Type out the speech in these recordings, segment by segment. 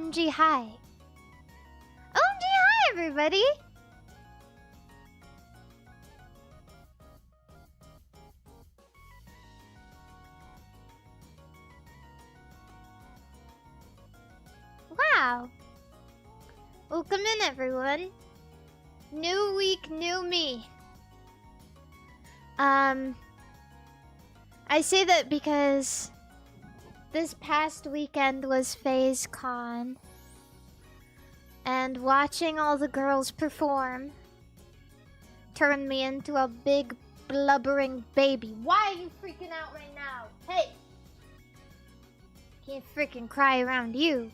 OMG hi. OMG hi everybody. Wow. Welcome in everyone. New week, new me. I say that because this past weekend was FaZe Con, and watching all the girls perform turned me into a big blubbering baby. Why are you freaking out right now? Hey! Can't freaking cry around you.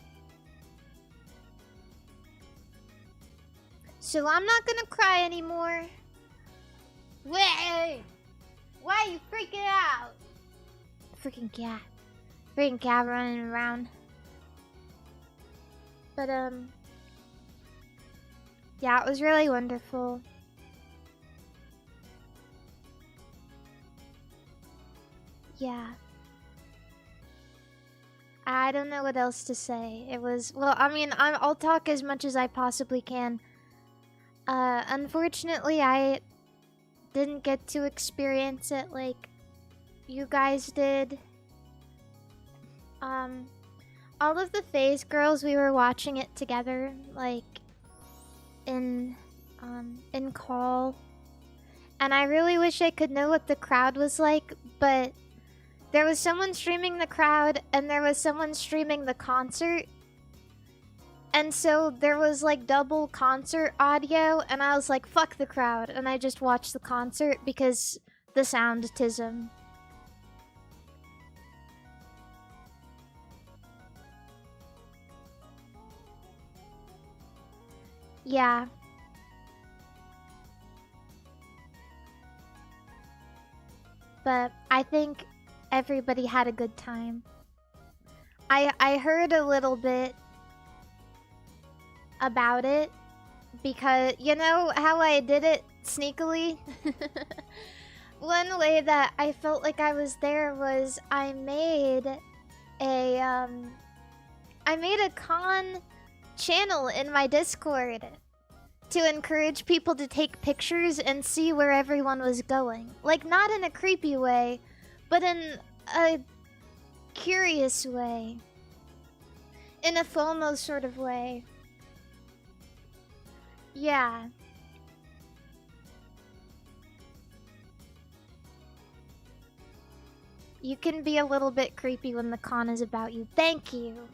So I'm not gonna cry anymore. Wait! Why are you freaking out? Freaking cat. Freaking cat running around. But, yeah, it was really wonderful. Yeah. I don't know what else to say. It was, well, I mean, I'll talk as much as I possibly can. Unfortunately, I didn't get to experience it like you guys did. All of the FaZe girls, we were watching it together, like, in call. And I really wish I could know what the crowd was like, but there was someone streaming the crowd, and there was someone streaming the concert. And so there was, like, double concert audio, and I was like, fuck the crowd, and I just watched the concert because the soundtism. Yeah. But I think everybody had a good time. I heard a little bit about it because, you know how I did it sneakily? One way that I felt like I was there was I made a con channel in my Discord to encourage people to take pictures and see where everyone was going. Like, not in a creepy way, but in a curious way. In a FOMO sort of way. Yeah. You can be a little bit creepy when the con is about you. Thank you.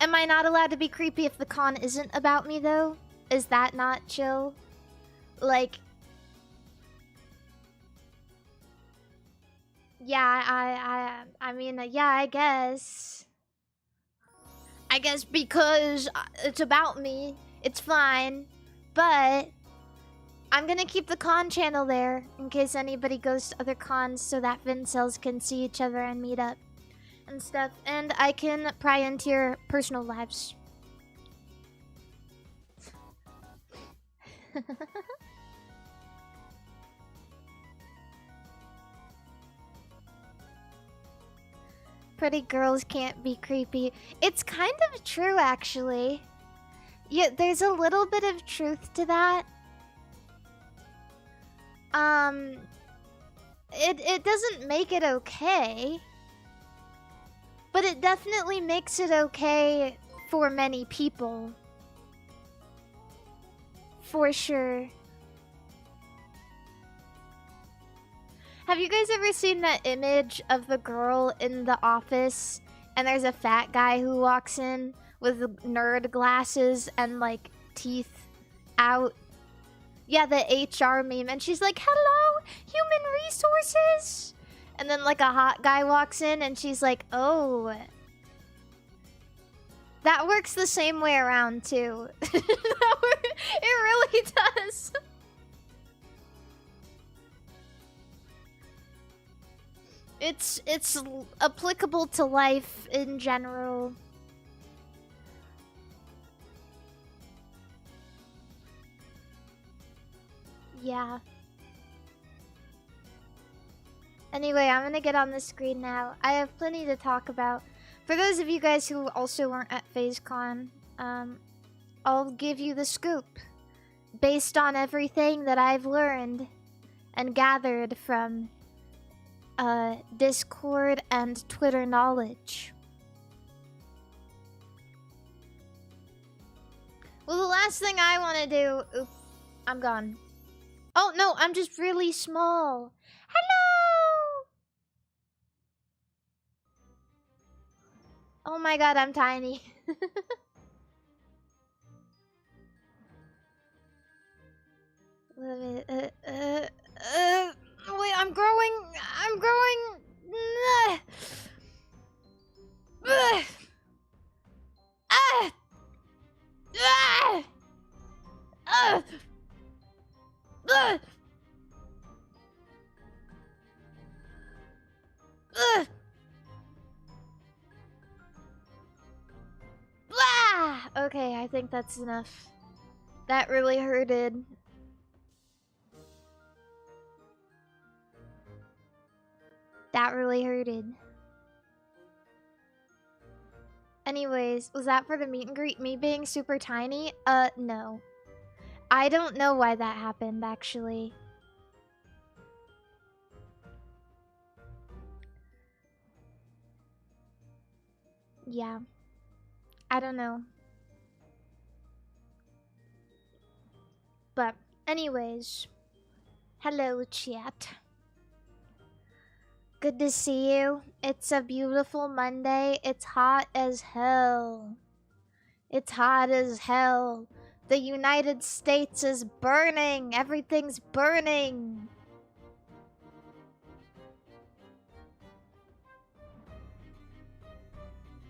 Am I not allowed to be creepy if the con isn't about me, though? Is that not chill? Like... Yeah, I mean, yeah, I guess. I guess because it's about me, it's fine. But I'm gonna keep the con channel there in case anybody goes to other cons so that Vincels can see each other and meet up and stuff. And I can pry into your personal lives. Pretty girls can't be creepy. It's kind of true, actually. Yeah, there's a little bit of truth to that. It doesn't make it okay. But it definitely makes it okay for many people. For sure. Have you guys ever seen that image of the girl in the office and there's a fat guy who walks in with nerd glasses and like teeth out? Yeah, the HR meme, and she's like, "Hello, human resources?" And then like a hot guy walks in and she's like, "Oh." That works the same way around too. It really does. It's applicable to life in general. Yeah. Anyway, I'm gonna get on the screen now. I have plenty to talk about. For those of you guys who also weren't at FazeCon, I'll give you the scoop based on everything that I've learned and gathered from Discord and Twitter knowledge. Well, the last thing I want to do... Oop, I'm gone. Oh, no, I'm just really small. Hello! Oh my god, I'm tiny. Wait, I'm growing. I'm growing. Okay, I think that's enough. That really hurted. That really hurted. Anyways, was that for the meet and greet? Me being super tiny? No. I don't know why that happened, actually. Yeah. I don't know. But, anyways. Hello, chat. Good to see you. It's a beautiful Monday. It's hot as hell. It's hot as hell. The United States is burning. Everything's burning.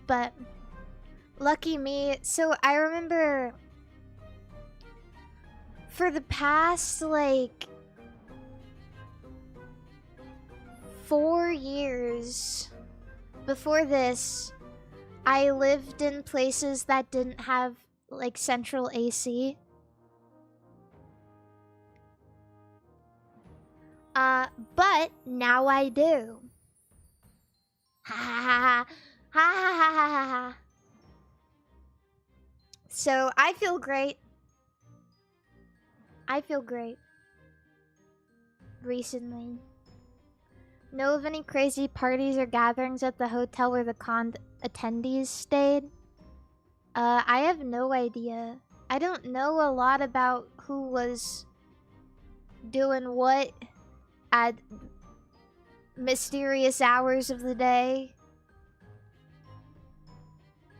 But lucky me. So I remember for the past like 4 years before this, I lived in places that didn't have like central AC. But now I do. Ha ha ha ha ha ha ha ha ha. So I feel great. I feel great. Recently. Know of any crazy parties or gatherings at the hotel where the con attendees stayed? I have no idea. I don't know a lot about who was doing what at mysterious hours of the day.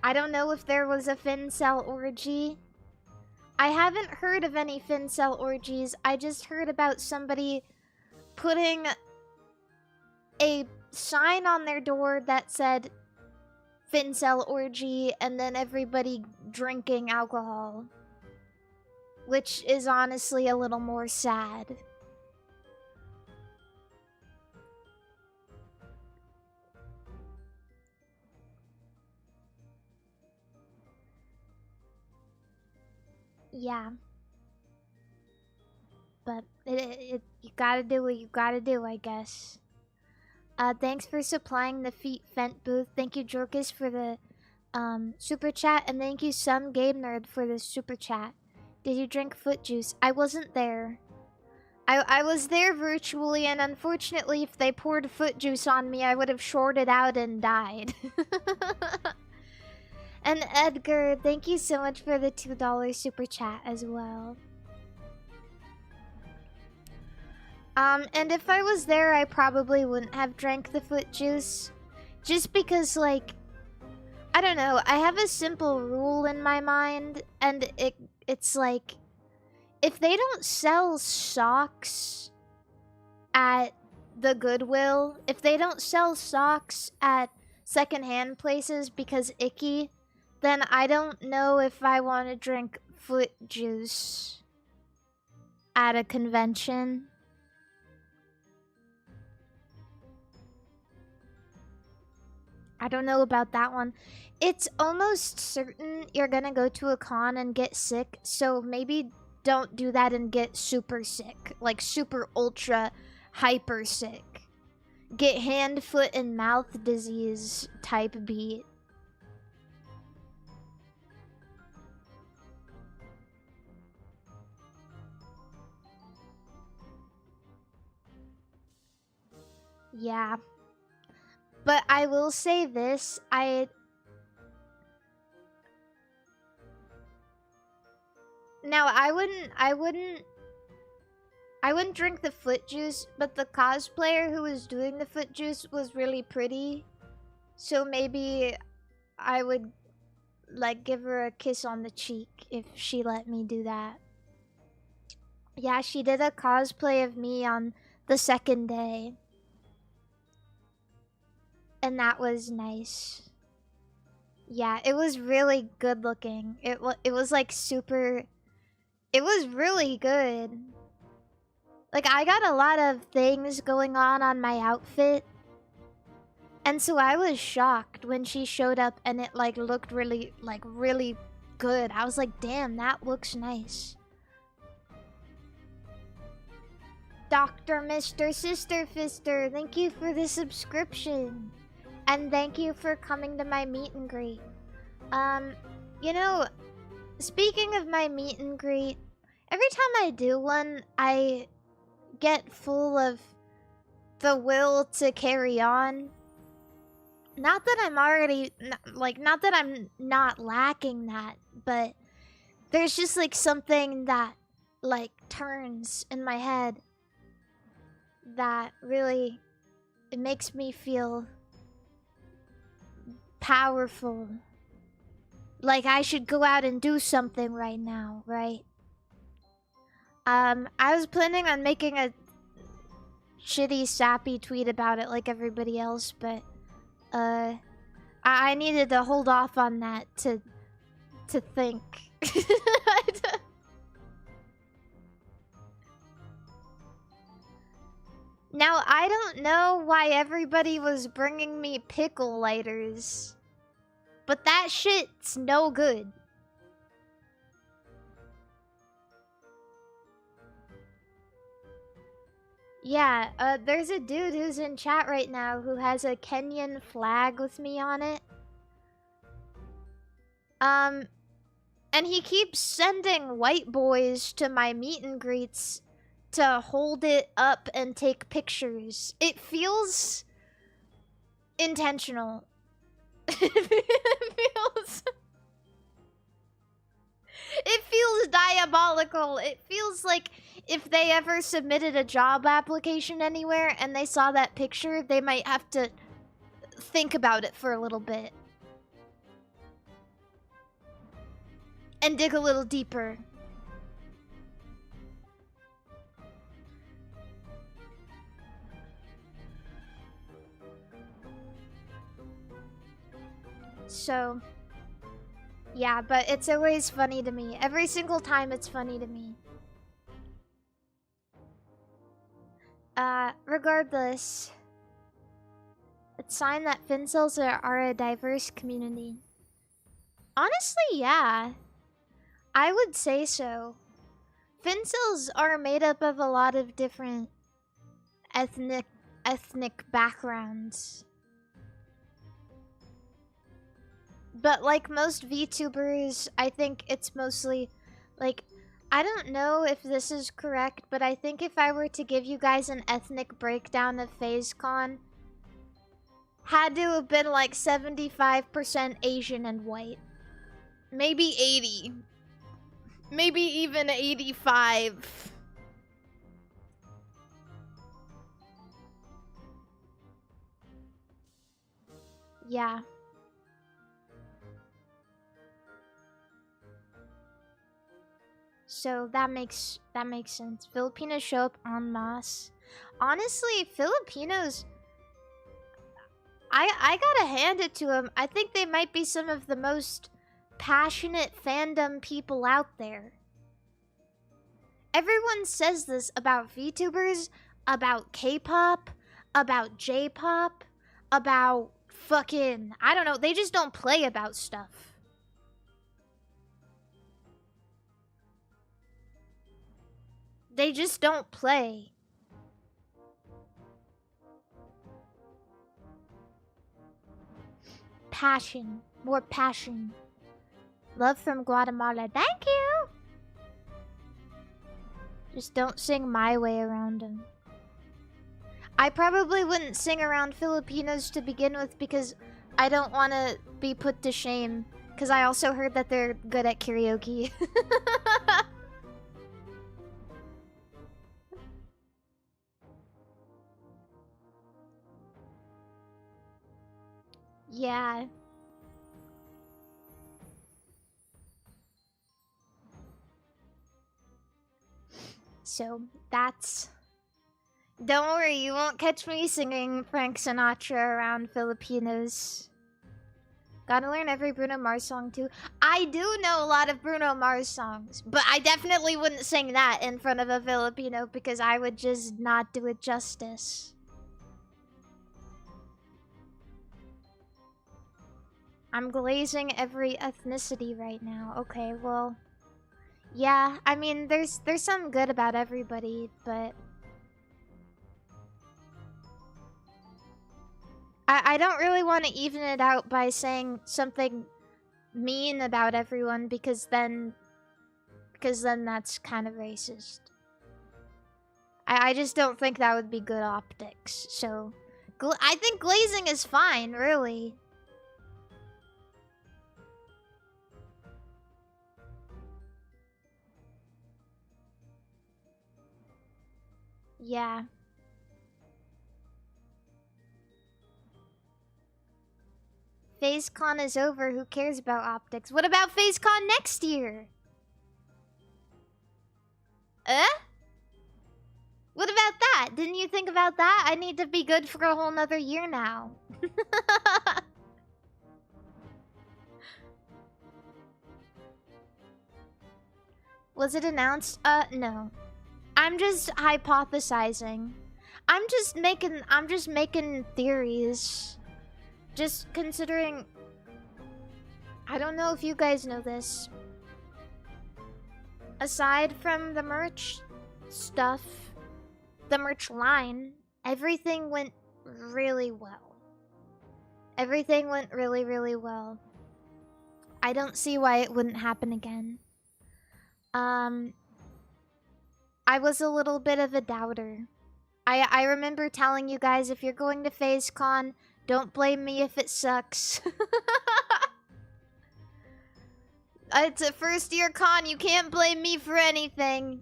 I don't know if there was a Fincel orgy. I haven't heard of any Fincel orgies. I just heard about somebody putting a sign on their door that said Fincel orgy and then everybody drinking alcohol. Which is honestly a little more sad. Yeah. But you gotta do what you gotta do, I guess. Thanks for supplying the Feet Fent booth. Thank you, Jorkus, for the super chat, and thank you, Some Game Nerd, for the super chat. Did you drink foot juice? I wasn't there. I was there virtually, and unfortunately, if they poured foot juice on me, I would have shorted out and died. And Edgar, thank you so much for the $2 super chat as well. And if I was there, I probably wouldn't have drank the foot juice. Just because, like, I don't know, I have a simple rule in my mind, and it's like, if they don't sell socks at the Goodwill, if they don't sell socks at secondhand places because icky, then I don't know if I want to drink foot juice at a convention. I don't know about that one. It's almost certain you're gonna go to a con and get sick, so maybe don't do that and get super sick. Like super ultra hyper sick. Get hand, foot, and mouth disease type beat. Yeah. But I will say this, Now, I wouldn't drink the foot juice, but the cosplayer who was doing the foot juice was really pretty. So maybe I would, like, give her a kiss on the cheek if she let me do that. Yeah, she did a cosplay of me on the second day. And that was nice. Yeah, it was really good looking. It was like super... It was really good. Like, I got a lot of things going on my outfit. And so I was shocked when she showed up and it, like, looked really, like, really good. I was like, damn, that looks nice. Dr. Mr. Sister Fister, thank you for the subscription. And thank you for coming to my meet and greet. You know, speaking of my meet and greet, every time I do one, I get full of the will to carry on. Not that I'm already, not that I'm not lacking that, but there's just, like, something that, like, turns in my head that really, it makes me feel powerful. Like I should go out and do something right now, right? I was planning on making a shitty, sappy tweet about it like everybody else, but, I needed to hold off on that to think. Now, I don't know why everybody was bringing me pickle lighters, but that shit's no good. Yeah, there's a dude who's in chat right now who has a Kenyan flag with me on it. And he keeps sending white boys to my meet and greets to hold it up and take pictures. It feels intentional. It feels diabolical. It feels like if they ever submitted a job application anywhere and they saw that picture, they might have to think about it for a little bit. And dig a little deeper. So, yeah, but it's always funny to me. Every single time it's funny to me. Regardless, it's a sign that Fincels are a diverse community. Honestly, yeah. I would say so. Fincels are made up of a lot of different ethnic backgrounds. But like most VTubers, I think it's mostly, like, I don't know if this is correct, but I think if I were to give you guys an ethnic breakdown of FazeCon, had to have been like 75% Asian and white. Maybe 80. Maybe even 85. Yeah. So that makes sense. Filipinos show up en masse. Honestly, Filipinos, I gotta hand it to them. I think they might be some of the most passionate fandom people out there. Everyone says this about VTubers, about K-pop, about J-pop, about fucking, I don't know, they just don't play about stuff. They just don't play. Passion. More passion. Love from Guatemala. Thank you! Just don't sing My Way around him. I probably wouldn't sing around Filipinos to begin with because I don't want to be put to shame. Because I also heard that they're good at karaoke. Yeah. So, that's... Don't worry, you won't catch me singing Frank Sinatra around Filipinos. Gotta learn every Bruno Mars song too. I do know a lot of Bruno Mars songs, but I definitely wouldn't sing that in front of a Filipino because I would just not do it justice. I'm glazing every ethnicity right now. Okay, well... Yeah, I mean, there's some good about everybody, but... I don't really want to even it out by saying something mean about everyone because then that's kind of racist. I just don't think that would be good optics. So I think glazing is fine, really. Yeah. FazeCon is over. Who cares about optics? What about FazeCon next year? What about that? Didn't you think about that? I need to be good for a whole nother year now. Was it announced? No. I'm just hypothesizing. I'm just making theories. Just considering... I don't know if you guys know this. Aside from the merch stuff, the merch line, everything went really well. Everything went really, really well. I don't see why it wouldn't happen again. I was a little bit of a doubter. I remember telling you guys, if you're going to FazeCon, don't blame me if it sucks. It's a first-year con, you can't blame me for anything.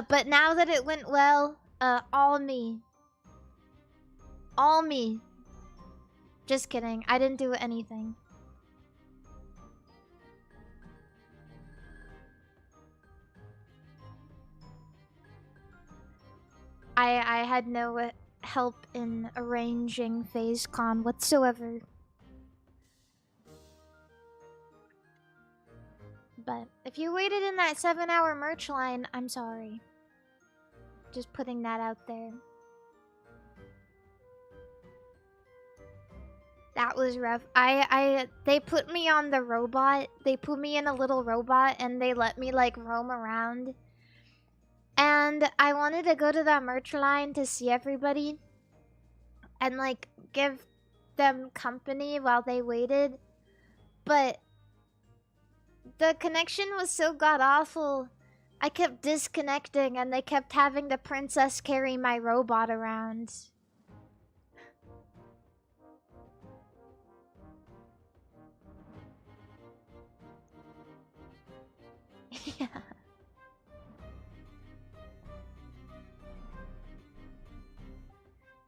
But now that it went well, all me. All me. Just kidding, I didn't do anything. I had no help in arranging FazeCon whatsoever. But if you waited in that 7-hour merch line, I'm sorry. Just putting that out there. That was rough. They put me on the robot. They put me in a little robot and they let me like roam around. And I wanted to go to that merch line to see everybody and like give them company while they waited. But the connection was so god-awful, I kept disconnecting and they kept having the princess carry my robot around. Yeah.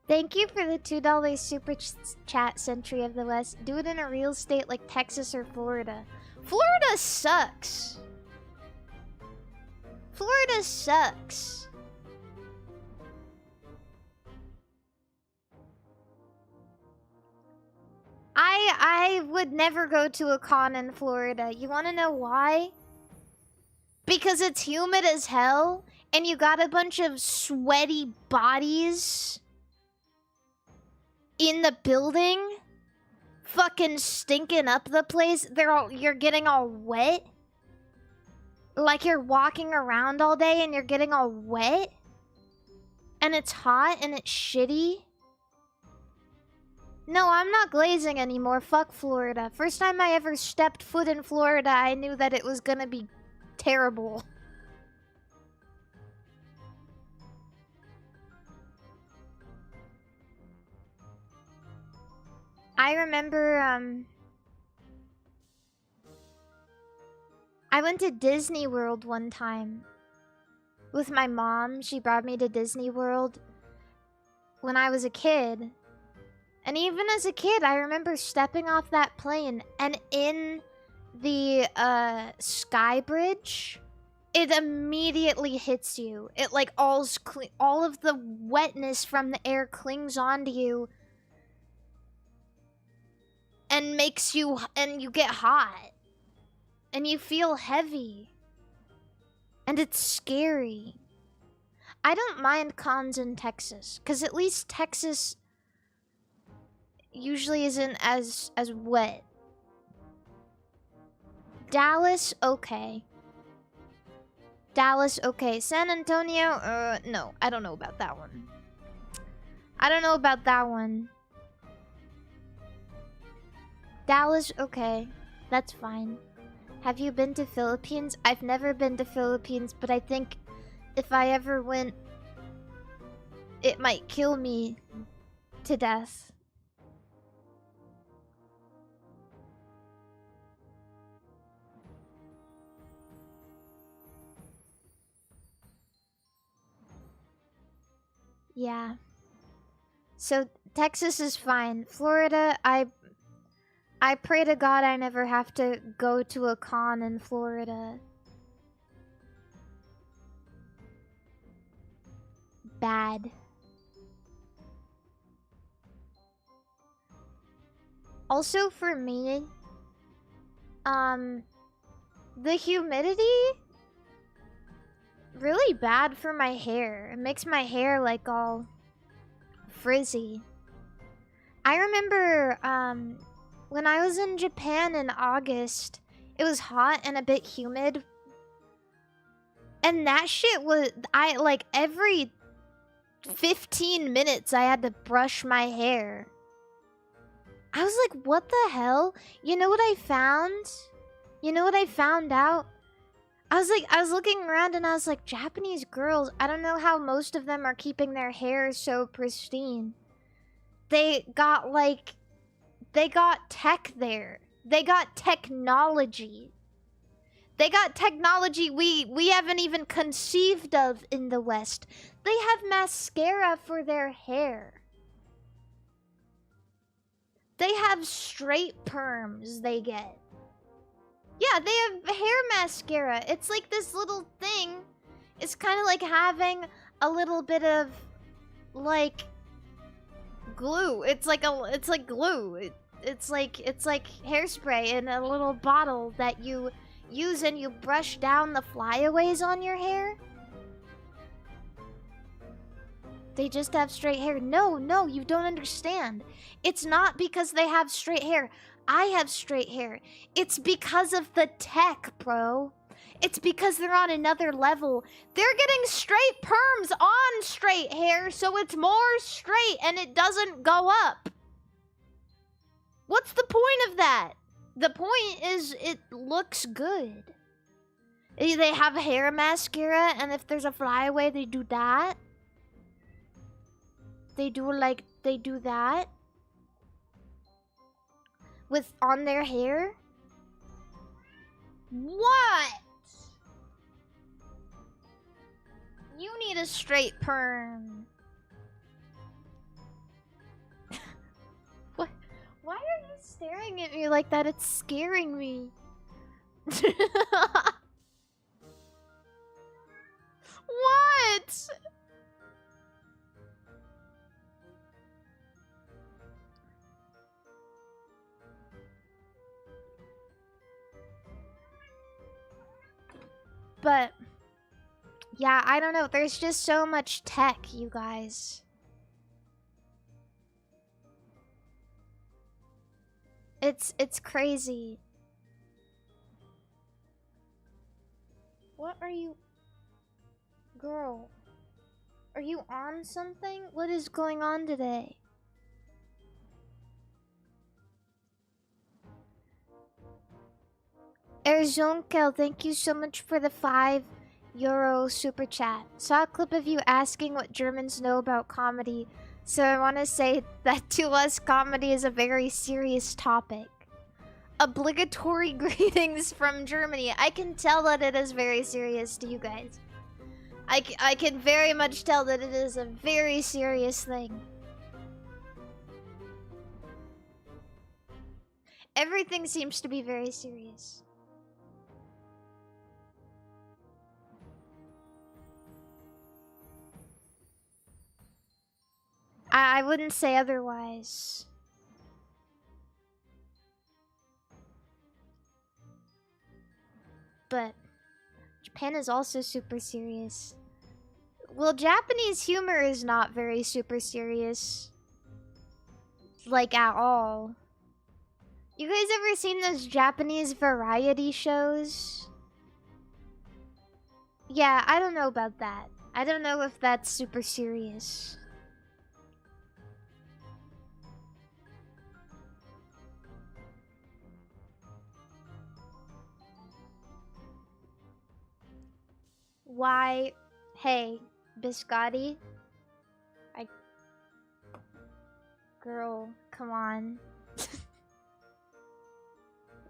Thank you for the $2 super chat, Century of the West. Do it in a real state like Texas or Florida. Florida sucks. Florida sucks. I would never go to a con in Florida. You want to know why? Because it's humid as hell, and you got a bunch of sweaty bodies in the building, fucking stinking up the place. You're getting all wet. Like you're walking around all day and you're getting all wet. And it's hot and it's shitty. No, I'm not glazing anymore. Fuck Florida. First time I ever stepped foot in Florida, I knew that it was gonna be terrible. I remember, I went to Disney World one time with my mom. She brought me to Disney World when I was a kid. And even as a kid, I remember stepping off that plane and in the sky bridge, it immediately hits you. It like all of the wetness from the air clings onto you and makes you, and you get hot and you feel heavy and it's scary. I don't mind cons in Texas because at least Texas usually isn't as wet. Dallas, okay. Dallas, okay. San Antonio, no. I don't know about that one. I don't know about that one. Dallas, okay. That's fine. Have you been to Philippines? I've never been to Philippines, but I think if I ever went, it might kill me to death. Yeah. So Texas is fine. Florida, I pray to God I never have to go to a con in Florida. Bad. Also for me, the humidity really bad for my hair. It makes my hair like all frizzy. I remember when I was in Japan in August, it was hot and a bit humid. And that shit was, I like every 15 minutes I had to brush my hair. I was like, what the hell? You know what I found? You know what I found out? I was looking around and I was like, Japanese girls, I don't know how most of them are keeping their hair so pristine. They got tech there. They got technology. They got technology we haven't even conceived of in the West. They have mascara for their hair. They have straight perms they get. Yeah, they have hair mascara. It's like this little thing. It's kind of like having a little bit of like glue. It's like glue. It's like hairspray in a little bottle that you use and you brush down the flyaways on your hair. They just have straight hair. No, you don't understand. It's not because they have straight hair. I have straight hair. It's because of the tech, bro. It's because they're on another level. They're getting straight perms on straight hair, so it's more straight and it doesn't go up. What's the point of that? The point is it looks good. They have hair mascara, and if there's a flyaway, they do that. They do that. With on their hair? What? You need a straight perm. What? Why are you staring at me like that? It's scaring me. What? But yeah, I don't know. There's just so much tech, you guys. It's crazy. What are you... Girl, are you on something? What is going on today? Erzonkel, thank you so much for the €5 super chat. Saw a clip of you asking what Germans know about comedy. So I want to say that to us, comedy is a very serious topic. Obligatory greetings from Germany. I can tell that it is very serious to you guys. I can very much tell that it is a very serious thing. Everything seems to be very serious. I wouldn't say otherwise. But Japan is also super serious. Well, Japanese humor is not very super serious. Like, at all. You guys ever seen those Japanese variety shows? Yeah, I don't know about that. I don't know if that's super serious. Why? Hey, Biscotti? Girl, come on.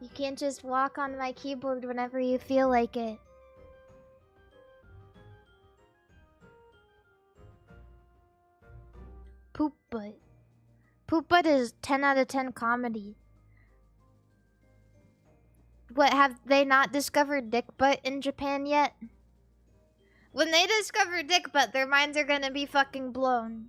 You can't just walk on my keyboard whenever you feel like it. Poop Butt. Poop Butt is 10 out of 10 comedy. What, have they not discovered Dick Butt in Japan yet? When they discover Dick Butt, their minds are gonna be fucking blown.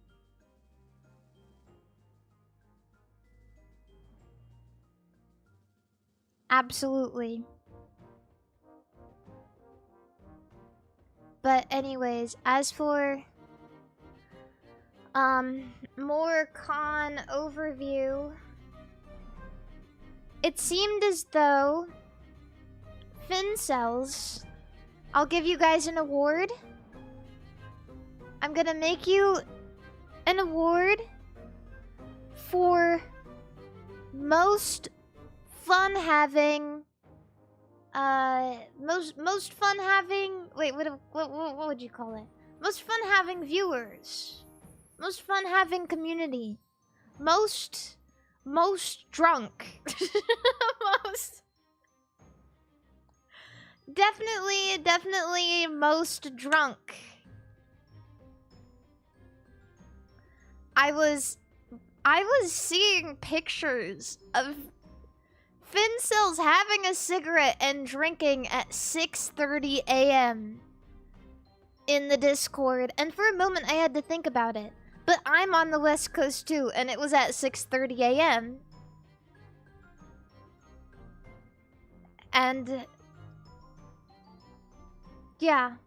Absolutely. But anyways, as for more con overview, it seemed as though Fincells, I'll give you guys an award. I'm gonna make you an award for most fun having most fun having, wait, what would you call it? Most fun having viewers. Most fun having community. Most drunk. Definitely most drunk. I was seeing pictures of Fincells having a cigarette and drinking at 6:30 a.m. in the Discord, and for a moment I had to think about it. But I'm on the West Coast too, and it was at 6:30 a.m. And yeah.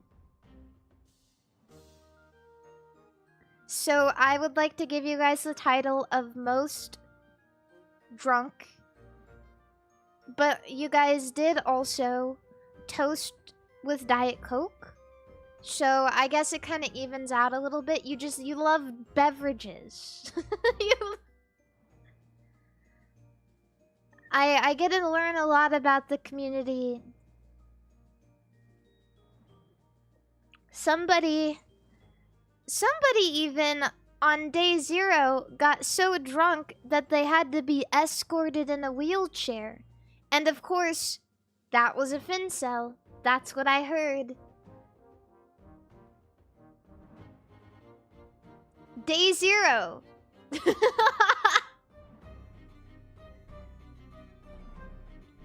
So I would like to give you guys the title of most drunk. But you guys did also toast with Diet Coke. So I guess it kind of evens out a little bit. You love beverages. I get to learn a lot about the community. Somebody even on day 0 got so drunk that they had to be escorted in a wheelchair. And of course, that was a Fincell. That's what I heard. Day 0.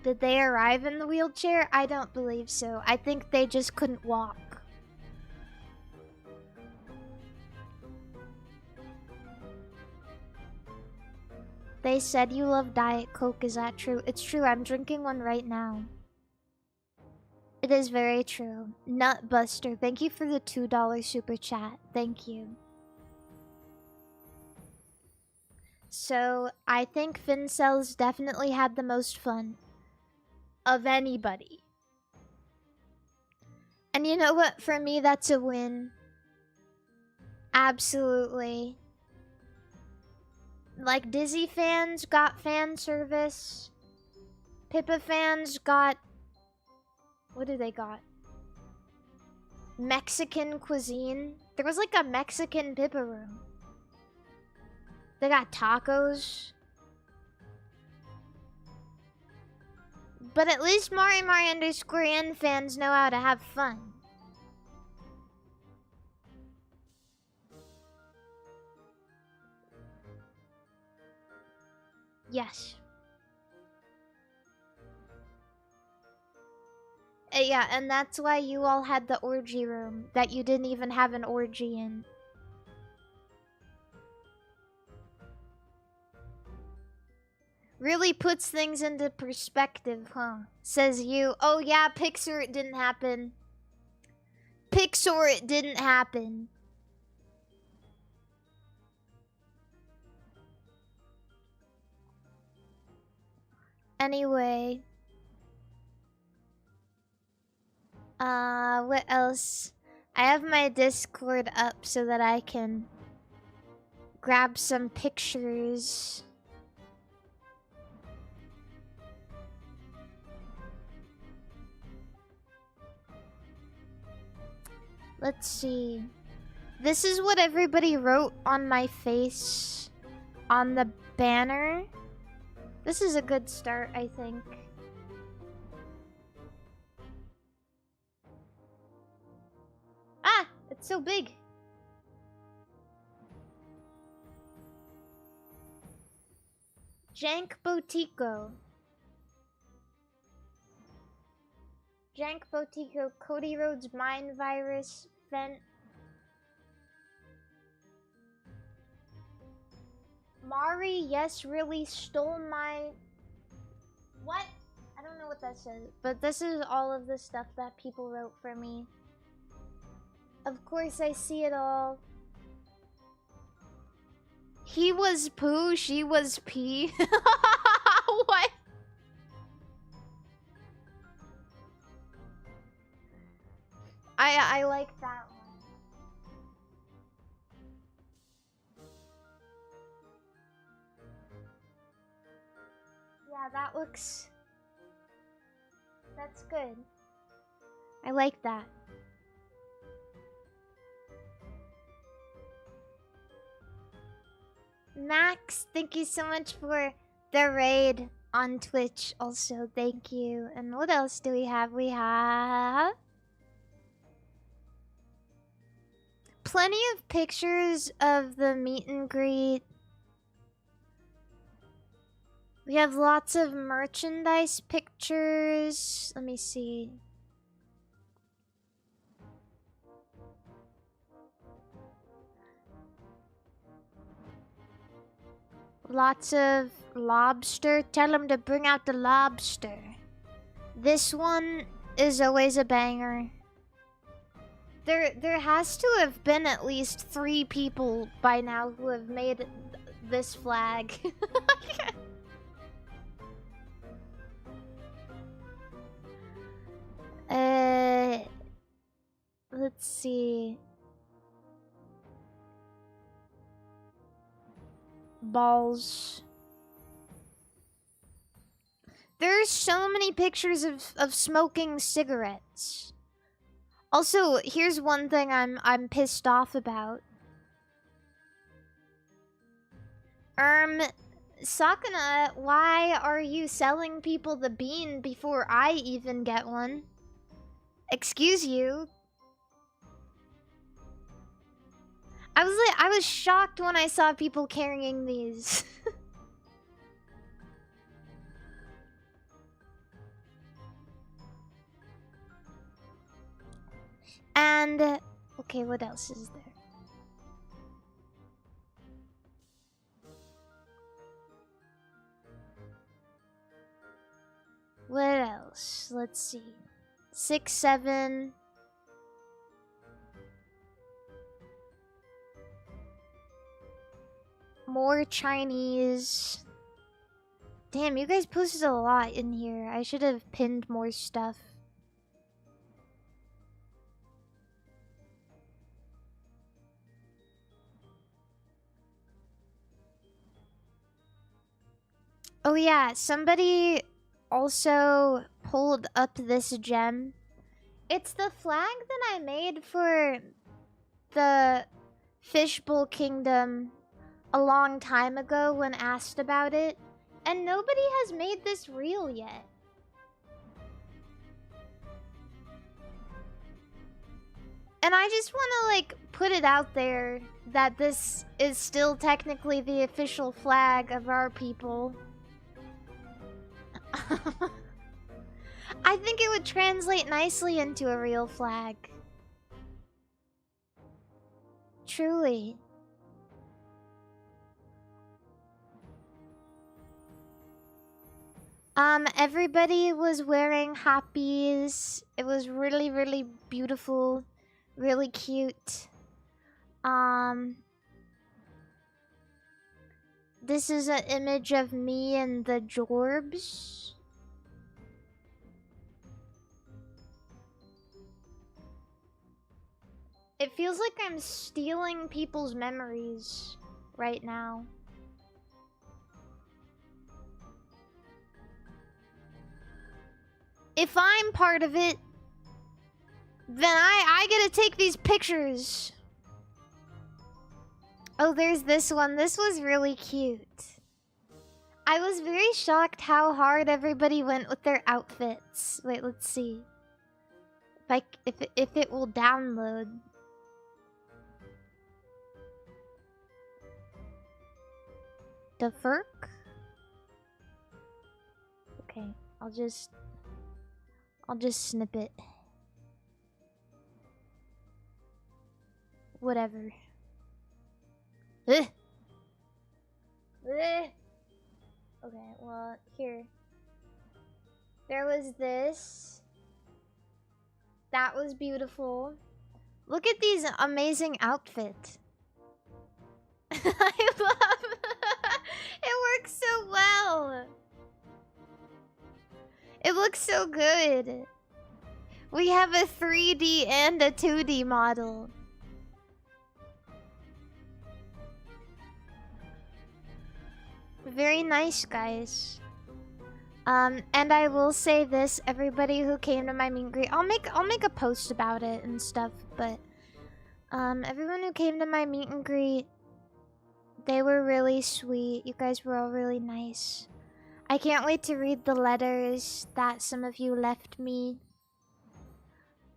Did they arrive in the wheelchair? I don't believe so. I think they just couldn't walk. They said you love Diet Coke. Is that true? It's true. I'm drinking one right now. It is very true. Nutbuster, thank you for the $2 super chat. Thank you. So, I think Fincells definitely had the most fun of anybody. And you know what? For me, that's a win. Absolutely. Like, Dizzy fans got fan service. Pippa fans got... What do they got? Mexican cuisine. There was like a Mexican Pippa room. They got tacos. But at least MARIMARI_N fans know how to have fun. Yes. Yeah, and that's why you all had the orgy room that you didn't even have an orgy in. Really puts things into perspective, huh? Says you. Oh yeah, Pixar, it didn't happen. Pixar, it didn't happen. Anyway. What else? I have my Discord up so that I can grab some pictures. Let's see. This is what everybody wrote on my face on the banner. This is a good start, I think. Ah! It's so big. Jank Botico. Jank Botico, Cody Rhodes Mind Virus, Vent. Mari, yes, really stole my... What? I don't know what that says. But this is all of the stuff that people wrote for me. Of course, I see it all. He was poo, she was pee. What? I like that one. Yeah, that looks... That's good. I like that. Max, thank you so much for the raid on Twitch also. Thank you. And what else do we have? We have... plenty of pictures of the meet and greet. We have lots of merchandise pictures. Let me see. Lots of lobster. Tell him to bring out the lobster. This one is always a banger. There has to have been at least 3 people by now who have made this flag. Let's see. Balls. There's so many pictures of smoking cigarettes. Also, here's one thing I'm pissed off about. Sakuna, why are you selling people the bean before I even get one? Excuse you. I was shocked when I saw people carrying these. And okay, what else is there? What else? Let's see. 6, 7. More Chinese. Damn, you guys posted a lot in here. I should have pinned more stuff. Oh yeah, somebody also pulled up this gem. It's the flag that I made for the Fishbowl Kingdom a long time ago when asked about it, and nobody has made this real yet. And I just want to, like, put it out there that this is still technically the official flag of our people. I think it would translate nicely into a real flag. Truly. Everybody was wearing hoppies. It was really, really beautiful. Really cute. This is an image of me and the Jorbs. It feels like I'm stealing people's memories right now. If I'm part of it, then I get to take these pictures. Oh, there's this one. This was really cute. I was very shocked how hard everybody went with their outfits. Wait, let's see. If it will download. The Furk? Okay, I'll just snip it. Whatever. Ugh. Ugh. Okay, well, here. There was this. That was beautiful. Look at these amazing outfits. I love it works so well. It looks so good. We have a 3D and a 2D model. Very nice, guys. And I will say this, everybody who came to my meet and greet, I'll make a post about it and stuff, but everyone who came to my meet and greet, they were really sweet. You guys were all really nice. I can't wait to read the letters that some of you left me.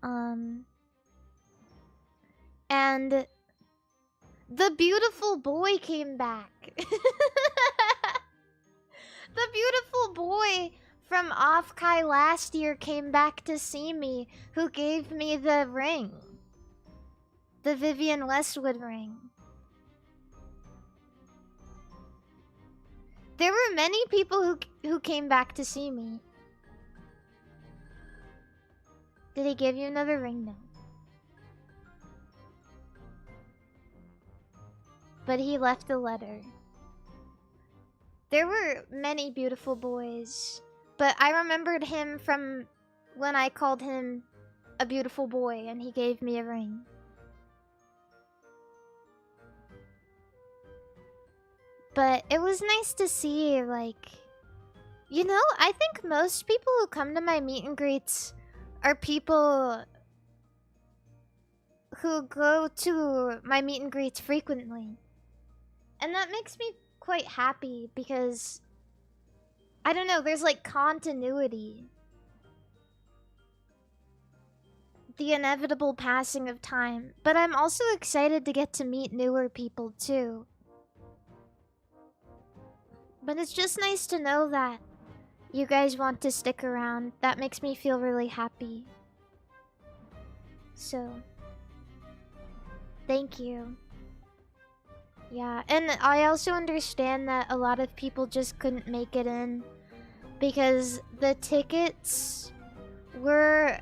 And the beautiful boy came back. The beautiful boy from Off-Kai last year came back to see me, who gave me the ring. The Vivian Westwood ring. There were many people who came back to see me. Did he give you another ring? No. But he left a letter. There were many beautiful boys, but I remembered him from when I called him a beautiful boy and he gave me a ring. But it was nice to see, like, you know, I think most people who come to my meet and greets are people who go to my meet and greets frequently. And that makes me quite happy because, I don't know, there's like continuity. The inevitable passing of time. But I'm also excited to get to meet newer people too. But it's just nice to know that you guys want to stick around. That makes me feel really happy. So, thank you. Yeah, and I also understand that a lot of people just couldn't make it in because the tickets were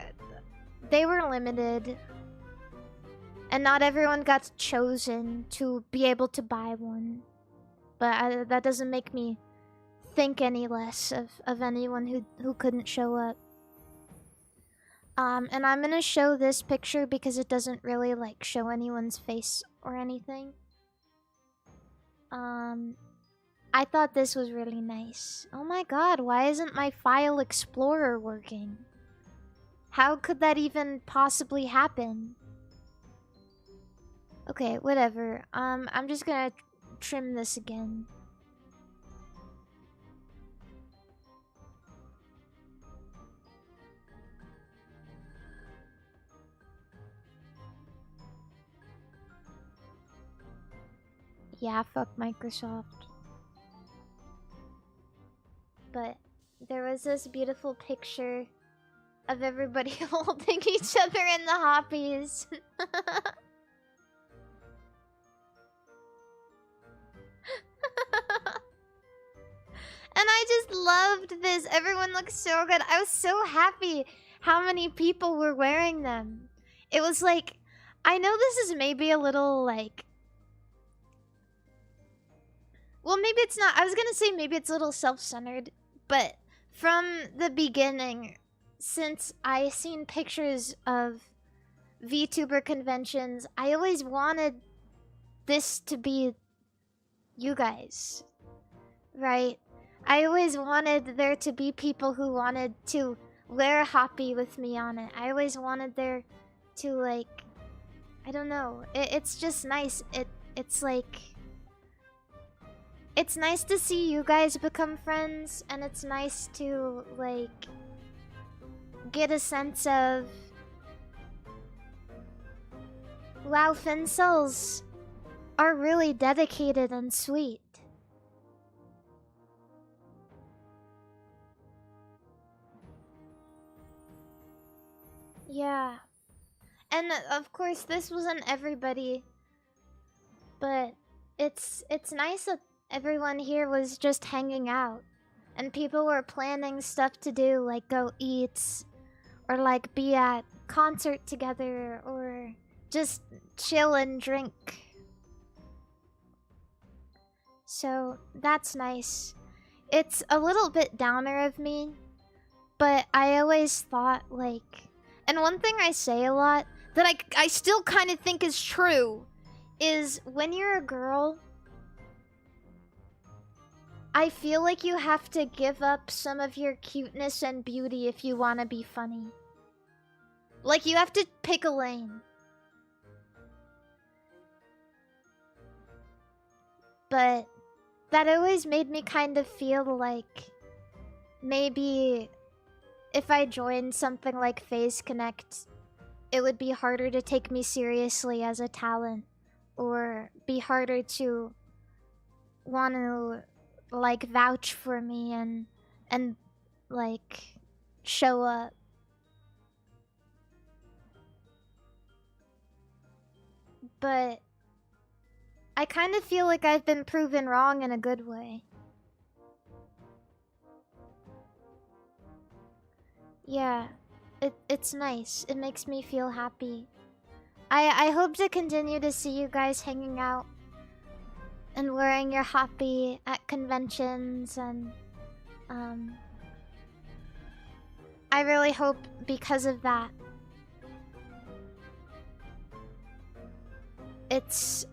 limited and not everyone got chosen to be able to buy one. But that doesn't make me think any less of anyone who couldn't show up. And I'm gonna show this picture because it doesn't really like show anyone's face or anything. I thought this was really nice. Oh my god, why isn't my file explorer working? How could that even possibly happen? Okay, whatever. I'm just gonna trim this again. Yeah, fuck Microsoft. But there was this beautiful picture of everybody holding each other in the hoppies. And I just loved this. Everyone looked so good. I was so happy how many people were wearing them. It was like, I know this is maybe a little like... Well, maybe it's not. I was gonna say maybe it's a little self-centered. But from the beginning, since I seen pictures of VTuber conventions, I always wanted this to be you guys, right? I always wanted there to be people who wanted to wear a hoppy with me on it. I always wanted there to, like, I don't know. It's just nice. It's like... It's nice to see you guys become friends, and it's nice to, like, get a sense of... Wow, Fincels are really dedicated and sweet. Yeah. And of course, this wasn't everybody, but it's nice that everyone here was just hanging out, and people were planning stuff to do, like go eat, or like be at concert together, or just chill and drink. So that's nice. It's a little bit downer of me, but I always thought, like... And one thing I say a lot, that I still kind of think is true, is when you're a girl, I feel like you have to give up some of your cuteness and beauty if you want to be funny. Like, you have to pick a lane. But that always made me kind of feel like maybe if I joined something like Phase Connect, it would be harder to take me seriously as a talent, or be harder to want to, like, vouch for me and like, show up. But I kind of feel like I've been proven wrong in a good way. Yeah, it's nice. It makes me feel happy. I hope to continue to see you guys hanging out and wearing your hoppy at conventions, and I really hope because of that it's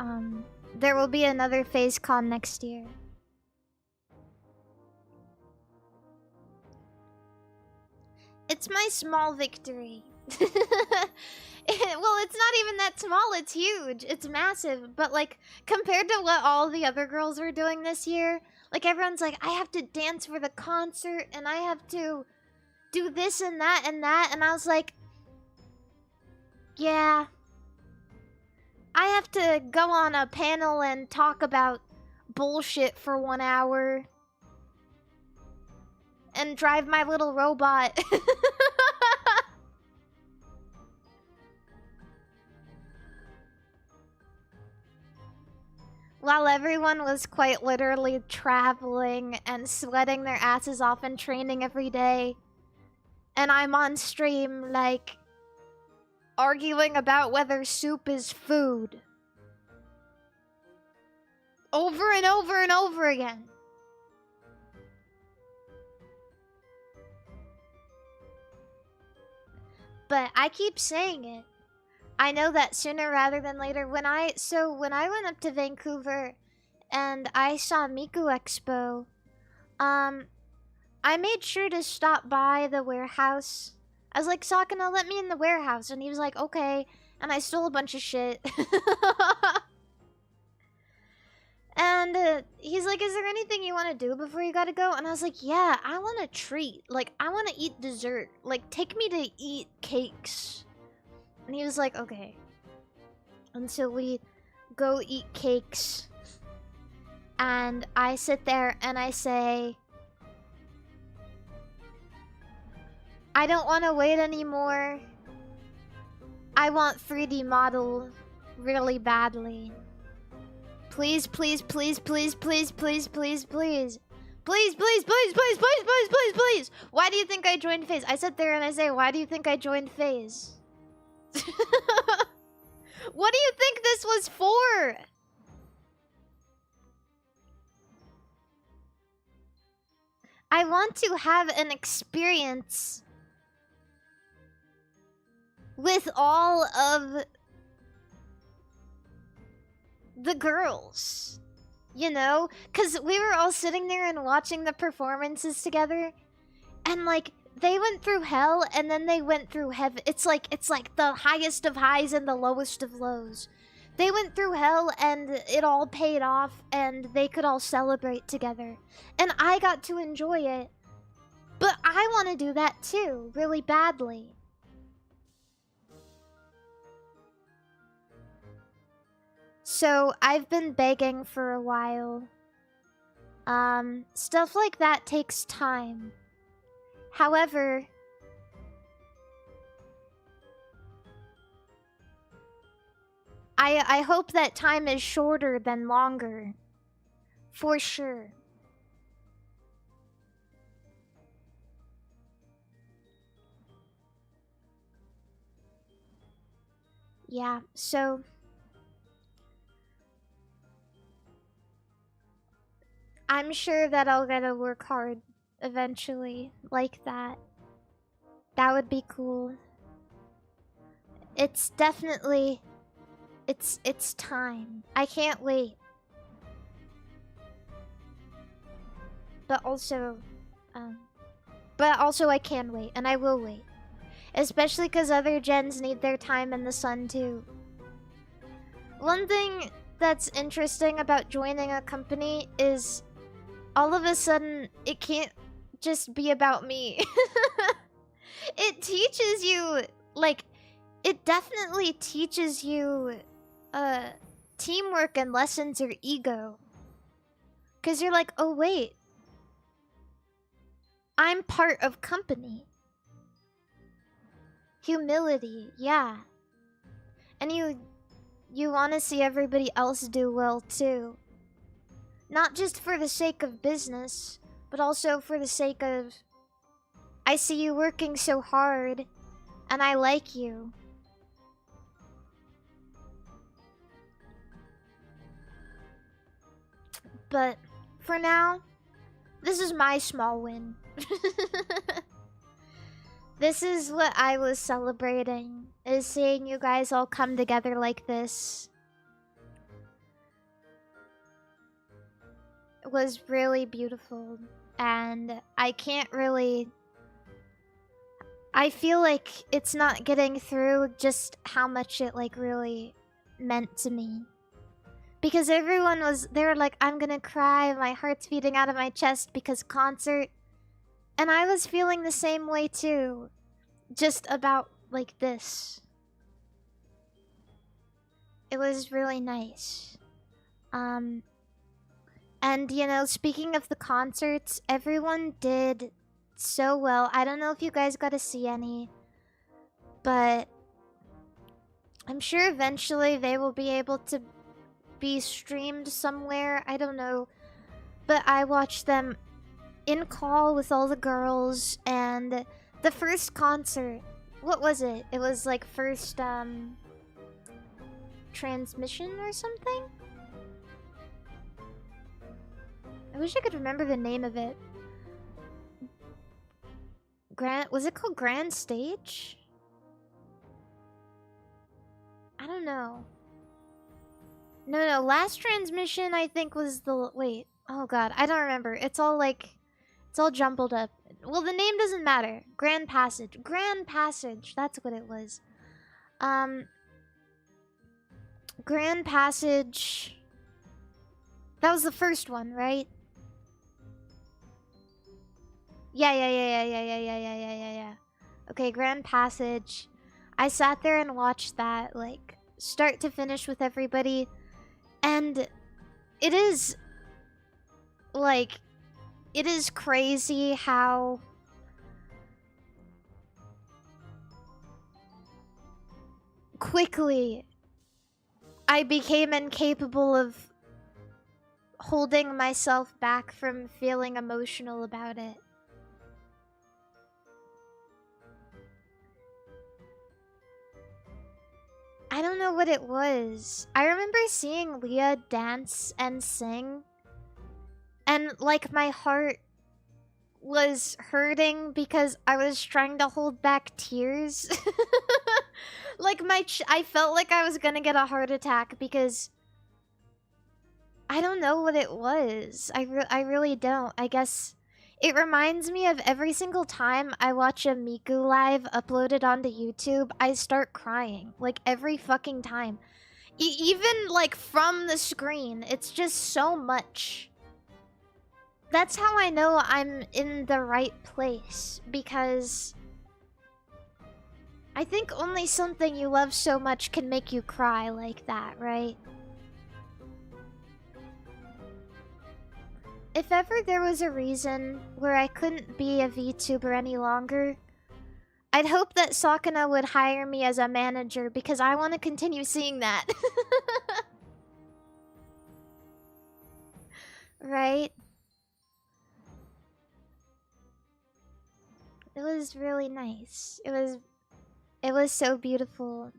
there will be another FazeCon next year. It's my small victory. Well, it's not even that small, it's huge. It's massive. But, like, compared to what all the other girls were doing this year, like, everyone's like, I have to dance for the concert, and I have to do this and that and that. And I was like, yeah. I have to go on a panel and talk about bullshit for 1 hour. And drive my little robot. While everyone was quite literally traveling and sweating their asses off and training every day. And I'm on stream, like, arguing about whether soup is food. Over and over and over again. But I keep saying it. I know that sooner rather than later, when I went up to Vancouver and I saw Miku Expo, I made sure to stop by the warehouse. I was like, Sakana, let me in the warehouse. And he was like, okay. And I stole a bunch of shit. And he's like, is there anything you want to do before you gotta go? And I was like, yeah, I want a treat. Like, I want to eat dessert. Like, take me to eat cakes. And he was like, okay. And so we go eat cakes. And I sit there and I say, I don't want to wait anymore. I want 3D model really badly. Please, please, please, please, please, please, please, please. Please, please, please, please, please, please, please, please. Why do you think I joined FaZe? I sit there and I say, why do you think I joined FaZe? What do you think this was for? I want to have an experience with all of the girls, you know? Because we were all sitting there and watching the performances together, and like, they went through hell and then they went through heaven. It's like the highest of highs and the lowest of lows. They went through hell and it all paid off and they could all celebrate together. And I got to enjoy it. But I want to do that too, really badly. So I've been begging for a while. Stuff like that takes time. However, I hope that time is shorter than longer. For sure. Yeah, so I'm sure that I'll get to work hard eventually, like that. That would be cool. It's definitely... It's time. I can't wait. But also I can wait, and I will wait. Especially because other gens need their time in the sun too. One thing that's interesting about joining a company is all of a sudden it can't just be about me. It teaches you, like, it definitely teaches you teamwork and lessons your ego. Because you're like, oh wait, I'm part of company. Humility, yeah. And you want to see everybody else do well too. Not just for the sake of business, but also for the sake of, I see you working so hard, and I like you. But for now, this is my small win. This is what I was celebrating, is seeing you guys all come together like this. It was really beautiful, and I can't really... I feel like it's not getting through just how much it, like, really meant to me. Because everyone was... They were like, I'm gonna cry, my heart's beating out of my chest because concert. And I was feeling the same way too. Just about, like, this. It was really nice. And, you know, speaking of the concerts, everyone did so well. I don't know if you guys got to see any, but I'm sure eventually they will be able to be streamed somewhere. I don't know. But I watched them in call with all the girls, and the first concert, what was it? It was like first transmission or something? I wish I could remember the name of it. Was it called Grand Stage? I don't know. No, last transmission I think was the... Wait, oh god, I don't remember. It's all like... It's all jumbled up. Well, the name doesn't matter. Grand Passage. Grand Passage, that's what it was. Grand Passage... That was the first one, right? Yeah. Okay, Grand Passage. I sat there and watched that, like, start to finish with everybody. And it is, like, it is crazy how quickly I became incapable of holding myself back from feeling emotional about it. I don't know what it was. I remember seeing Leah dance and sing, and like my heart was hurting because I was trying to hold back tears. Like I felt like I was gonna get a heart attack because I don't know what it was. I really don't. I guess it reminds me of every single time I watch a Miku live uploaded onto YouTube, I start crying. Like every fucking time. Even like from the screen, it's just so much. That's how I know I'm in the right place, because I think only something you love so much can make you cry like that, right? If ever there was a reason where I couldn't be a VTuber any longer, I'd hope that Sakuna would hire me as a manager, because I want to continue seeing that. Right? It was really nice. It was so beautiful.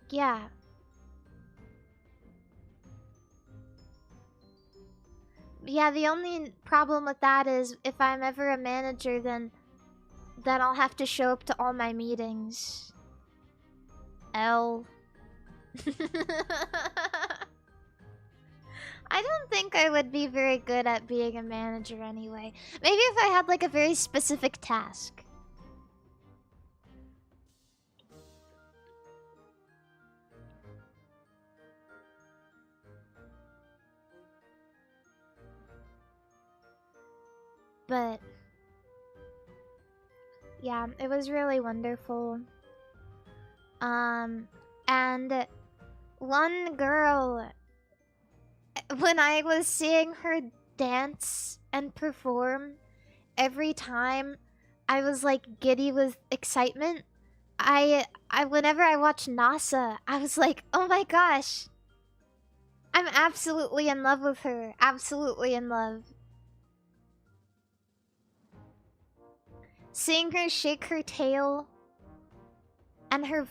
Yeah. Yeah, the only problem with that is if I'm ever a manager, then I'll have to show up to all my meetings. L. I don't think I would be very good at being a manager anyway. Maybe if I had like a very specific task. But yeah, it was really wonderful. And one girl, when I was seeing her dance and perform, every time I was like giddy with excitement. Whenever I watch NASA, I was like, oh my gosh, I'm absolutely in love with her. Absolutely in love. Seeing her shake her tail, and her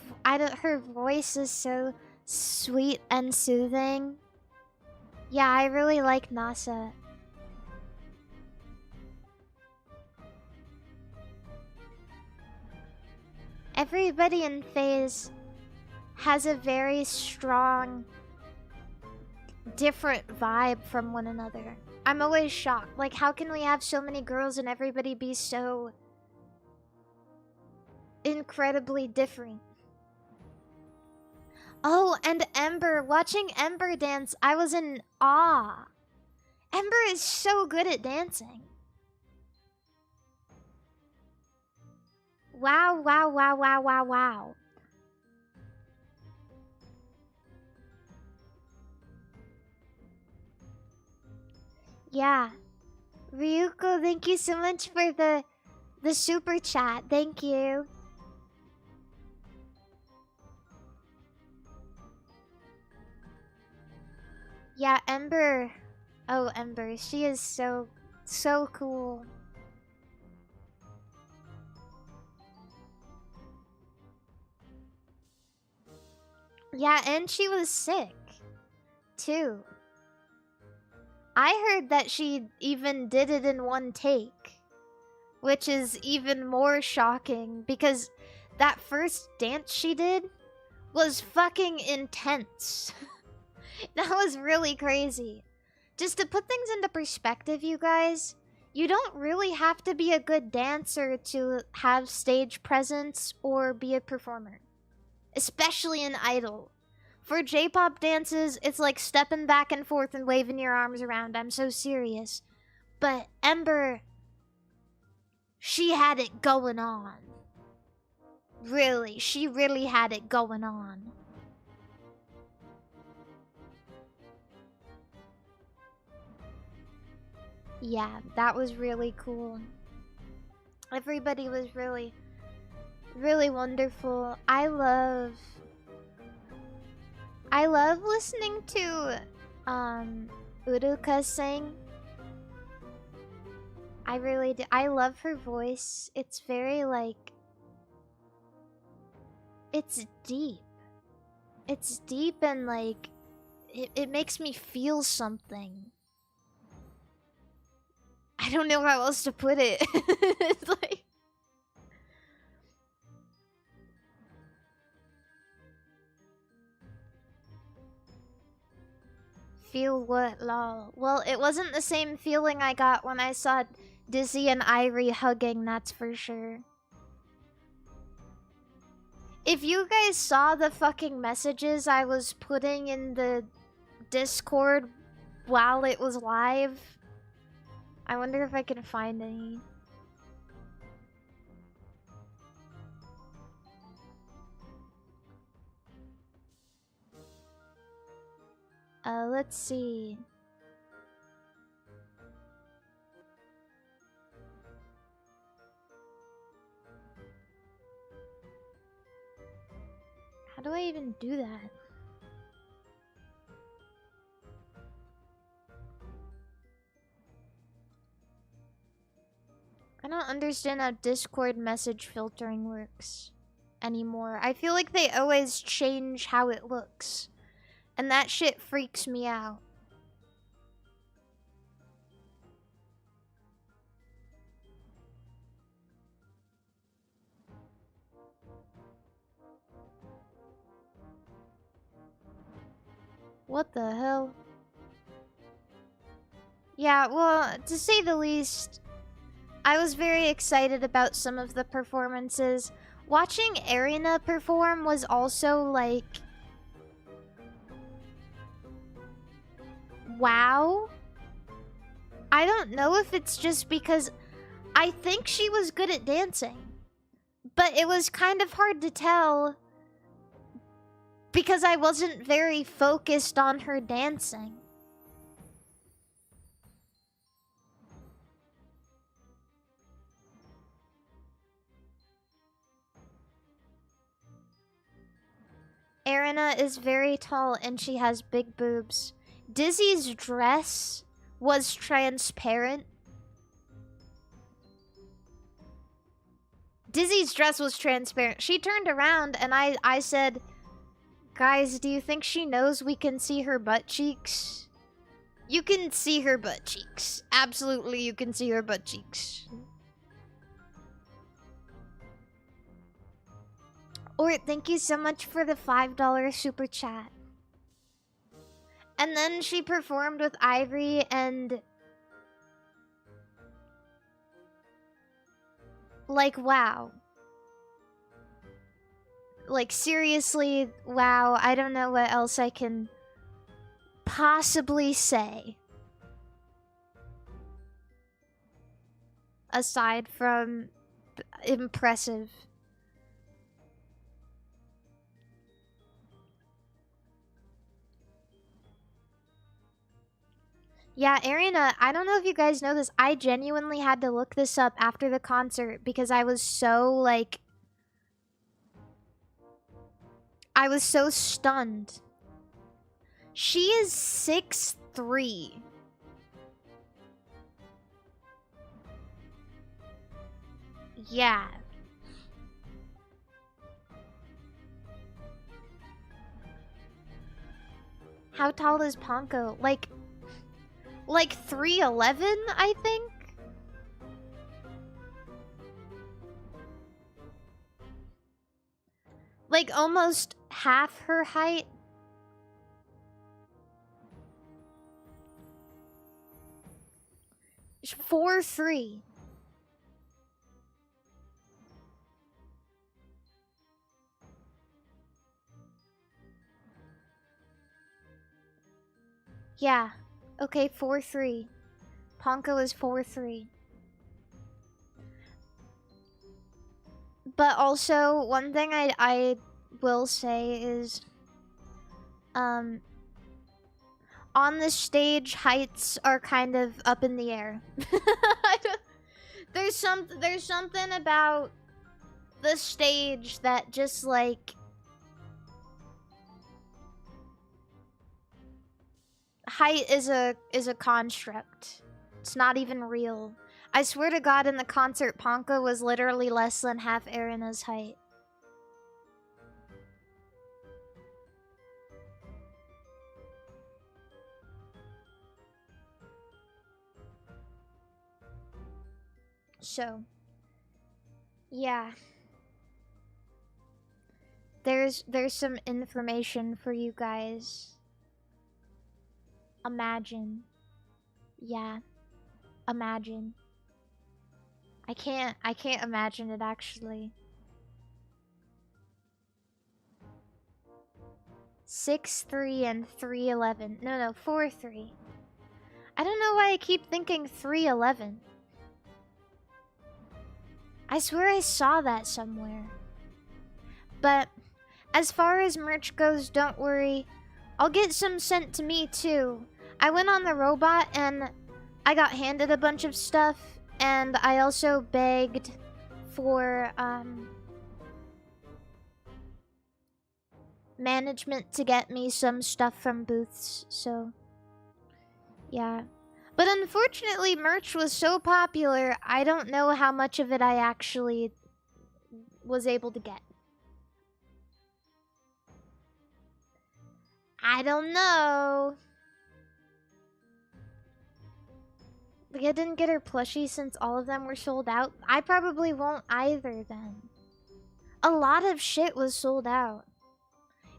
voice is so sweet and soothing. Yeah, I really like NASA. Everybody in FaZe has a very strong, different vibe from one another. I'm always shocked. Like, how can we have so many girls and everybody be so incredibly different? Oh, and Ember. Watching Ember dance, I was in awe. Ember is so good at dancing. Wow, wow, wow, wow, wow, wow. Yeah. Ryuko, thank you so much for the super chat. Thank you. Yeah, Ember. Oh, Ember. She is so cool. Yeah, and she was sick, too. I heard that she even did it in one take, which is even more shocking because that first dance she did was fucking intense. That was really crazy. Just to put things into perspective, you guys, you don't really have to be a good dancer to have stage presence or be a performer. especially in Idol. For J-pop dances, it's like stepping back and forth and waving your arms around. I'm so serious. But Ember, she had it going on. Really, she really had it going on. Yeah, that was really cool. Everybody was really, really wonderful. I love listening to Uruka sing. I really do. I love her voice. It's very like, it's deep. It's deep and like it makes me feel something. I don't know how else to put it. It's like, feel what, lol? Well, it wasn't the same feeling I got when I saw Dizzy and Irie hugging, that's for sure. If you guys saw the fucking messages I was putting in the Discord while it was live, I wonder if I can find any. Let's see. How do I even do that? I don't understand how Discord message filtering works anymore. I feel like they always change how it looks. And that shit freaks me out. What the hell? Yeah, well, to say the least, I was very excited about some of the performances. Watching Arena perform was also like, wow. I don't know if it's just because I think she was good at dancing, but it was kind of hard to tell because I wasn't very focused on her dancing. Arena is very tall and she has big boobs. Dizzy's dress was transparent. Dizzy's dress was transparent. She turned around and I said, guys, do you think she knows we can see her butt cheeks? You can see her butt cheeks. Absolutely, you can see her butt cheeks. Or thank you so much for the $5 super chat. And then she performed with Ivory and... like, wow. Like, seriously, wow. I don't know what else I can possibly say. Aside from impressive. Yeah, Arena, I don't know if you guys know this. I genuinely had to look this up after the concert because I was so, like... I was so stunned. She is 6'3". Yeah. How tall is Ponko? Like 3'11", I think? Like almost half her height. She's 4'3". Yeah. Okay, 4-3. Ponko is 4-3. But also, one thing I will say is, on the stage, heights are kind of up in the air. There's something about the stage that just like height is a construct. It's not even real. I swear to God, in the concert, Ponka was literally less than half Erina's height. So, yeah. There's some information for you guys. Imagine. Yeah. Imagine. I can't imagine it actually. 6-3 and 3-11. No, 4-3. I don't know why I keep thinking 3-11. I swear I saw that somewhere. But as far as merch goes, don't worry. I'll get some sent to me too. I went on the robot and I got handed a bunch of stuff, and I also begged for management to get me some stuff from booths, so yeah. But unfortunately, merch was so popular, I don't know how much of it I actually was able to get. I don't know. Like, I didn't get her plushie since all of them were sold out. I probably won't either then. A lot of shit was sold out.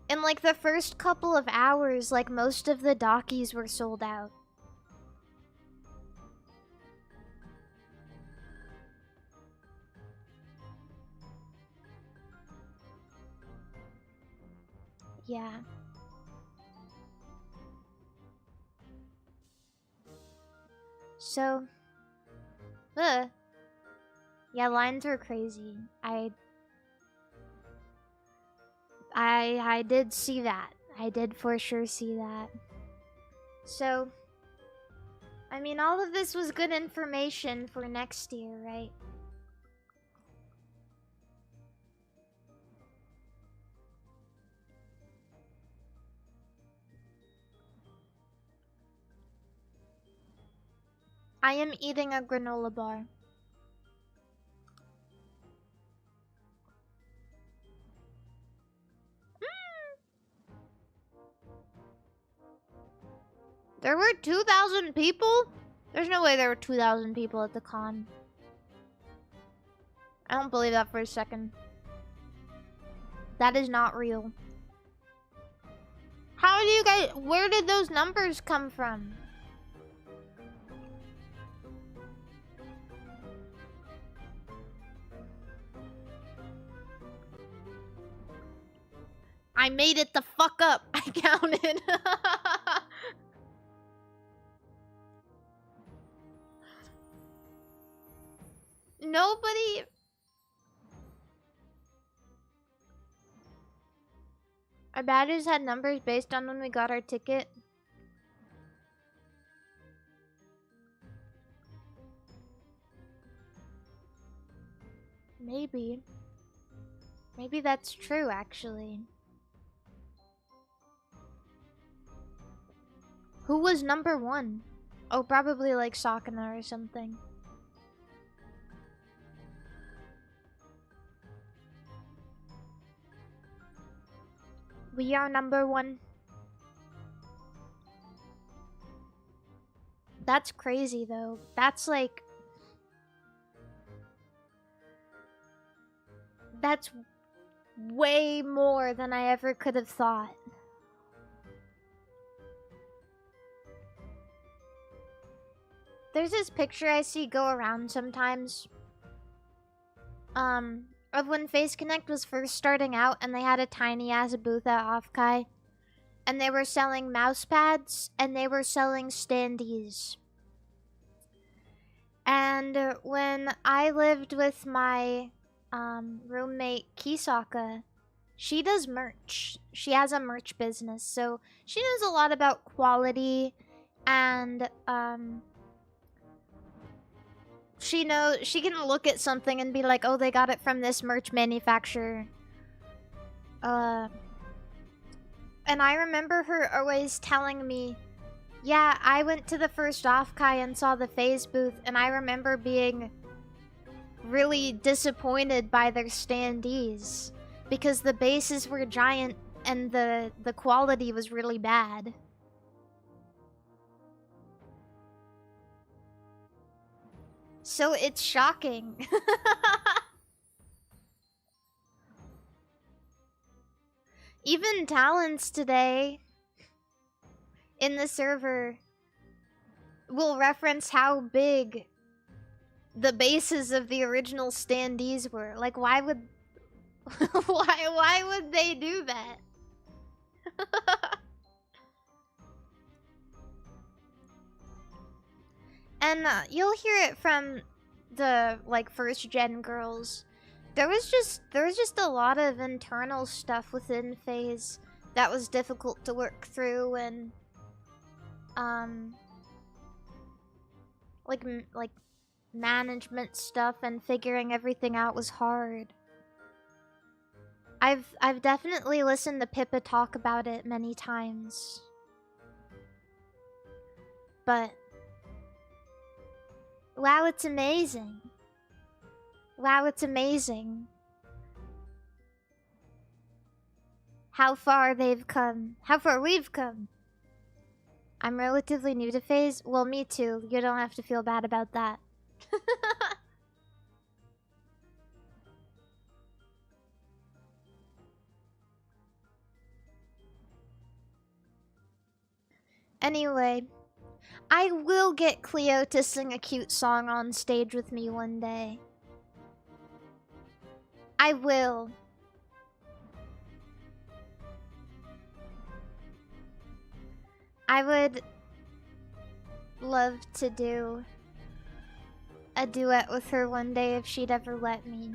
In like the first couple of hours, like most of the dockies were sold out. Yeah. So, yeah, lines were crazy. I did see that. I did for sure see that. So, I mean, all of this was good information for next year, right? I am eating a granola bar. There were 2,000 people? There's no way there were 2,000 people at the con. I don't believe that for a second. That is not real. How do you guys... Where did those numbers come from? I made it the fuck up. I counted. Nobody... Our badges had numbers based on when we got our ticket. Maybe. Maybe that's true, actually. Who was number 1? Oh, probably like Sakana or something. We are number 1. That's crazy, though. That's like... That's way more than I ever could have thought. There's this picture I see go around sometimes. Of when Face Connect was first starting out and they had a tiny ass booth at Offkai. and they were selling mouse pads, and they were selling standees. And when I lived with my roommate Kisaka, she does merch. She has a merch business, so she knows a lot about quality, and she can look at something and be like, oh, they got it from this merch manufacturer. And I remember her always telling me, yeah, I went to the first Offkai and saw the FaZe booth, and I remember being really disappointed by their standees because the bases were giant and the quality was really bad. So it's shocking. Even talents today in the server will reference how big the bases of the original standees were. Like, why would why would they do that? And you'll hear it from the like first gen girls. There was just a lot of internal stuff within FaZe that was difficult to work through, and like management stuff and figuring everything out was hard. I've definitely listened to Pippa talk about it many times. But wow, it's amazing. Wow, it's amazing how far they've come. How far we've come. I'm relatively new to FaZe. Well, me too. You don't have to feel bad about that. Anyway, I will get Cleo to sing a cute song on stage with me one day. I will. I would love to do a duet with her one day if she'd ever let me.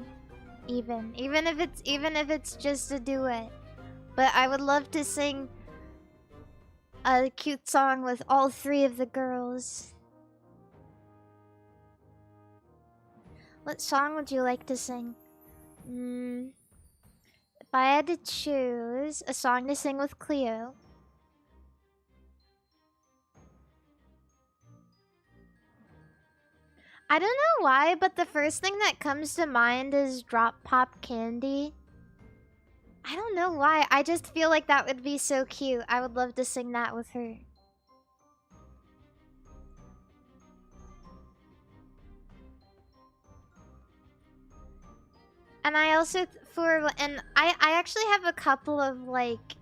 Even if it's just a duet. But I would love to sing a cute song with all three of the girls. What song would you like to sing? If I had to choose a song to sing with Cleo, I don't know why, but the first thing that comes to mind is Drop Pop Candy. I don't know why, I just feel like that would be so cute. I would love to sing that with her. And I also, I actually have a couple of, like,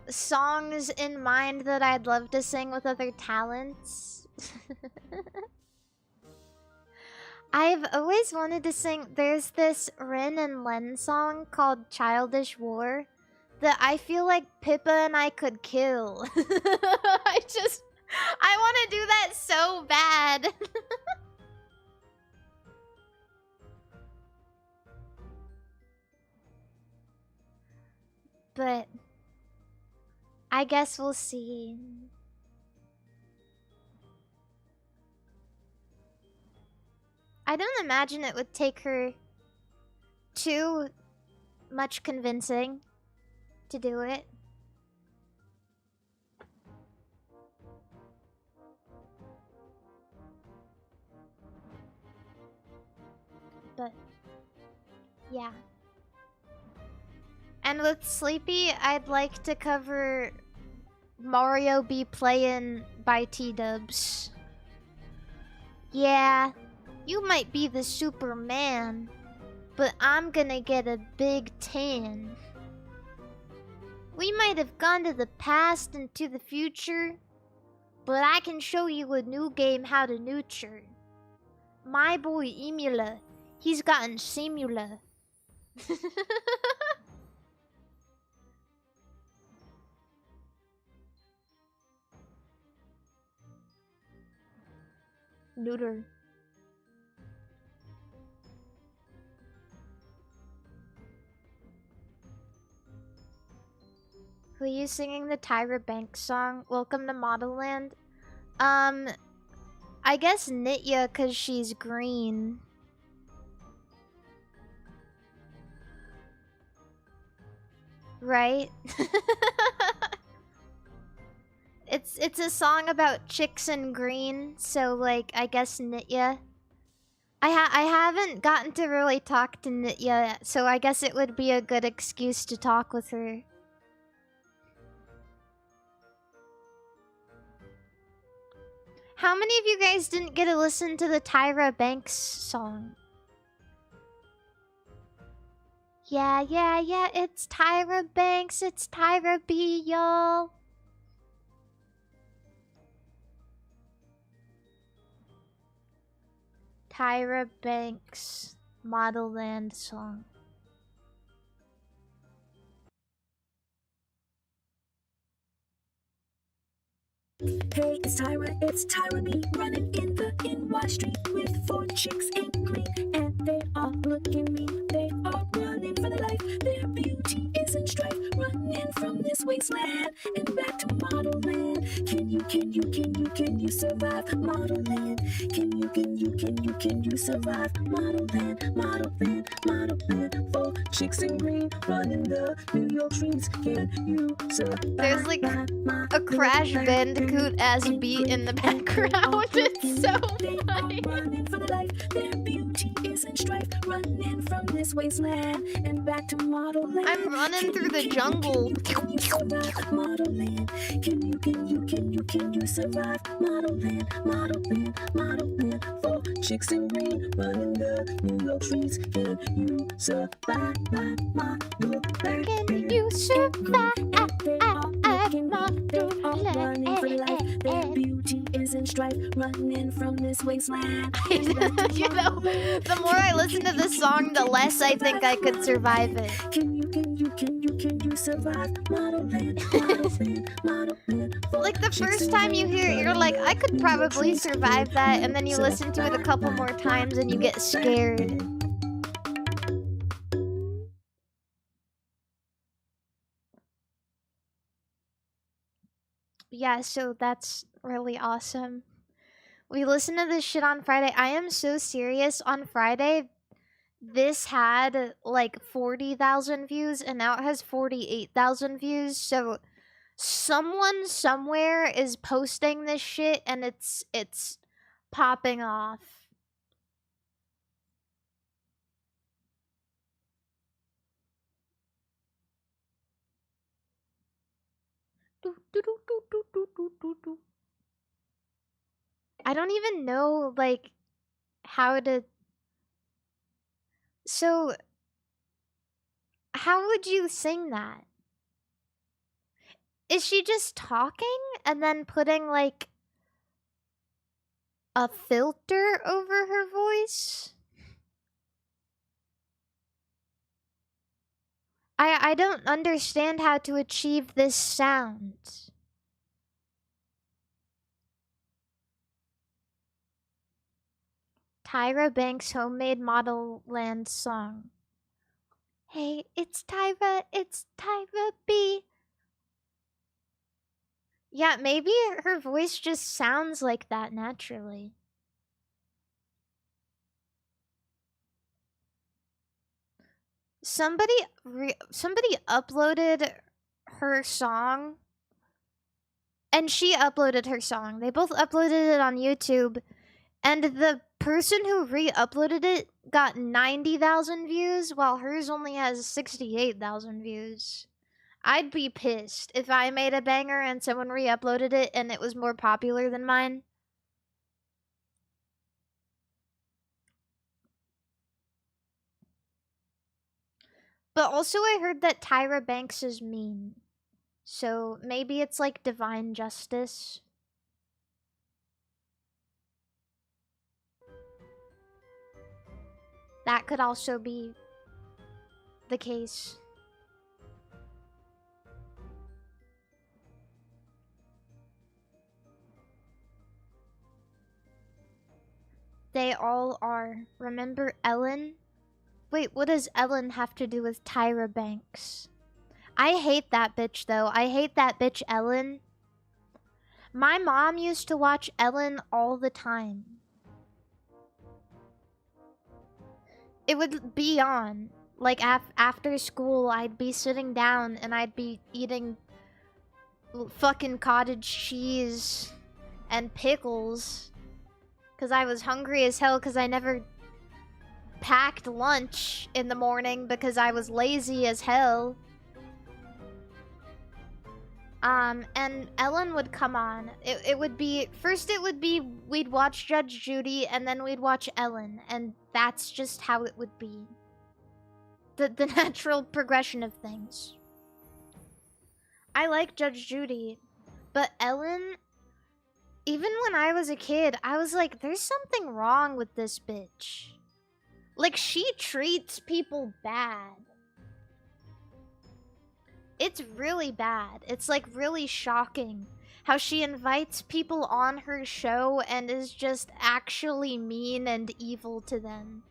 songs in mind that I'd love to sing with other talents. I've always wanted to sing, there's this Rin and Len song called Childish War that I feel like Pippa and I could kill. I want to do that so bad. But I guess we'll see. I don't imagine it would take her too much convincing to do it. But yeah. And with Sleepy, I'd like to cover Mario Be Playin' by T-Dubs. Yeah, you might be the Superman, but I'm gonna get a big tan. We might have gone to the past and to the future, but I can show you a new game how to nurture. My boy Emula, he's gotten Simula. Neuter. Who are you singing the Tyra Banks song? Welcome to Model Land. I guess Nitya, cause she's green. Right? It's a song about chicks in green, so like I guess Nitya. I haven't gotten to really talk to Nitya, so I guess it would be a good excuse to talk with her. How many of you guys didn't get to listen to the Tyra Banks song? Yeah, yeah, yeah, it's Tyra Banks, it's Tyra B, y'all. Tyra Banks Model Land song. Hey, it's Tyra B, running in the NY street with 4 chicks in green, and they all looking mean. They are running for their life, their beauty is in strife, running from this wasteland and back to Model Land. Can you survive Model Land? Can you survive Model Land? Model Land, Model Land. 4 chicks in green, running the New York streets. Can you survive? There's like a Crash Bandicoot-ass beat in the background. It's so funny. Running for their life, their beauty is in strife, running from this wasteland and back to Model Land. I'm running through the jungle. Can you survive Model Land? Can you survive Model Land? Model Land, Model Land. 4 chicks in green, running the New York streets. Can you survive Model Land? Can you survive Running for their life, their beauty is in strife, running from this wasteland. You know, the more I listen to this song, the less I think I could survive it. Can you survive Model Land? Model Land, Model Land. Like the first time you hear it, you're like, I could probably survive that, and then you listen to it a couple more times and you get scared. Yeah, so that's really awesome. We listened to this shit on Friday. I am so serious. On Friday, this had like 40,000 views, and now it has 48,000 views. So someone somewhere is posting this shit, and it's popping off. I don't even know, like, how to... So, how would you sing that? Is she just talking and then putting, like, a filter over her voice? I don't understand how to achieve this sound. Tyra Banks' homemade Model Land song. Hey, it's Tyra B. Yeah, maybe her voice just sounds like that naturally. Somebody uploaded her song, and she uploaded her song. They both uploaded it on YouTube, and the person who re-uploaded it got 90,000 views, while hers only has 68,000 views. I'd be pissed if I made a banger and someone re-uploaded it and it was more popular than mine. But also I heard that Tyra Banks is mean. So maybe it's like divine justice. That could also be the case. They all are. Remember Ellen? Wait, what does Ellen have to do with Tyra Banks? I hate that bitch, though. I hate that bitch Ellen. My mom used to watch Ellen all the time. It would be on. Like, after school, I'd be sitting down and I'd be eating fucking cottage cheese and pickles. Because I was hungry as hell because I never packed lunch in the morning because I was lazy as hell. And Ellen would come on. It would be... First it would be we'd watch Judge Judy and then we'd watch Ellen. And that's just how it would be. The natural progression of things. I like Judge Judy, but Ellen, even when I was a kid, I was like, there's something wrong with this bitch. Like, she treats people bad. It's really bad. It's like really shocking how she invites people on her show and is just actually mean and evil to them.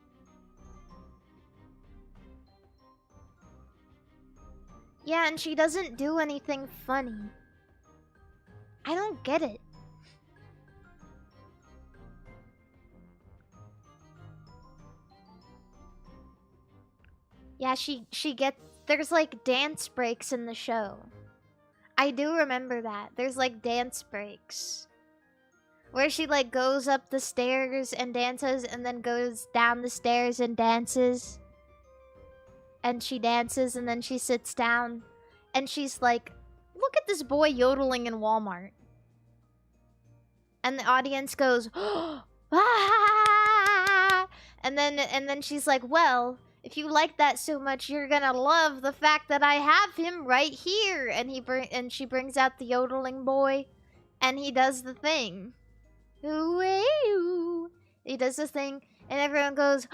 Yeah, and she doesn't do anything funny. I don't get it. Yeah, she gets... There's like dance breaks in the show. I do remember that. There's like dance breaks. Where she like goes up the stairs and dances and then goes down the stairs and dances. And she dances and then she sits down and she's like, look at this boy yodeling in Walmart. And the audience goes, ah! And then she's like, well, if you like that so much, you're gonna love the fact that I have him right here. And she brings out the yodeling boy and he does the thing. Ooh, he does the thing and everyone goes,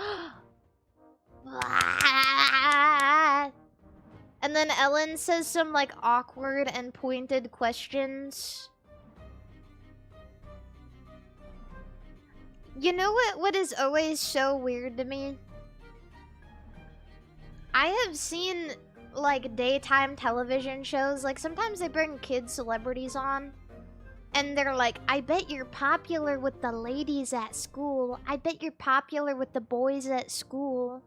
and then Ellen says some like awkward and pointed questions. You know what is always so weird to me? I have seen like daytime television shows, like sometimes they bring kid celebrities on and they're like, I bet you're popular with the ladies at school. I bet you're popular with the boys at school.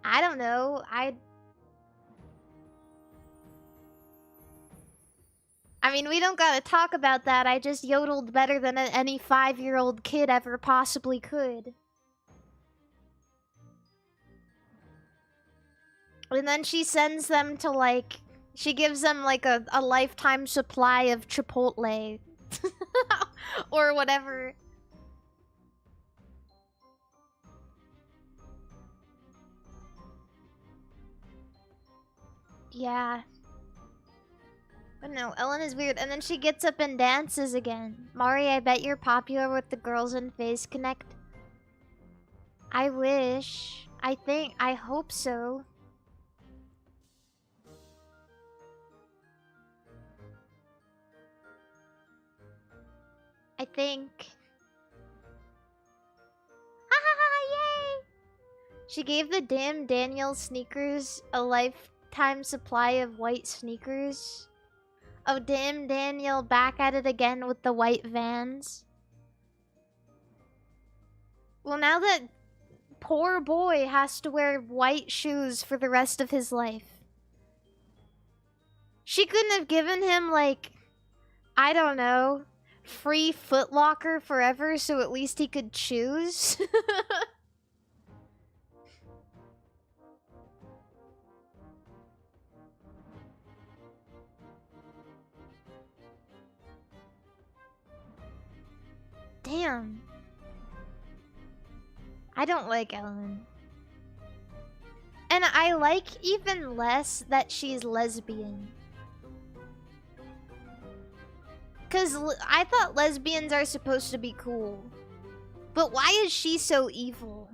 I don't know. I mean, we don't gotta talk about that. I just yodeled better than any 5-year-old kid ever possibly could. And then she sends them to, like... She gives them, like, a lifetime supply of Chipotle. Or whatever. Yeah. But no, Ellen is weird. And then she gets up and dances again. Mari, I bet you're popular with the girls in Phase Connect. I wish. I hope so. I think. Yay! She gave the damn Daniel sneakers a lifetime supply of white sneakers. Oh, damn Daniel, back at it again with the white Vans. Well, now that poor boy has to wear white shoes for the rest of his life. She couldn't have given him, like, I don't know, free Foot Locker forever so at least he could choose? Damn. I don't like Ellen. And I like even less that she's lesbian. Because I thought lesbians are supposed to be cool. But why is she so evil?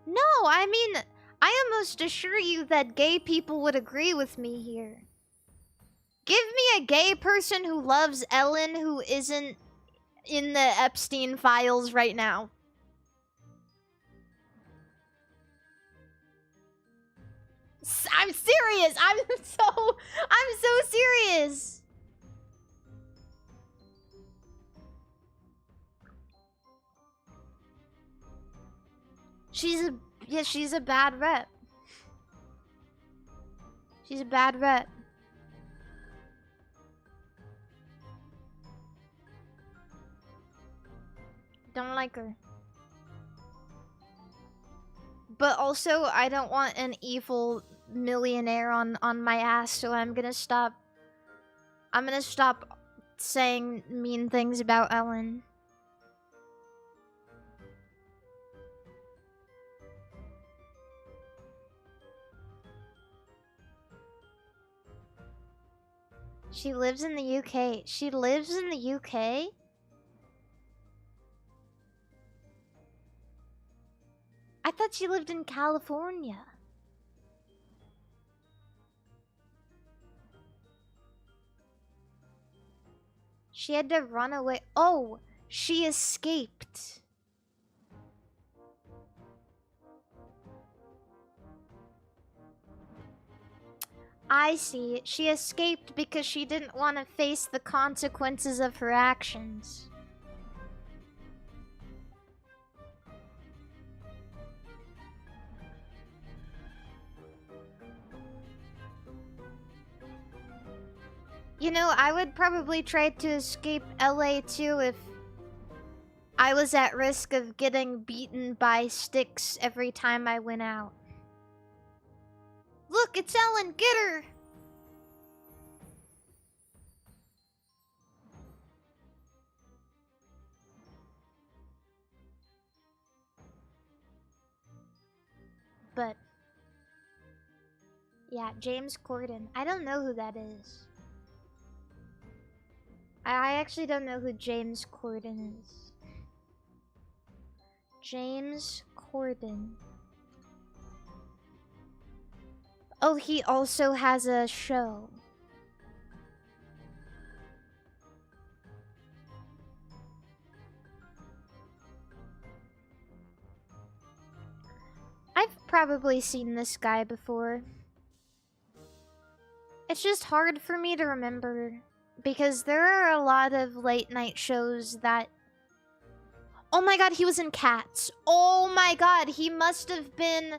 No, I mean, I almost assure you that gay people would agree with me here. Give me a gay person who loves Ellen who isn't in the Epstein files right now. I'm serious. I'm so serious. She's a bad rep. She's a bad rep. Don't like her. But also, I don't want an evil millionaire on my ass, so I'm gonna stop saying mean things about Ellen. She lives in the UK. She lives in the UK? I thought she lived in California. She had to run away. Oh, she escaped. I see. She escaped because she didn't want to face the consequences of her actions. You know, I would probably try to escape LA too if I was at risk of getting beaten by sticks every time I went out. Look, it's Ellen, get her! But yeah, James Corden. I don't know who that is. I actually don't know who James Corden is. James Corden. Oh, he also has a show. I've probably seen this guy before. It's just hard for me to remember. Because there are a lot of late night shows that... Oh my god, he was in Cats. Oh my god, he must have been...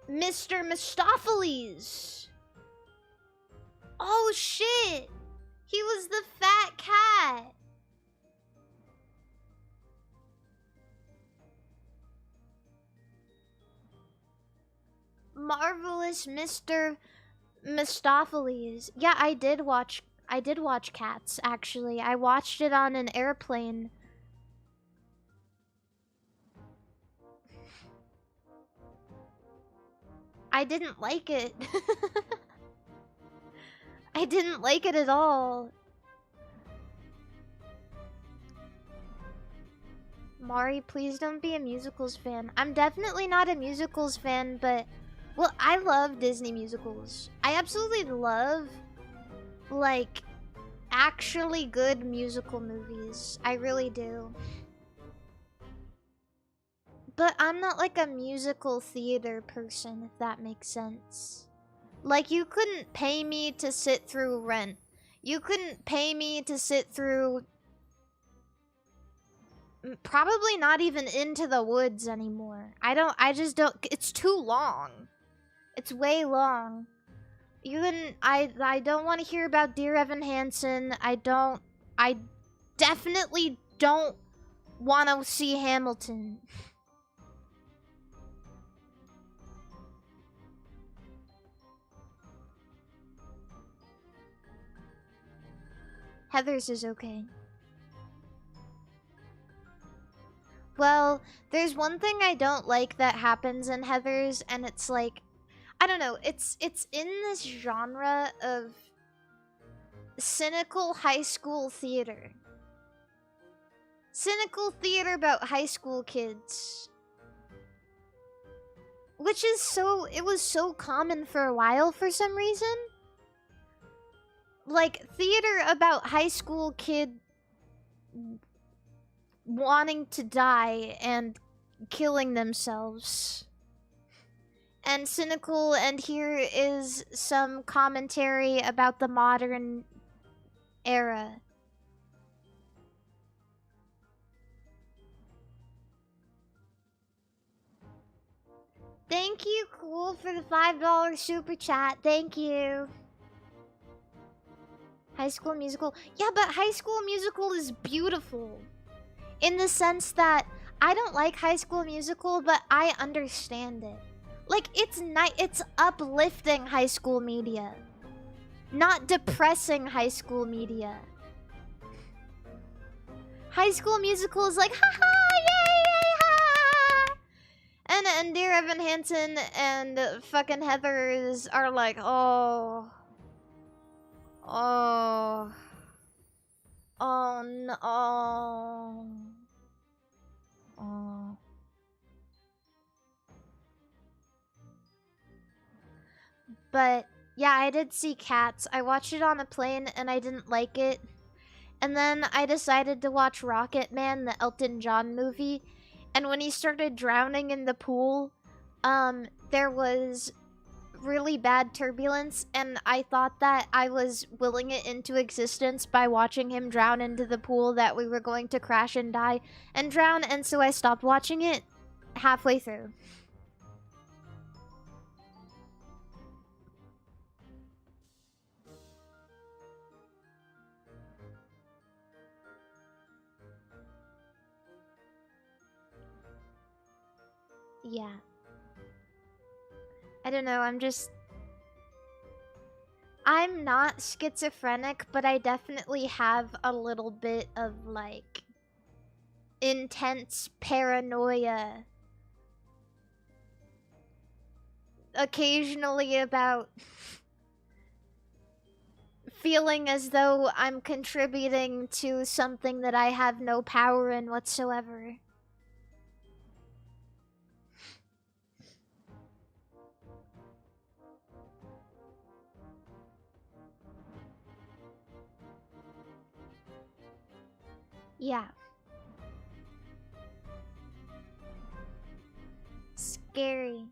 Mr. Mistopheles. Oh shit! He was the fat cat. Marvelous Mr. Mistopheles. Yeah, I did watch Cats, actually. I watched it on an airplane. I didn't like it. I didn't like it at all. Mari, please don't be a musicals fan. I'm definitely not a musicals fan, but... Well, I love Disney musicals. I absolutely love, like, actually good musical movies. I really do. But I'm not like a musical theater person, if that makes sense. Like, you couldn't pay me to sit through Rent. You couldn't pay me to sit through... Probably not even Into the Woods anymore. I just don't... It's too long. It's way long. You couldn't... I don't want to hear about Dear Evan Hansen. I definitely don't want to see Hamilton. Heather's is okay. Well, there's one thing I don't like that happens in Heather's, and it's like... I don't know, it's in this genre of cynical high school theater. Cynical theater about high school kids. Which is so... It was so common for a while for some reason. Like, theater about high school kid wanting to die and killing themselves. And cynical, and here is some commentary about the modern era. Thank you, Cool, for the $5 super chat. Thank you. High School Musical. Yeah, but High School Musical is beautiful. In the sense that I don't like High School Musical, but I understand it. Like, it's uplifting high school media. Not depressing high school media. High School Musical is like, haha, yay, yay, ha! And Dear Evan Hansen and fucking Heathers are like, oh. Oh. Oh no. Oh. But yeah, I did see Cats. I watched it on a plane and I didn't like it. And then I decided to watch Rocket Man, the Elton John movie. And when he started drowning in the pool, there was really bad turbulence, and I thought that I was willing it into existence by watching him drown into the pool, that we were going to crash and die and drown, and so I stopped watching it halfway through. Yeah. I don't know, I'm not schizophrenic, but I definitely have a little bit of, like, intense paranoia. Occasionally about feeling as though I'm contributing to something that I have no power in whatsoever. Yeah. Scary.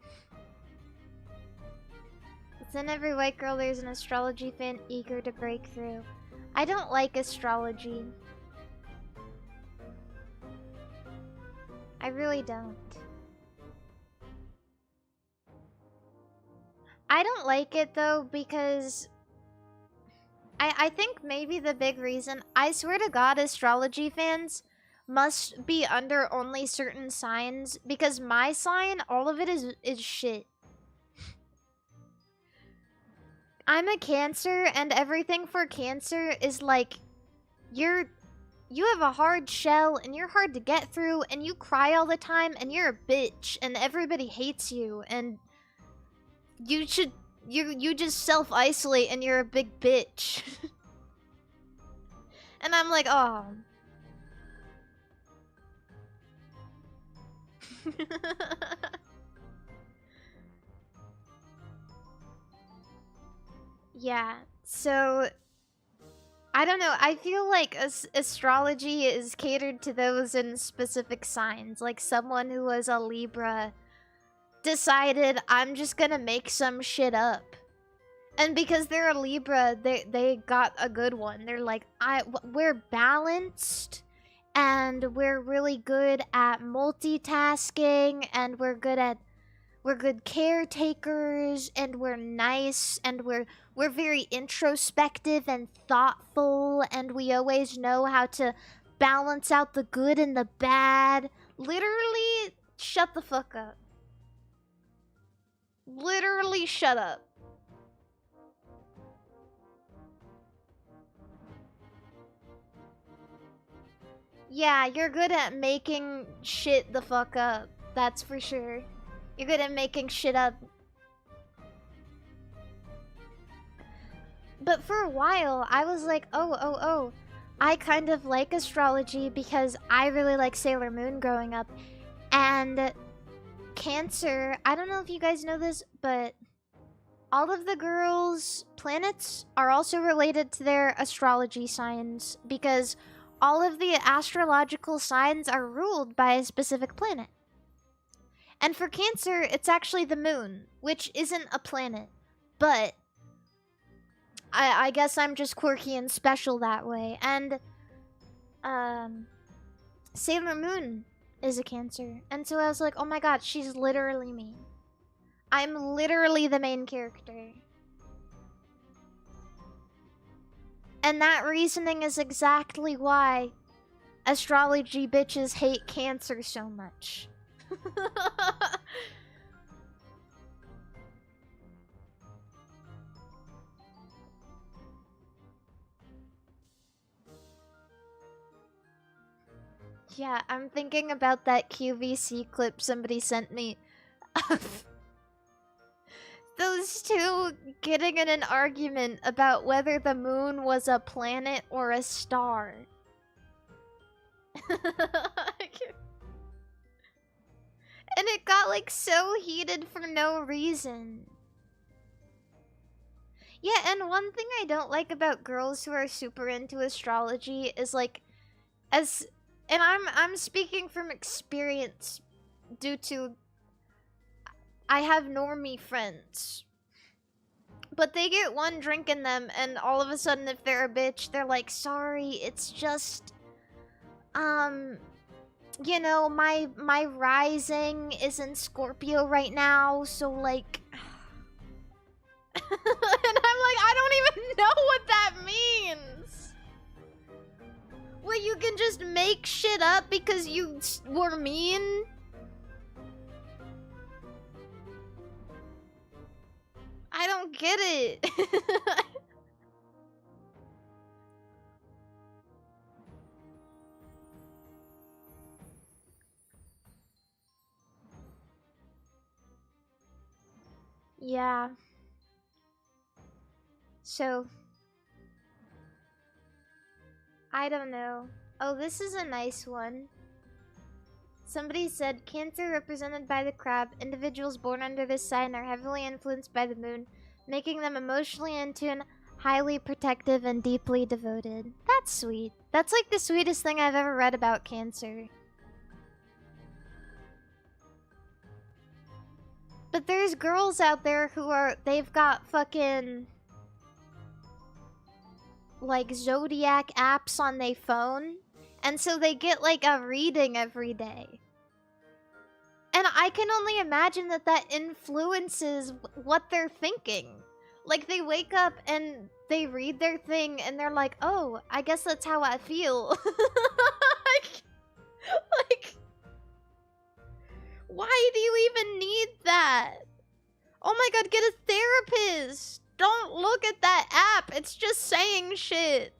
Within every white girl there's an astrology fan eager to break through. I don't like astrology. I really don't. I don't like it though because I think maybe the big reason, I swear to God, astrology fans must be under only certain signs, because my sign, all of it is shit. I'm a Cancer, and everything for Cancer is like, you have a hard shell, and you're hard to get through, and you cry all the time, and you're a bitch, and everybody hates you, and you just self-isolate, and you're a big bitch. And I'm like, oh. Yeah, so I don't know, I feel like astrology is catered to those in specific signs. Like someone who was a Libra decided, I'm just gonna make some shit up. And because they're a Libra, they got a good one. They're like, we're balanced, and we're really good at multitasking, and we're good caretakers, and we're nice, and we're very introspective and thoughtful, and we always know how to balance out the good and the bad. Literally, shut the fuck up. Literally, shut up. Yeah, you're good at making shit the fuck up. That's for sure. You're good at making shit up. But for a while, I was like, oh. I kind of like astrology because I really like Sailor Moon growing up. And Cancer, I don't know if you guys know this, but all of the girls' planets are also related to their astrology signs, because all of the astrological signs are ruled by a specific planet. And for Cancer, it's actually the moon, which isn't a planet. But I guess I'm just quirky and special that way. And Sailor Moon is a Cancer. And so I was like, oh my god, she's literally me. I'm literally the main character. And that reasoning is exactly why astrology bitches hate Cancer so much. Yeah, I'm thinking about that QVC clip somebody sent me of those two getting in an argument about whether the moon was a planet or a star. And it got like so heated for no reason. Yeah, and one thing I don't like about girls who are super into astrology is like, and I'm speaking from experience due to I have normie friends. But they get one drink in them and all of a sudden if they're a bitch, they're like, sorry, it's just you know, my rising is in Scorpio right now, so like and I'm like, I don't even know what that means. Well, you can just make shit up because you were mean? I don't get it. Yeah. So, I don't know. Oh, this is a nice one. Somebody said, Cancer represented by the crab. Individuals born under this sign are heavily influenced by the moon, making them emotionally in tune, highly protective, and deeply devoted. That's sweet. That's like the sweetest thing I've ever read about Cancer. But there's girls out there who are, they've got fucking like zodiac apps on their phone, and so they get like a reading every day. And I can only imagine that that influences what they're thinking. Like they wake up and they read their thing and they're like, oh, I guess that's how I feel. like, why do you even need that? Oh my god, get a therapist! Don't look at that app, it's just saying shit.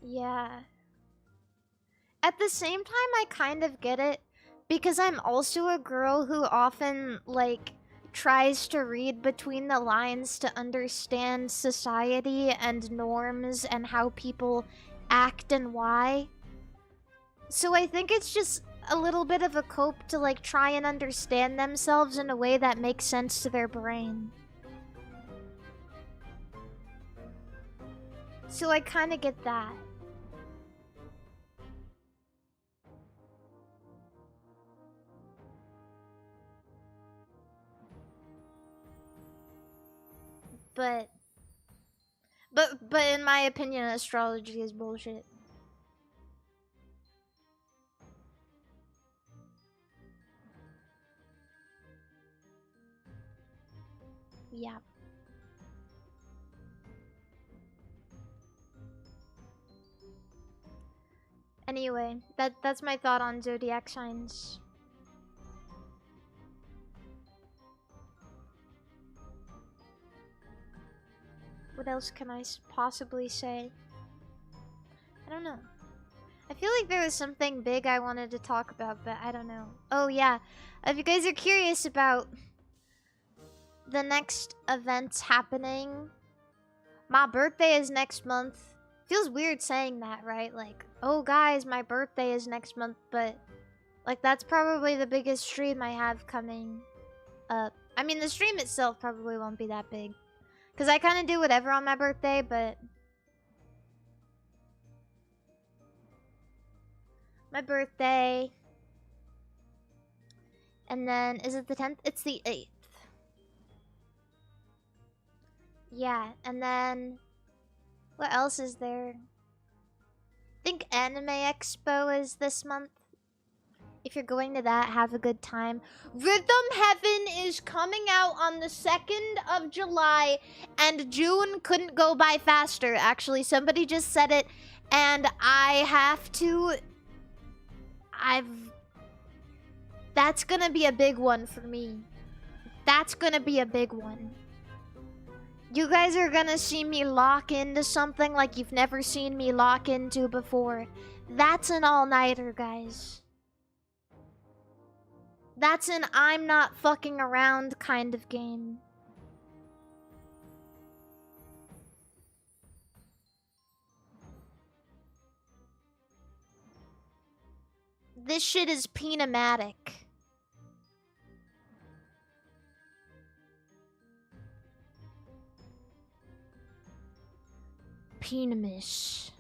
Yeah. At the same time, I kind of get it, because I'm also a girl who often, like, tries to read between the lines to understand society and norms and how people act and why. So I think it's just a little bit of a cope to, like, try and understand themselves in a way that makes sense to their brain. So I kind of get that. But in my opinion, astrology is bullshit. Yeah. Anyway, that's my thought on zodiac signs. What else can I possibly say? I don't know. I feel like there was something big I wanted to talk about, but I don't know. Oh yeah, if you guys are curious about the next events happening, my birthday is next month. Feels weird saying that, right? Like, oh guys, my birthday is next month, but Like, that's probably the biggest stream I have coming up. I mean, the stream itself probably won't be that big. Because I kind of do whatever on my birthday, but... My birthday... And then, is it the 10th? It's the 8th. Yeah, and then... What else is there? I think Anime Expo is this month. If you're going to that, have a good time. Rhythm Heaven is coming out on the 2nd of July, and June couldn't go by faster. Actually, somebody just said it, and I have to... That's gonna be a big one for me. That's gonna be a big one. You guys are gonna see me lock into something like you've never seen me lock into before. That's an all-nighter, guys. That's an I'm not fucking around kind of game. This shit is penematic. Penemish.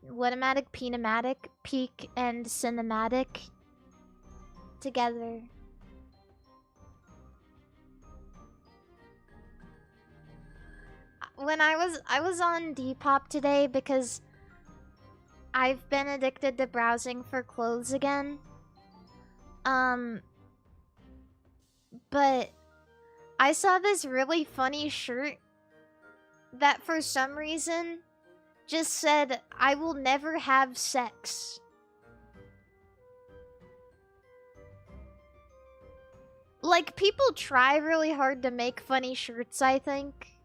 Whatamatic, penematic, peak, and cinematic together. When I was on Depop today because I've been addicted to browsing for clothes again. But I saw this really funny shirt that for some reason just said, "I will never have sex." Like, people try really hard to make funny shirts, I think.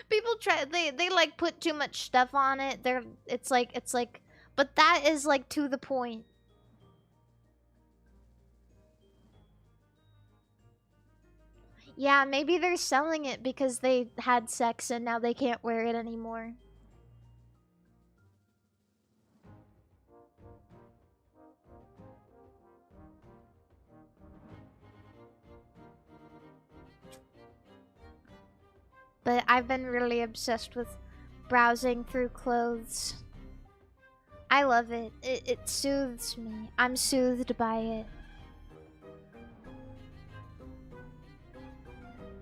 People try, they like put too much stuff on it. It's like, but that is like to the point. Yeah, maybe they're selling it because they had sex and now they can't wear it anymore. But I've been really obsessed with browsing through clothes. I love it. It soothes me. I'm soothed by it.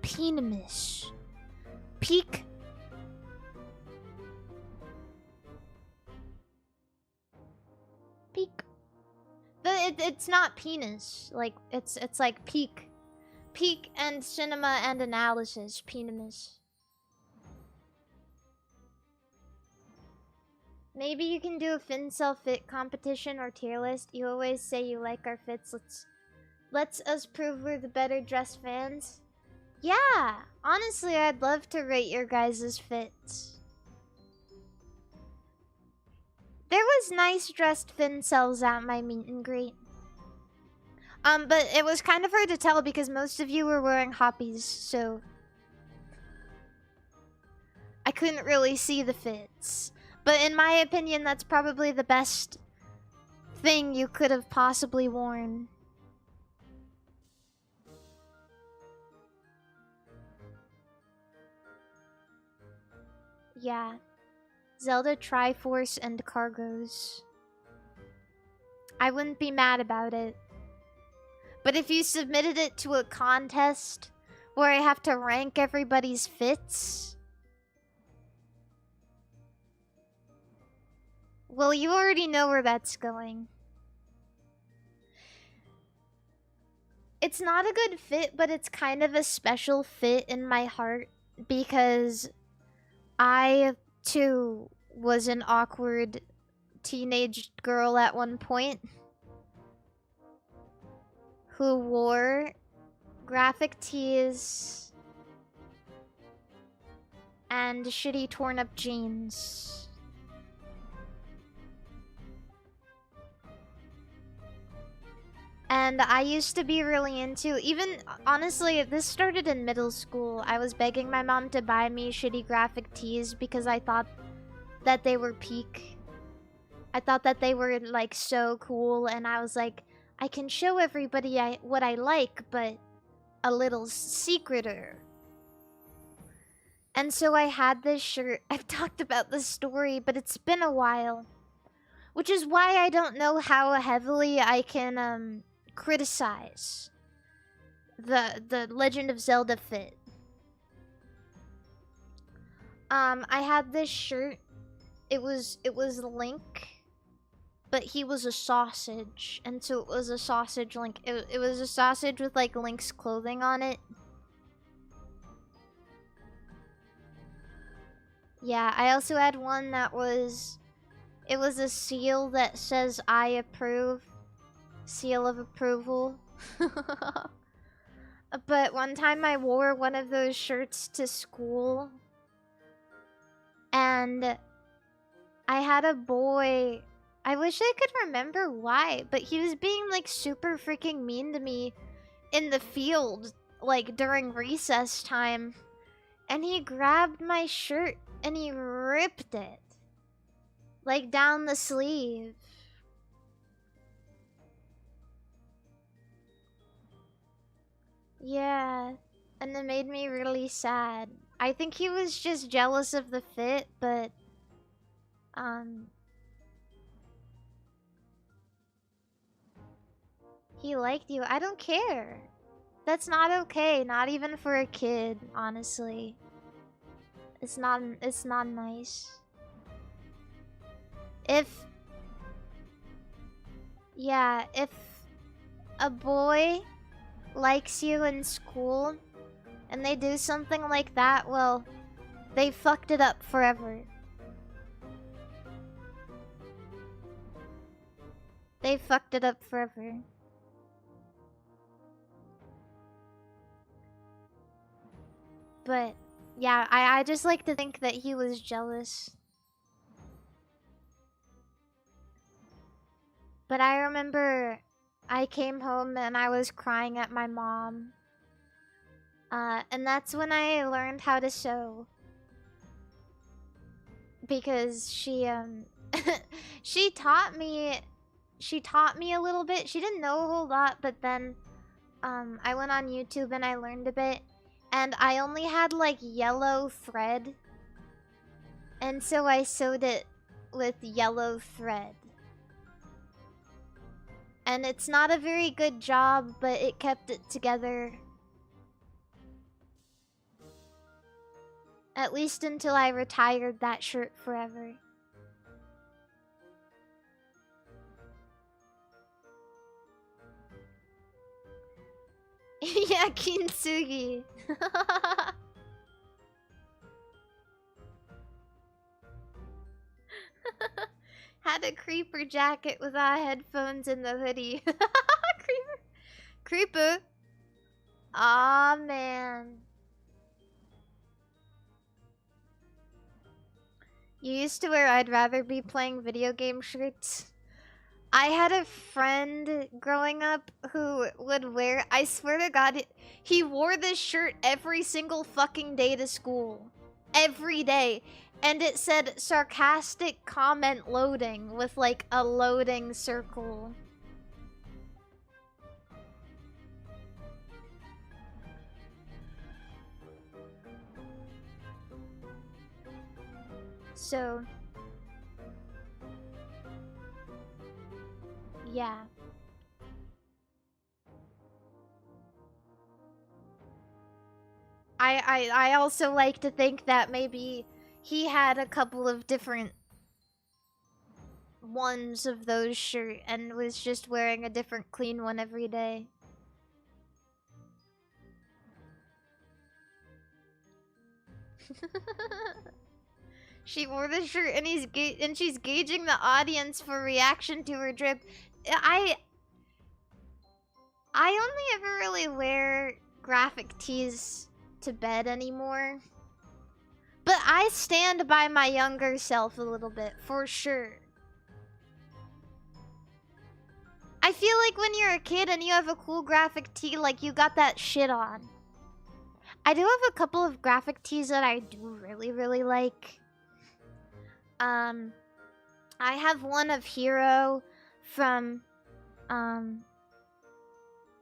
Penemish. Peak. Peak. It's not penis. Like, it's like peak. Peak and cinema and analysis. Penemish. Maybe you can do a Fincel fit competition or tier list. You always say you like our fits. Let's us prove we're the better dressed fans. Yeah, honestly, I'd love to rate your guys' fits. There was nice dressed Fincels at my meet and greet. But it was kind of hard to tell because most of you were wearing hoppies, so I couldn't really see the fits. But in my opinion, that's probably the best thing you could have possibly worn. Yeah. Zelda Triforce and Cargos. I wouldn't be mad about it. But if you submitted it to a contest where I have to rank everybody's fits... Well, you already know where that's going. It's not a good fit, but it's kind of a special fit in my heart because I, too, was an awkward teenage girl at one point who wore graphic tees and shitty torn up jeans. And I used to be really into, even, honestly, this started in middle school. I was begging my mom to buy me shitty graphic tees because I thought that they were peak. I thought that they were like so cool, and I was like, I can show everybody what I like, but a little secreter. And so I had this shirt. I've talked about this story, but it's been a while. Which is why I don't know how heavily I can criticize the Legend of Zelda fit. I had this shirt. It was Link, but he was a sausage, and so it was a sausage Link. It was a sausage with like Link's clothing on it. Yeah, I also had one that was... It was a seal that says, I approve. Seal of approval. But one time I wore one of those shirts to school. And I had a boy... I wish I could remember why, but he was being like super freaking mean to me in the field, like during recess time. And he grabbed my shirt and he ripped it. Like down the sleeve. Yeah. And it made me really sad. I think he was just jealous of the fit, but... He liked you. I don't care. That's not okay. Not even for a kid, honestly. It's not nice. If a boy likes you in school and they do something like that, well, they fucked it up forever. They fucked it up forever. But yeah, I just like to think that he was jealous. But I remember I came home and I was crying at my mom. And that's when I learned how to sew. Because she she taught me a little bit. She didn't know a whole lot, but then I went on YouTube and I learned a bit. And I only had like yellow thread. And so I sewed it with yellow thread. And it's not a very good job, but it kept it together. At least until I retired that shirt forever. Yeah, kintsugi. Had a creeper jacket without headphones and the hoodie. Creeper. Aw, man. You used to wear I'd rather be playing video game shirts. I had a friend growing up who would wear... I swear to God, he wore this shirt every single fucking day to school. Every day. And it said sarcastic comment loading with like a loading circle. So... yeah. I also like to think that maybe he had a couple of different ones of those shirts and was just wearing a different clean one every day. She wore the shirt and she's gauging the audience for reaction to her drip. I only ever really wear graphic tees to bed anymore. But I stand by my younger self a little bit, for sure. I feel like when you're a kid and you have a cool graphic tee, like you got that shit on. I do have a couple of graphic tees that I do really, really like. I have one of Hero from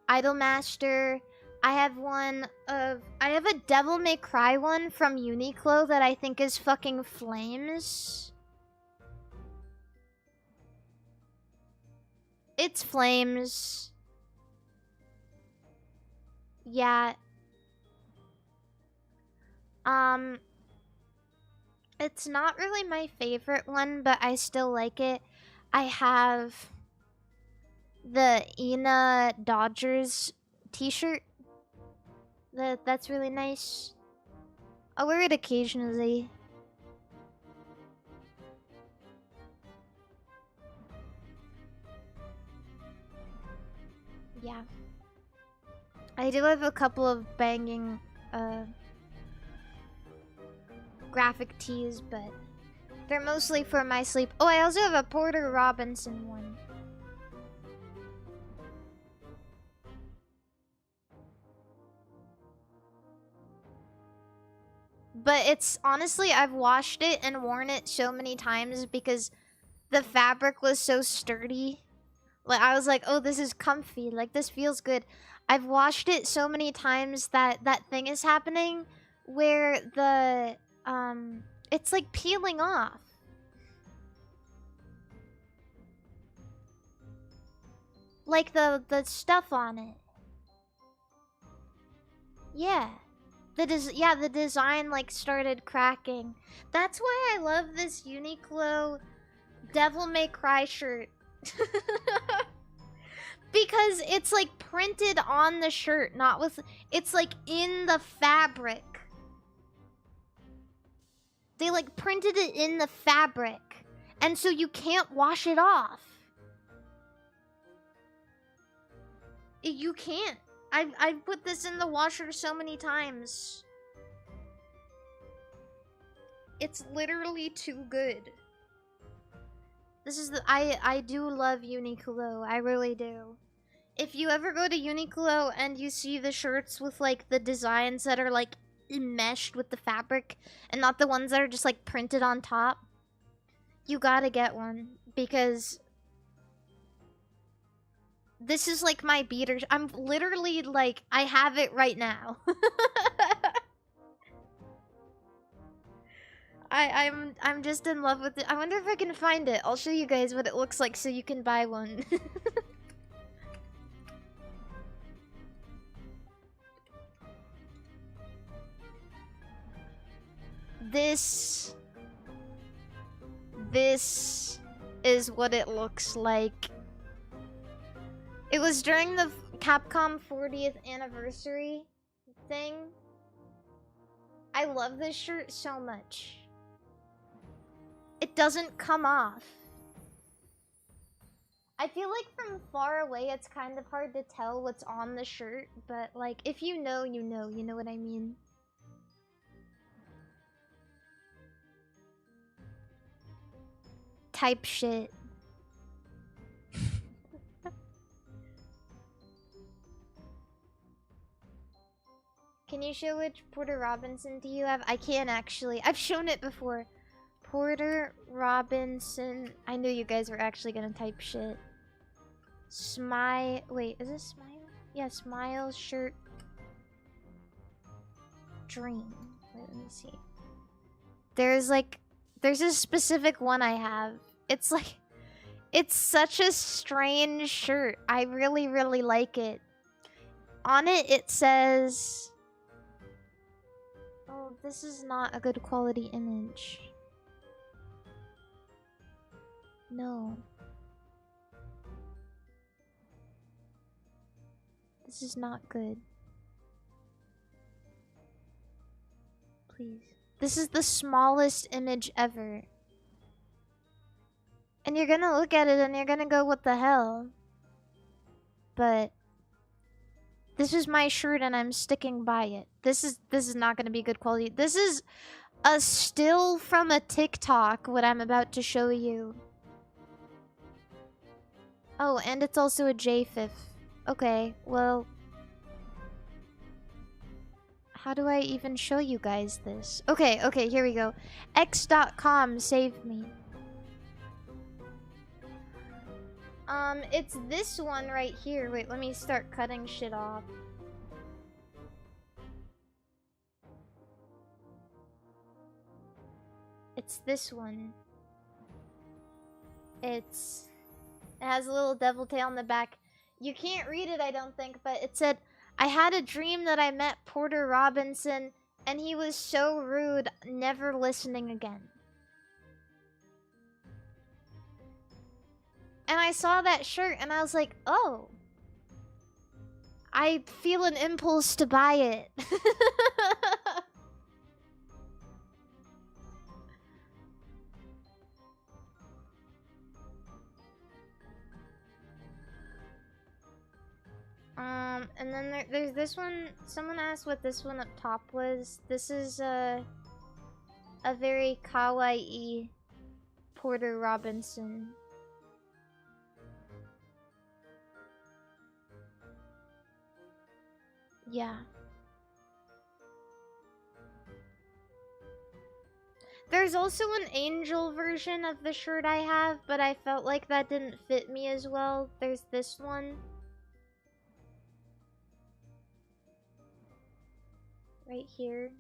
Idolmaster. I have a Devil May Cry one from Uniqlo that I think is fucking flames. It's flames. Yeah. It's not really my favorite one, but I still like it. I have the Ina Dodgers t-shirt. That's really nice. I'll wear it occasionally. Yeah. I do have a couple of banging graphic tees, but they're mostly for my sleep. Oh, I also have a Porter Robinson one. But it's honestly, I've washed it and worn it so many times because the fabric was so sturdy. Like, I was like, oh, this is comfy. Like, this feels good. I've washed it so many times that that thing is happening where the, it's like peeling off. Like the stuff on it. Yeah. The design like started cracking. That's why I love this Uniqlo Devil May Cry shirt. Because it's like printed on the shirt, not with... It's like in the fabric. They like printed it in the fabric. And so you can't wash it off. You can't. I've put this in the washer so many times. It's literally too good. This is the... I do love Uniqlo. I really do. If you ever go to Uniqlo and you see the shirts with like the designs that are like enmeshed with the fabric and not the ones that are just like printed on top, you gotta get one because this is like my beater. I'm literally like, I have it right now. I'm just in love with it. I wonder if I can find it. I'll show you guys what it looks like so you can buy one. This is what it looks like. It was during the Capcom 40th anniversary thing. I love this shirt so much. It doesn't come off. I feel like from far away it's kind of hard to tell what's on the shirt, but like if you know, you know what I mean. Type shit. Can you show which Porter Robinson do you have? I can actually. I've shown it before. Porter Robinson. I knew you guys were actually gonna type shit. Smile. Wait, is this Smile? Yeah, Smile shirt. Dream. Wait, let me see. There's a specific one I have. It's like, it's such a strange shirt. I really, really like it. On it, it says... Oh, this is not a good quality image. No. This is not good. Please. This is the smallest image ever. And you're gonna look at it and you're gonna go, what the hell? But this is my shirt and I'm sticking by it. This is not gonna be good quality. This is a still from a TikTok, what I'm about to show you. Oh, and it's also a JFIF. Okay, well... How do I even show you guys this? Okay, here we go. X.com saved me. It's this one right here. Wait, let me start cutting shit off. It's this one. It has a little devil tail on the back. You can't read it, I don't think, but it said, I had a dream that I met Porter Robinson, and he was so rude, never listening again. And I saw that shirt, and I was like, oh. I feel an impulse to buy it. And then there's this one. Someone asked what this one up top was. This is a very kawaii Porter Robinson. Yeah. There's also an angel version of the shirt I have, but I felt like that didn't fit me as well. There's this one. Right here.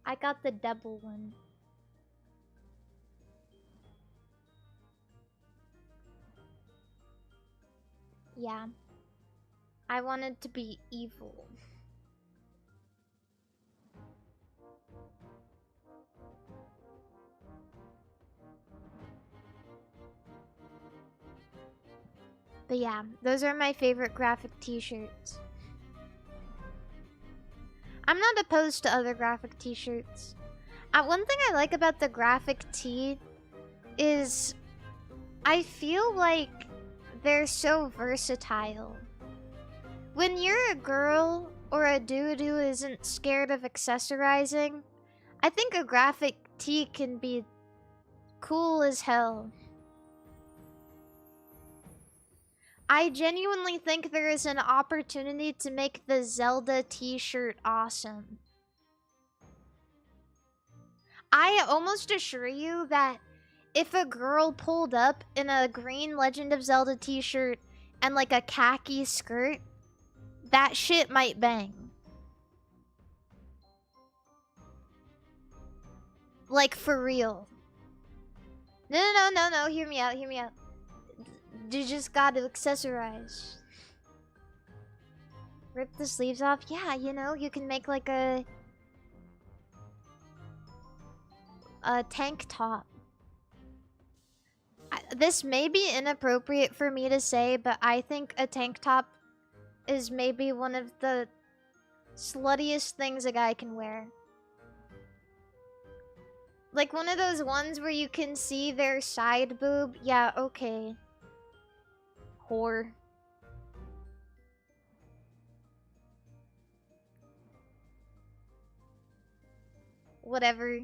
I got the double one. Yeah. I wanted to be evil. But yeah, those are my favorite graphic t-shirts. I'm not opposed to other graphic t-shirts. One thing I like about the graphic tee is I feel like they're so versatile. When you're a girl or a dude who isn't scared of accessorizing, I think a graphic tee can be cool as hell. I genuinely think there is an opportunity to make the Zelda t-shirt awesome. I almost assure you that if a girl pulled up in a green Legend of Zelda t-shirt and like a khaki skirt, that shit might bang. Like, for real. No, hear me out. You just gotta accessorize. Rip the sleeves off? Yeah, you know, you can make like a tank top. This may be inappropriate for me to say, but I think a tank top is maybe one of the sluttiest things a guy can wear. Like one of those ones where you can see their side boob. Yeah, okay. Whore. Whatever.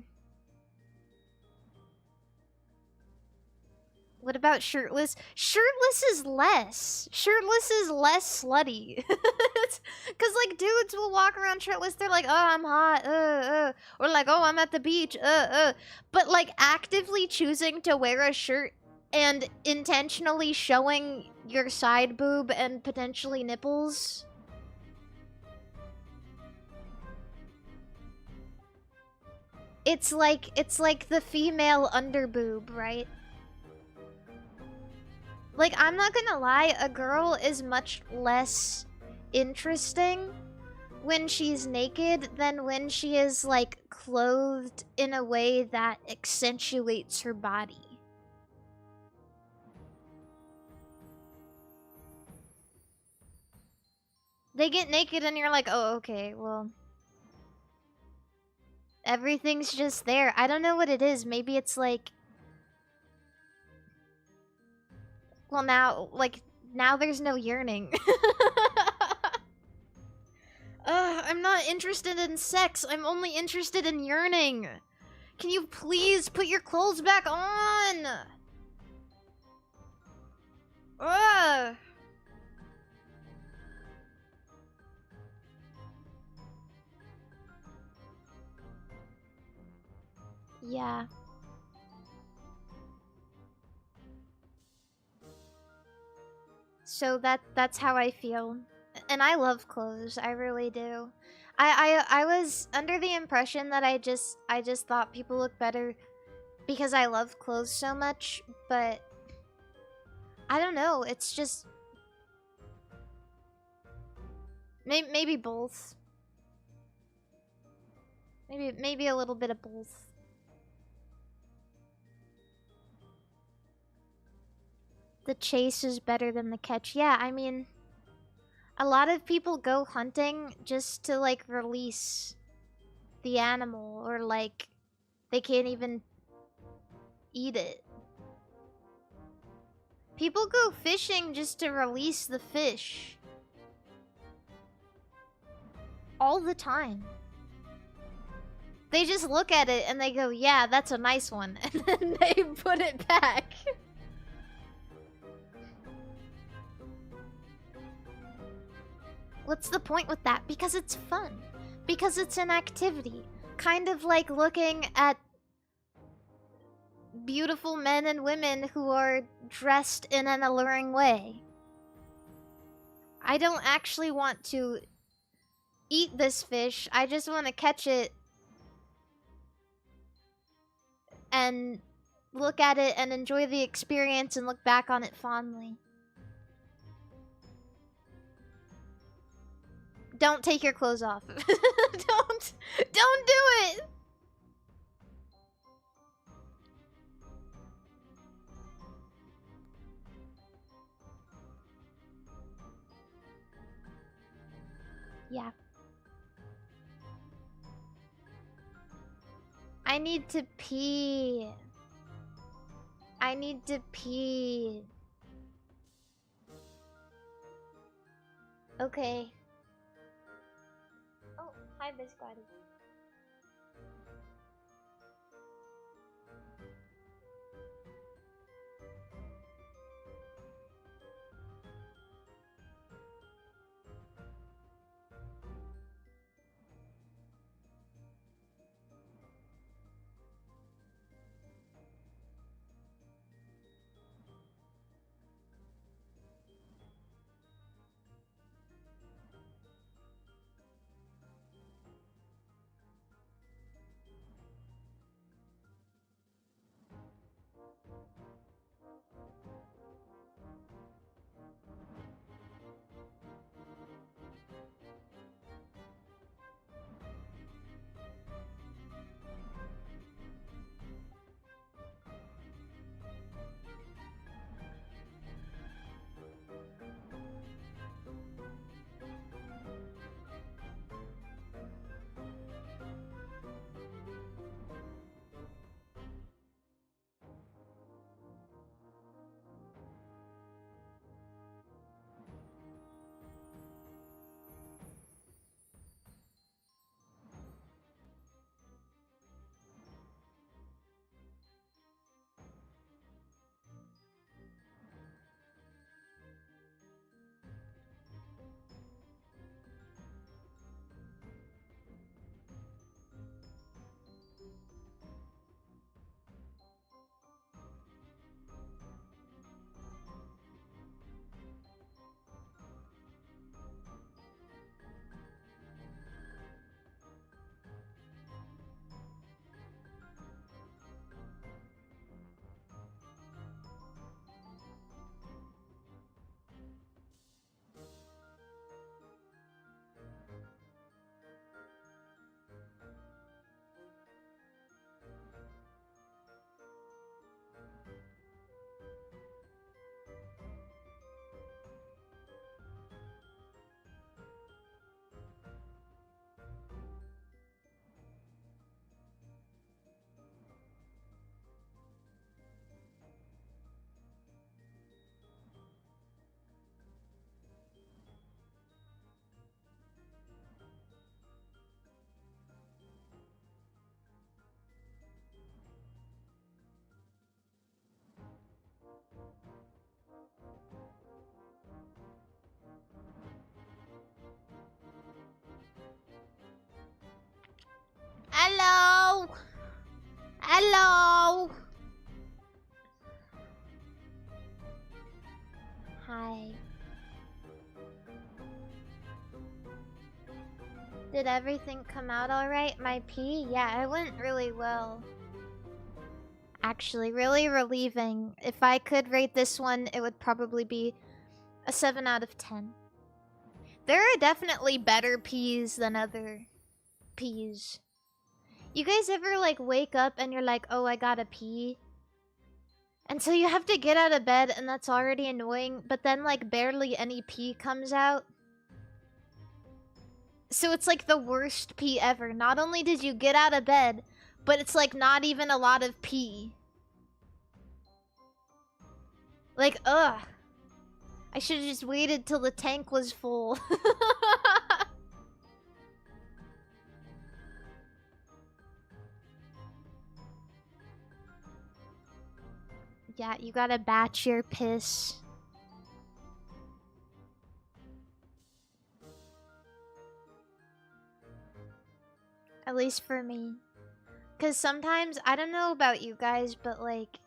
What about shirtless? Shirtless is less. Shirtless is less slutty. Cause like dudes will walk around shirtless, they're like, oh, I'm hot, or like, oh, I'm at the beach, But like actively choosing to wear a shirt and intentionally showing your side boob and potentially nipples. It's like the female underboob, right? Like, I'm not gonna lie, a girl is much less interesting when she's naked than when she is, like, clothed in a way that accentuates her body. They get naked and you're like, oh, okay, well, everything's just there. I don't know what it is. Maybe it's like... Well, now there's no yearning. I'm not interested in sex. I'm only interested in yearning. Can you please put your clothes back on? Ugh. Yeah. So that's how I feel. And I love clothes. I really do. I was under the impression that I just thought people look better because I love clothes so much, but I don't know. It's just maybe both. Maybe a little bit of both. The chase is better than the catch. Yeah, I mean, a lot of people go hunting just to like release the animal, or like they can't even eat it. People go fishing just to release the fish. All the time. They just look at it and they go, yeah, that's a nice one. And then they put it back. What's the point with that? Because it's fun. Because it's an activity. Kind of like looking at beautiful men and women who are dressed in an alluring way. I don't actually want to eat this fish. I just want to catch it and look at it and enjoy the experience and look back on it fondly. Don't take your clothes off. Don't do it. Yeah. I need to pee. I need to pee. Okay. Oh, hi, Biscotti. Hello. Hello. Hi. Did everything come out alright? My pee? Yeah, it went really well. Actually, really relieving. If I could rate this one, it would probably be a 7 out of 10. There are definitely better peas than other peas. You guys ever like wake up and you're like, oh, I gotta pee? And so you have to get out of bed and that's already annoying, but then like barely any pee comes out. So it's like the worst pee ever. Not only did you get out of bed, but it's like not even a lot of pee. Like, ugh. I should have just waited till the tank was full. Yeah, you gotta batch your piss. At least for me. Because sometimes, I don't know about you guys, but like,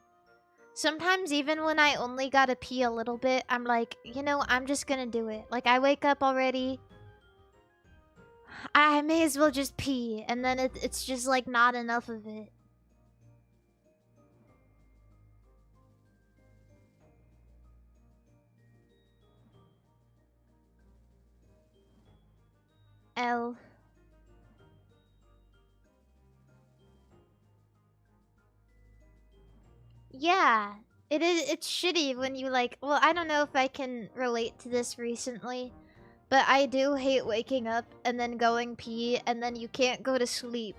sometimes even when I only gotta pee a little bit, I'm like, you know, I'm just gonna do it. Like, I wake up already. I may as well just pee. And then it's just like not enough of it. L. Yeah, it's shitty when you like, well, I don't know if I can relate to this recently, but I do hate waking up and then going pee and then you can't go to sleep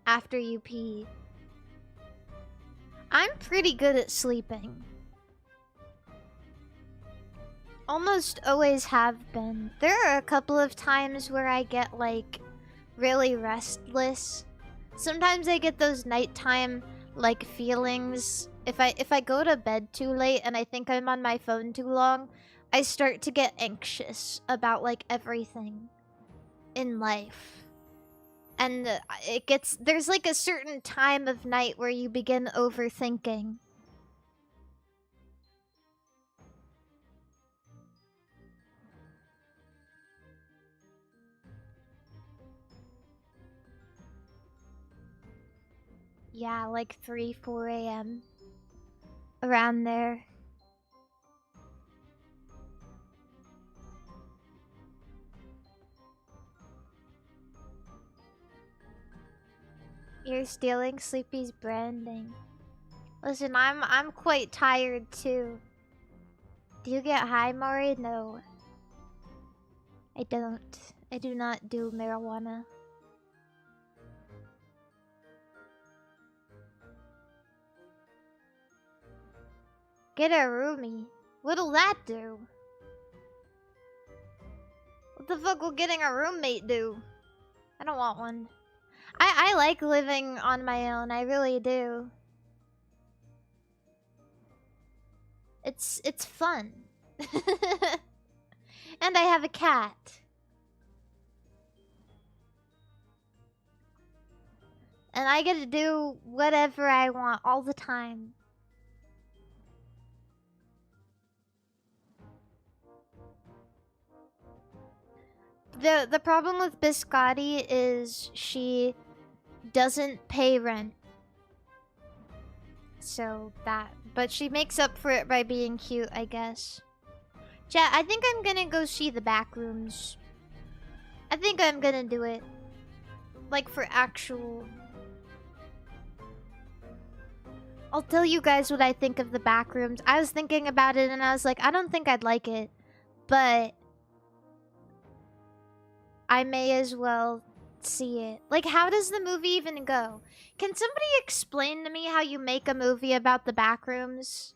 after you pee. I'm pretty good at sleeping. Almost always have been. There are a couple of times where I get like really restless. Sometimes I get those nighttime like feelings. If I go to bed too late and I think I'm on my phone too long, I start to get anxious about like everything in life. And there's like a certain time of night where you begin overthinking. Yeah, like 3, 4 a.m. Around there. You're stealing Sleepy's branding. Listen, I'm quite tired too. Do you get high, Mari? No. I don't. I do not do marijuana. Get a roomie. What'll that do? What the fuck will getting a roommate do? I don't want one. I like living on my own. I really do. It's fun. And I have a cat. And I get to do whatever I want all the time. The problem with Biscotti is she doesn't pay rent. So but she makes up for it by being cute, I guess. Chat, I think I'm gonna go see the back rooms. I think I'm gonna do it. Like for actual. I'll tell you guys what I think of the back rooms. I was thinking about it and I was like, I don't think I'd like it. But I may as well see it. Like, how does the movie even go? Can somebody explain to me how you make a movie about the backrooms?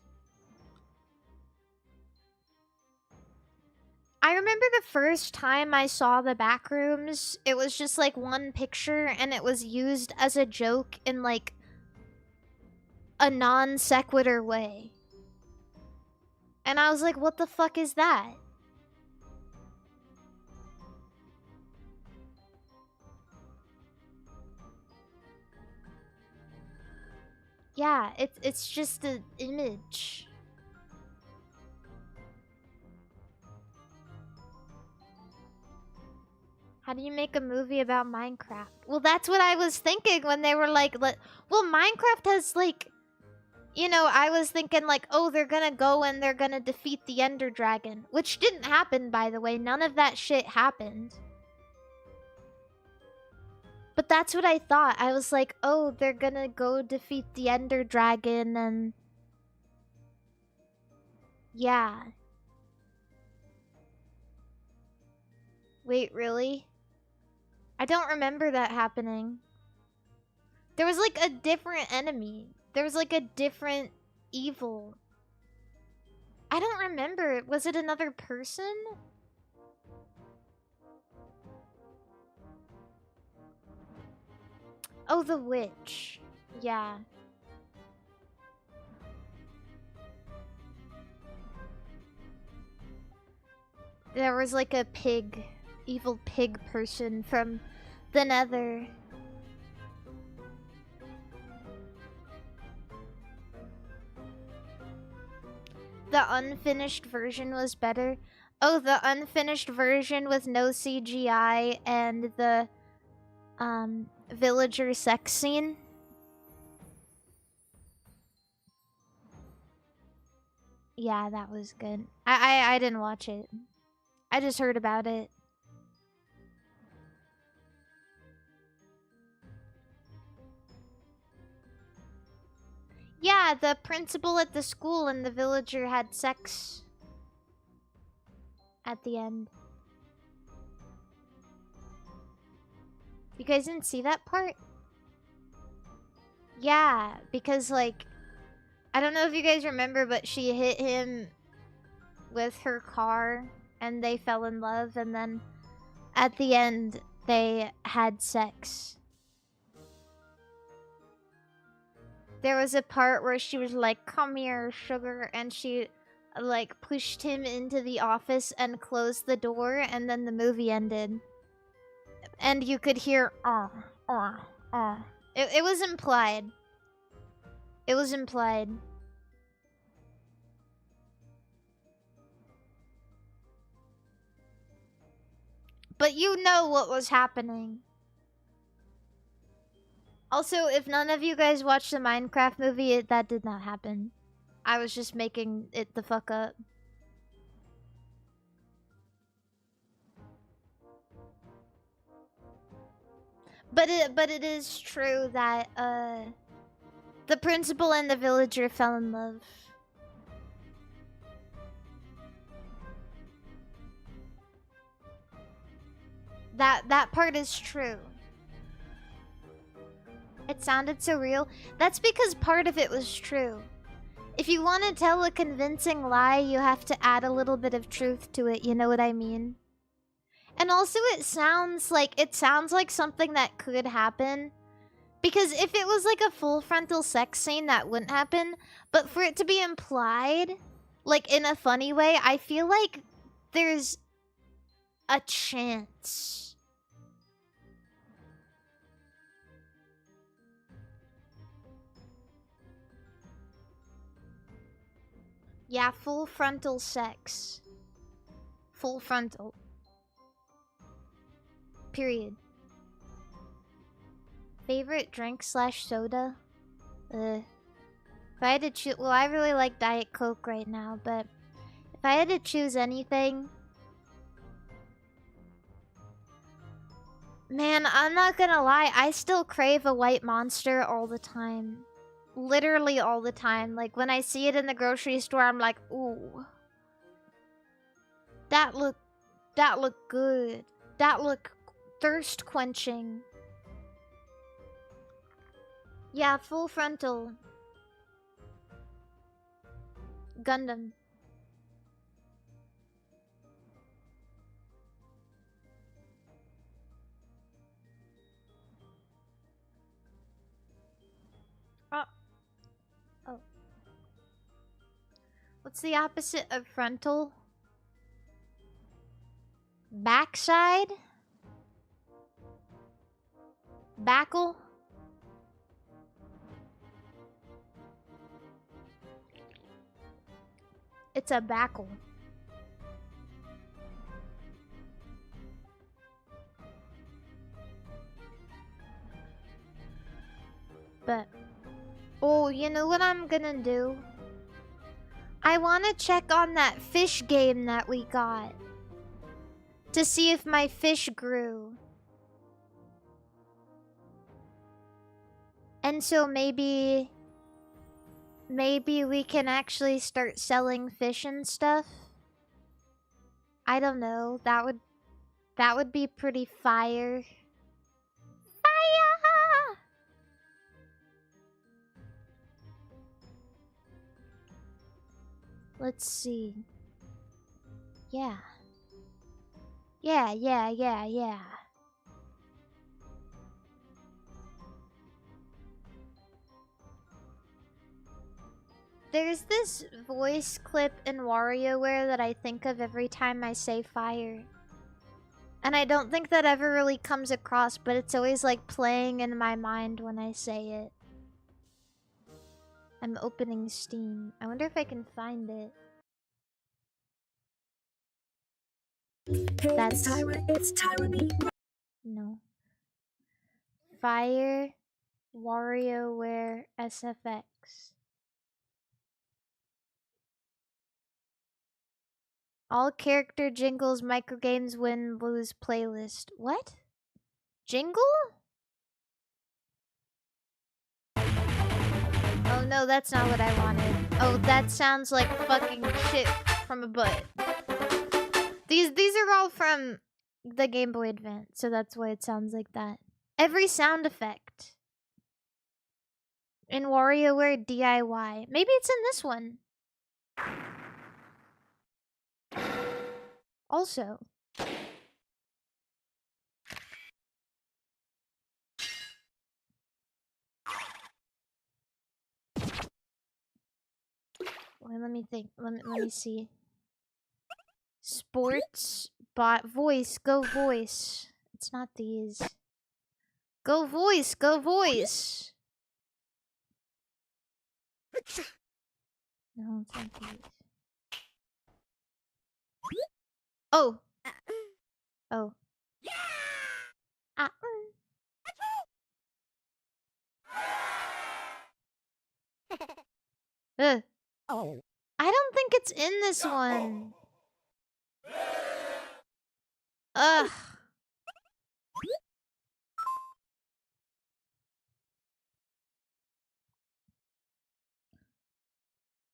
I remember the first time I saw the backrooms, it was just like one picture and it was used as a joke in like a non sequitur way. And I was like, what the fuck is that? Yeah, it's just an image. How do you make a movie about Minecraft? Well, that's what I was thinking when they were like, well, Minecraft has like, you know, I was thinking like, oh, they're gonna go and they're gonna defeat the Ender Dragon, which didn't happen, by the way. None of that shit happened. But that's what I thought. I was like, oh, they're gonna go defeat the Ender Dragon and... yeah. Wait, really? I don't remember that happening. There was like a different enemy. There was like a different evil. I don't remember. Was it another person? Oh, the witch. Yeah. There was like a pig, evil pig person from the Nether. The unfinished version was better. Oh, the unfinished version with no CGI and the villager sex scene. Yeah, that was good. I didn't watch it. I just heard about it. Yeah, the principal at the school and the villager had sex at the end. You guys didn't see that part? Yeah, because like, I don't know if you guys remember, but she hit him with her car and they fell in love, and then at the end they had sex. There was a part where she was like, "Come here, sugar," and she like pushed him into the office and closed the door, and then the movie ended. And you could hear It was implied. It was implied. But you know what was happening. Also, if none of you guys watched the Minecraft movie, that did not happen. I was just making it the fuck up. But it is true that the principal and the villager fell in love. That part is true. It sounded so real. That's because part of it was true. If you want to tell a convincing lie, you have to add a little bit of truth to it, you know what I mean? And also it sounds like something that could happen. Because if it was like a full frontal sex scene, that wouldn't happen. But for it to be implied, like in a funny way, I feel like there's a chance. Yeah, full frontal sex. Full frontal. Period. Favorite drink / soda? If I had to choose... Well, I really like Diet Coke right now, but... if I had to choose anything... Man, I'm not gonna lie, I still crave a white Monster all the time. Literally all the time. Like, when I see it in the grocery store, I'm like, ooh. That look good. That look thirst quenching. Yeah, full frontal. Gundam. Oh. What's the opposite of frontal? Backside? Backle? It's a backle. you know what I'm gonna do? I wanna check on that fish game that we got. To see if my fish grew. And so maybe we can actually start selling fish and stuff. I don't know. That would be pretty fire. Fire! Let's see. Yeah. Yeah. There's this voice clip in WarioWare that I think of every time I say fire. And I don't think that ever really comes across, but it's always like playing in my mind when I say it. I'm opening Steam. I wonder if I can find it. Hey, it's Tyra. No. Fire WarioWare SFX. All character jingles, microgames, win, lose playlist. What? Jingle? Oh no, that's not what I wanted. Oh, that sounds like fucking shit from a butt. These are all from the Game Boy Advance, so that's why it sounds like that. Every sound effect. In WarioWare DIY. Maybe it's in this one. Also. Wait, let me think. Let me see. Sports, bot, voice, go voice. It's not these. Go voice, go voice. No, it's not these. Oh. Oh. Ah. Oh. I don't think it's in this one. Ugh.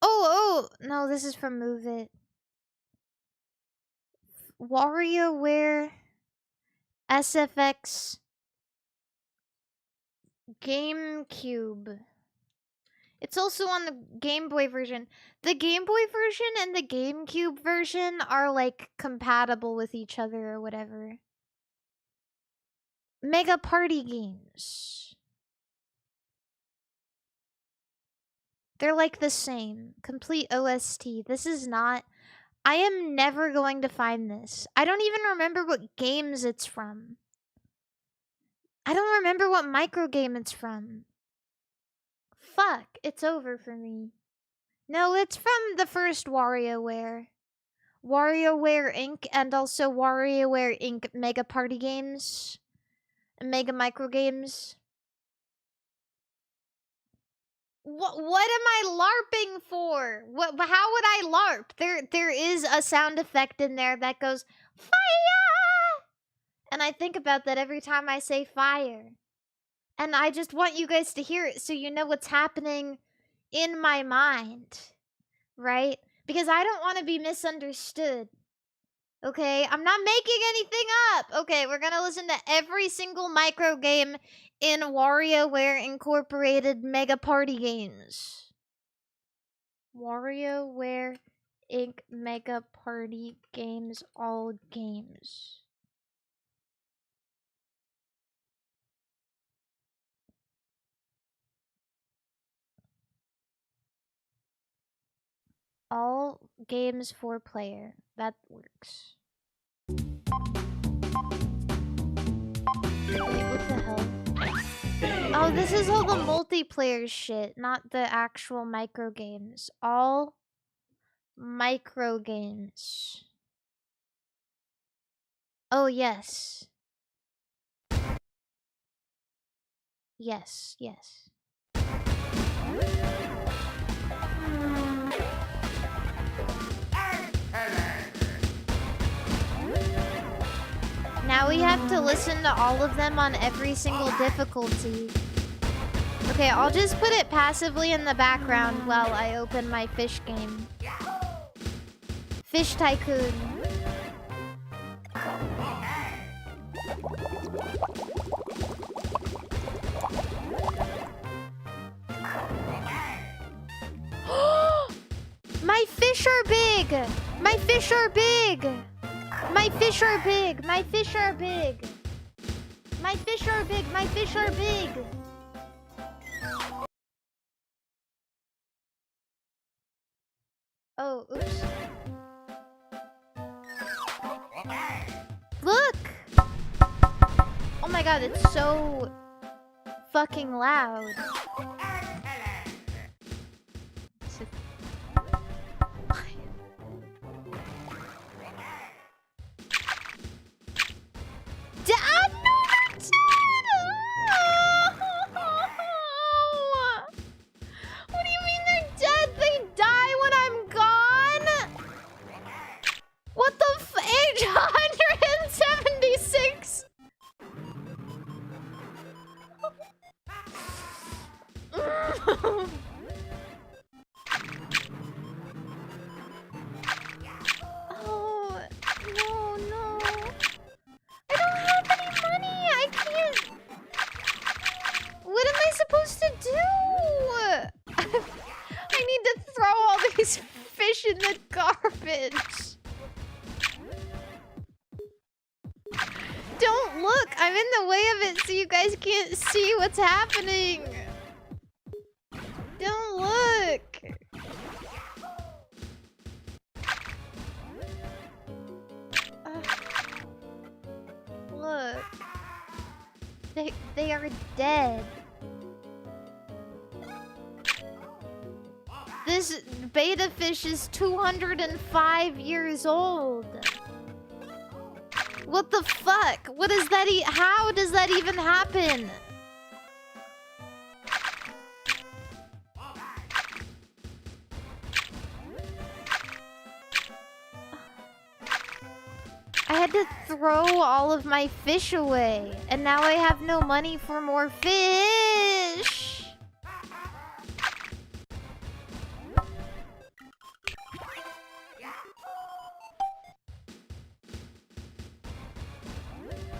Oh, no, this is from Move It. WarioWare SFX GameCube. It's also on the Game Boy version. The Game Boy version and the GameCube version are like compatible with each other or whatever. Mega Party games. They're like the same. Complete OST. This is not... I am never going to find this. I don't even remember what games it's from. I don't remember what micro game it's from. Fuck, it's over for me. No, it's from the first WarioWare. WarioWare Inc. and also WarioWare Inc. Mega Party Games. And Mega Micro Games. What am I LARPing for? How would I LARP? There is a sound effect in there that goes, fire! And I think about that every time I say fire. And I just want you guys to hear it so you know what's happening in my mind. Right? Because I don't want to be misunderstood. Okay? I'm not making anything up. Okay, we're gonna listen to every single micro game in WarioWare Incorporated Mega Party Games. WarioWare Inc. Mega Party Games, all games. All games for player. That works. Wait, what the hell? Oh, this is all the multiplayer shit, not the actual micro games. All micro games. Oh, yes. Yes. now we have to listen to all of them on every single difficulty. Okay, I'll just put it passively in the background while I open my fish game. Fish Tycoon. My fish are big! My fish are big! My fish are big! My fish are big! My fish are big! My fish are big! Oh, oops. Look! Oh my god, it's so fucking loud. Dad, no, they're dead! Oh. What do you mean they're dead? They die when I'm gone? What the age 176? Oh, no. I don't have any money. I can't. What am I supposed to do? I need to throw all these fish in the garbage. Don't look. I'm in the way of it so you guys can't see what's happening. Don't look. Look. They are dead. This beta fish is 205 years old. What the fuck? What does that how does that even happen? I had to throw all of my fish away, and now I have no money for more fish.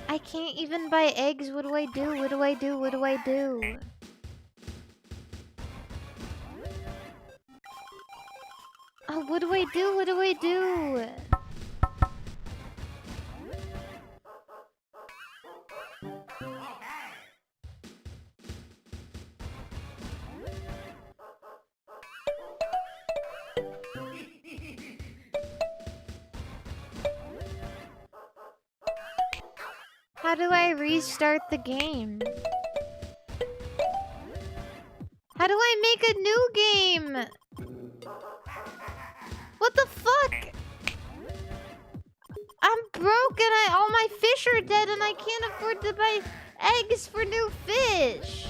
I can't even buy eggs. What do I do? What do I do? What do I do? Oh, what do I do? What do I do? How do I restart the game? How do I make a new game? What the fuck? I'm broke and all my fish are dead and I can't afford to buy eggs for new fish.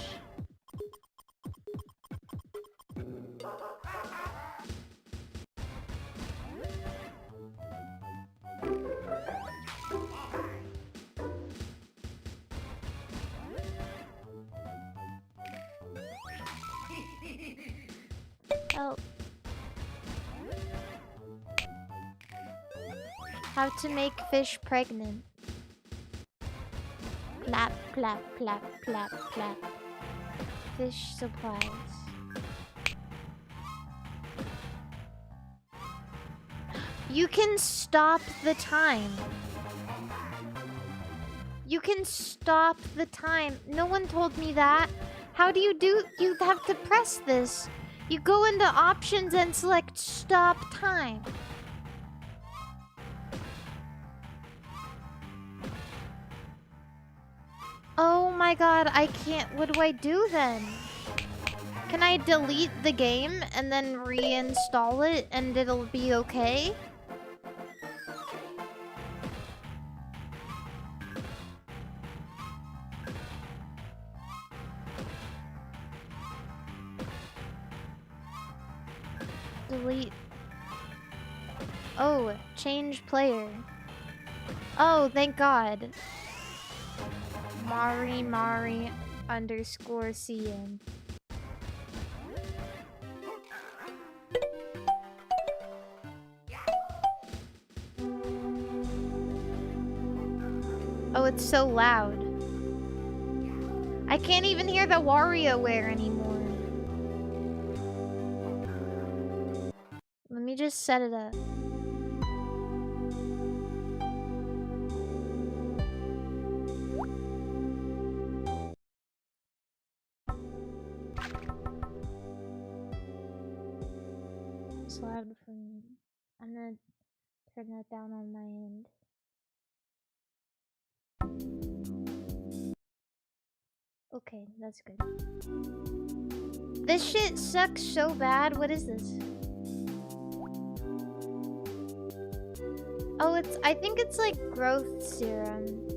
Oh. How to make fish pregnant. Clap, clap, clap, clap, clap. Fish supplies. You can stop the time. You can stop the time. No one told me that. How do you do? You have to press this. You go into options and select stop time. Oh my god, I can't. What do I do then? Can I delete the game and then reinstall it and it'll be okay? Delete. Oh, change player. Oh, thank God. MARIMARI underscore CN. Oh, it's so loud. I can't even hear the WarioWare anymore. Let me just set it up. It's loud for me. I'm gonna turn that down on my end. Okay, that's good. This shit sucks so bad. What is this? Oh, I think it's like growth serum.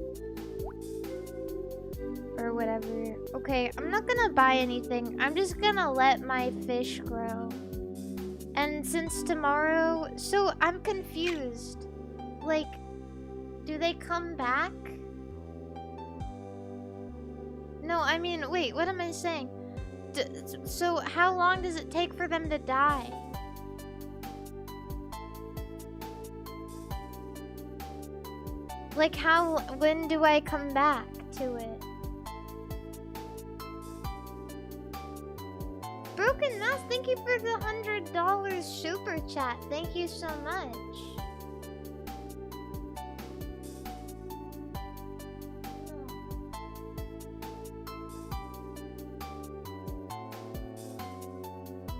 Or whatever. Okay, I'm not gonna buy anything. I'm just gonna let my fish grow. And since tomorrow... So, I'm confused. Like, do they come back? No, I mean, wait, what am I saying? So, how long does it take for them to die? Like, when do I come back to it? Broken Mouse, thank you for the $100 super chat. Thank you so much.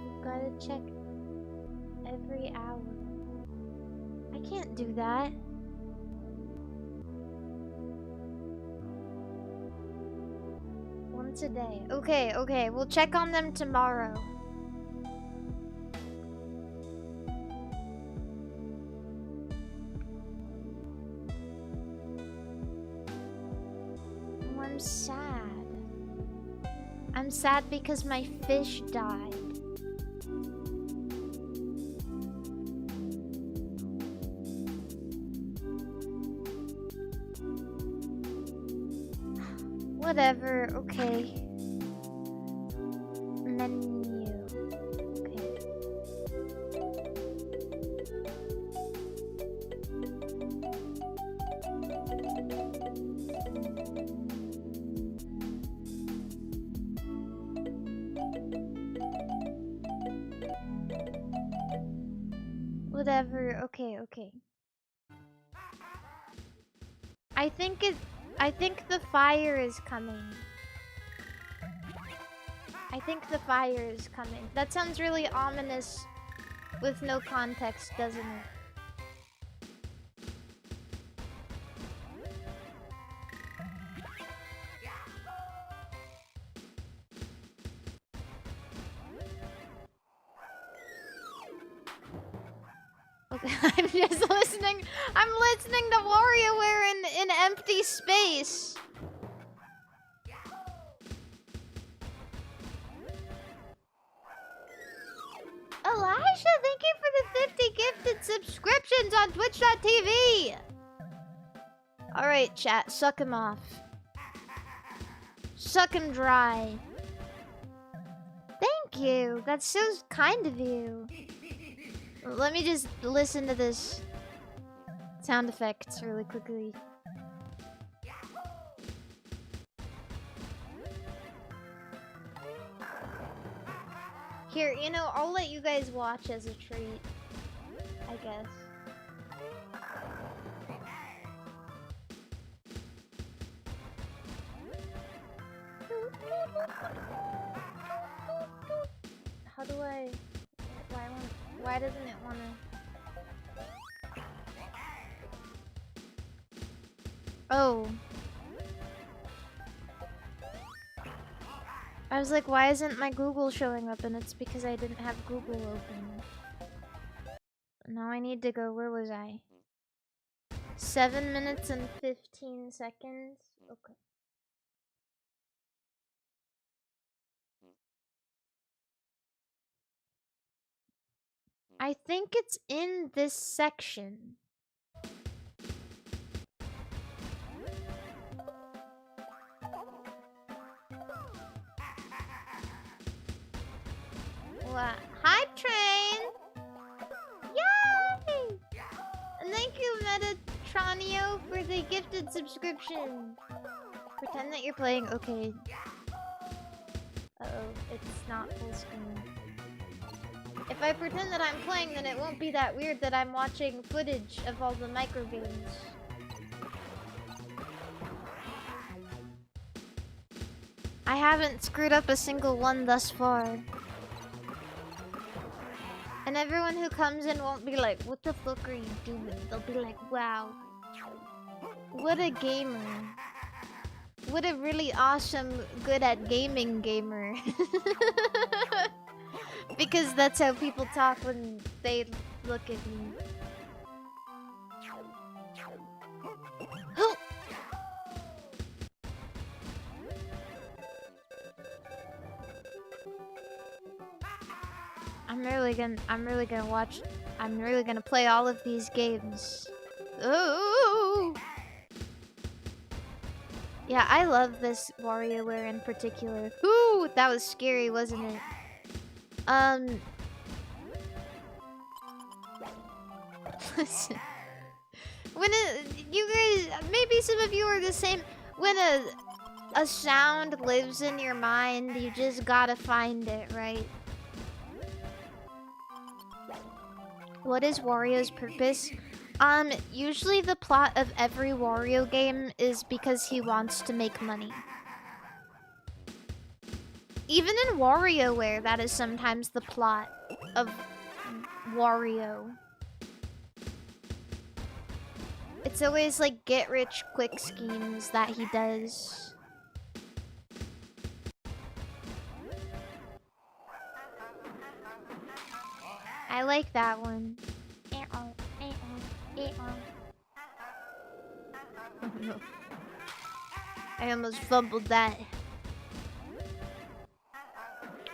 You've gotta check every hour. I can't do that. Once a day. Okay, we'll check on them tomorrow. Oh, I'm sad. I'm sad because my fish died. Whatever, okay. Menu. Okay. Whatever, okay. I think the fire is coming. That sounds really ominous with no context, doesn't it? Okay, I'm just listening. I'm listening to WarioWare in empty space. Elijah, thank you for the 50 gifted subscriptions on Twitch.tv. Alright, chat, suck him off. Suck him dry. Thank you. That's so kind of you. Let me just listen to this sound effects really quickly. Here, you know, I'll let you guys watch as a treat, I guess. How do I... Why doesn't it wanna... Oh. I was like, why isn't my Google showing up? And it's because I didn't have Google open. Now I need to go, where was I? 7 minutes and 15 seconds? Okay. I think it's in this section. Hype train! Yay! And thank you, Metatronio, for the gifted subscription. Pretend that you're playing. Okay. Uh-oh, it's not full screen. If I pretend that I'm playing, then it won't be that weird that I'm watching footage of all the micro games. I haven't screwed up a single one thus far. And everyone who comes in won't be like, what the fuck are you doing? They'll be like, wow. What a gamer. What a really awesome, good at gaming gamer. Because that's how people talk when they look at me. I'm really gonna play all of these games. Ooh! Yeah, I love this WarioWare in particular. Ooh, that was scary, wasn't it? Listen. You guys, maybe some of you are the same. When a sound lives in your mind, you just gotta find it, right? What is Wario's purpose? Usually the plot of every Wario game is because he wants to make money. Even in WarioWare, that is sometimes the plot of Wario. It's always like get-rich-quick schemes that he does. I like that one. Oh no. I almost fumbled that.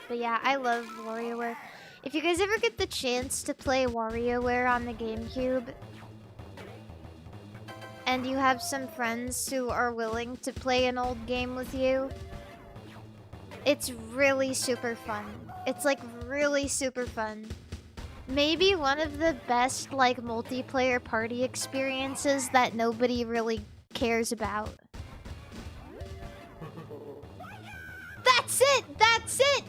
But yeah, I love WarioWare. If you guys ever get the chance to play WarioWare on the GameCube, and you have some friends who are willing to play an old game with you, it's really super fun. It's like really super fun. Maybe one of the best like multiplayer party experiences that nobody really cares about. That's it! That's it!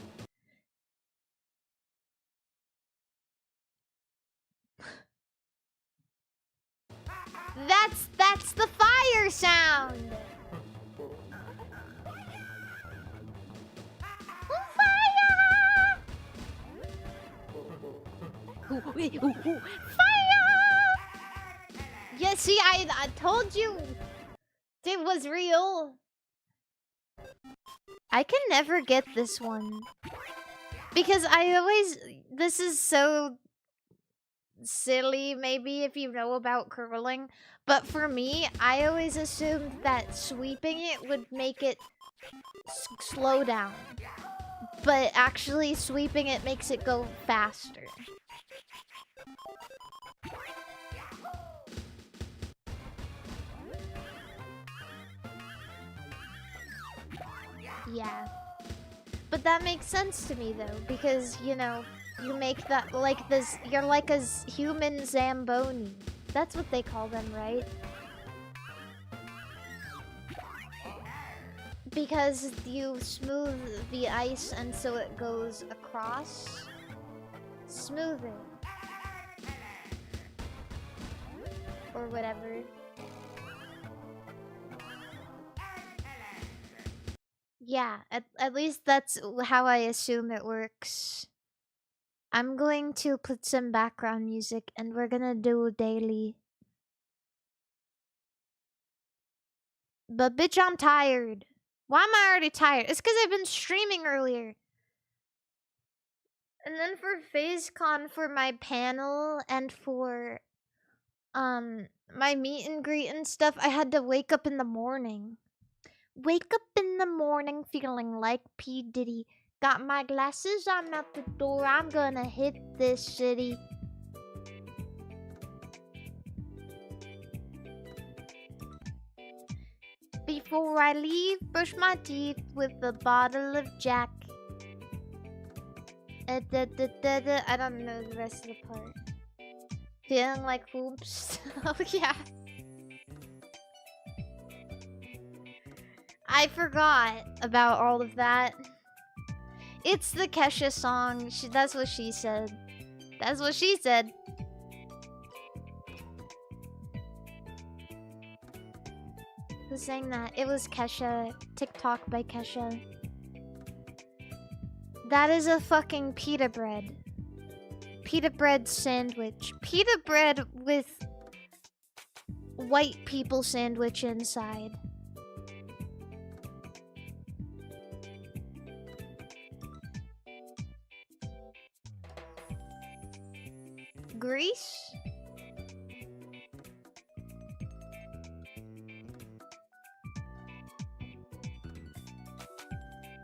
That's the fire sound! Fire! Yeah, see, I told you it was real. I can never get this one. Because this is so silly, maybe, if you know about curling. But for me, I always assumed that sweeping it would make it slow down. But actually, sweeping it makes it go faster. Yeah. But that makes sense to me, though, because, you know, you make that, like, this, you're like a human Zamboni. That's what they call them, right? Because you smooth the ice and so it goes across. Smoothing. Or whatever. Yeah, at least that's how I assume it works. I'm going to put some background music and we're gonna do daily. But bitch, I'm tired. Why am I already tired? It's because I've been streaming earlier. And then for FazeCon, for my panel and for my meet and greet and stuff, I had to wake up in the morning. Wake up in the morning feeling like P. Diddy. Got my glasses, I'm out the door, I'm gonna hit this city. Before I leave, brush my teeth with a bottle of Jack. I don't know the rest of the part. Feeling like hoops. Oh yeah. I forgot about all of that. It's the Kesha song. That's what she said. That's what she said. Who sang that? It was Kesha. TikTok by Kesha. That is a fucking pita bread. Pita bread sandwich. Pita bread with white people sandwich inside. Greece?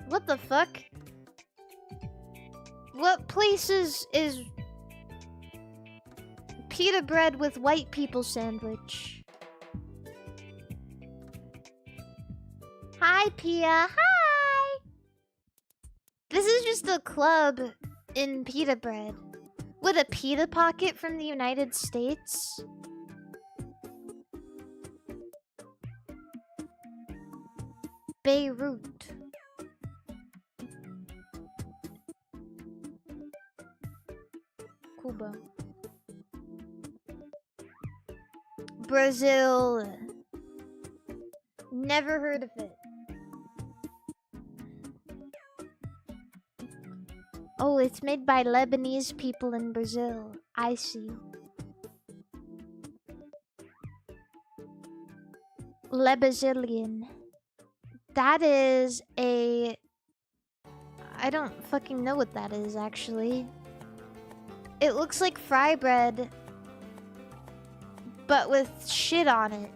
What the fuck? What places is pita bread with white people sandwich? Hi, Pia. Hi! This is just a club in pita bread. With a pita pocket from the United States? Beirut. Cuba. Brazil. Never heard of it. Oh, it's made by Lebanese people in Brazil. I see. Lebazilian. That is a... I don't fucking know what that is, actually. It looks like fry bread, but with shit on it.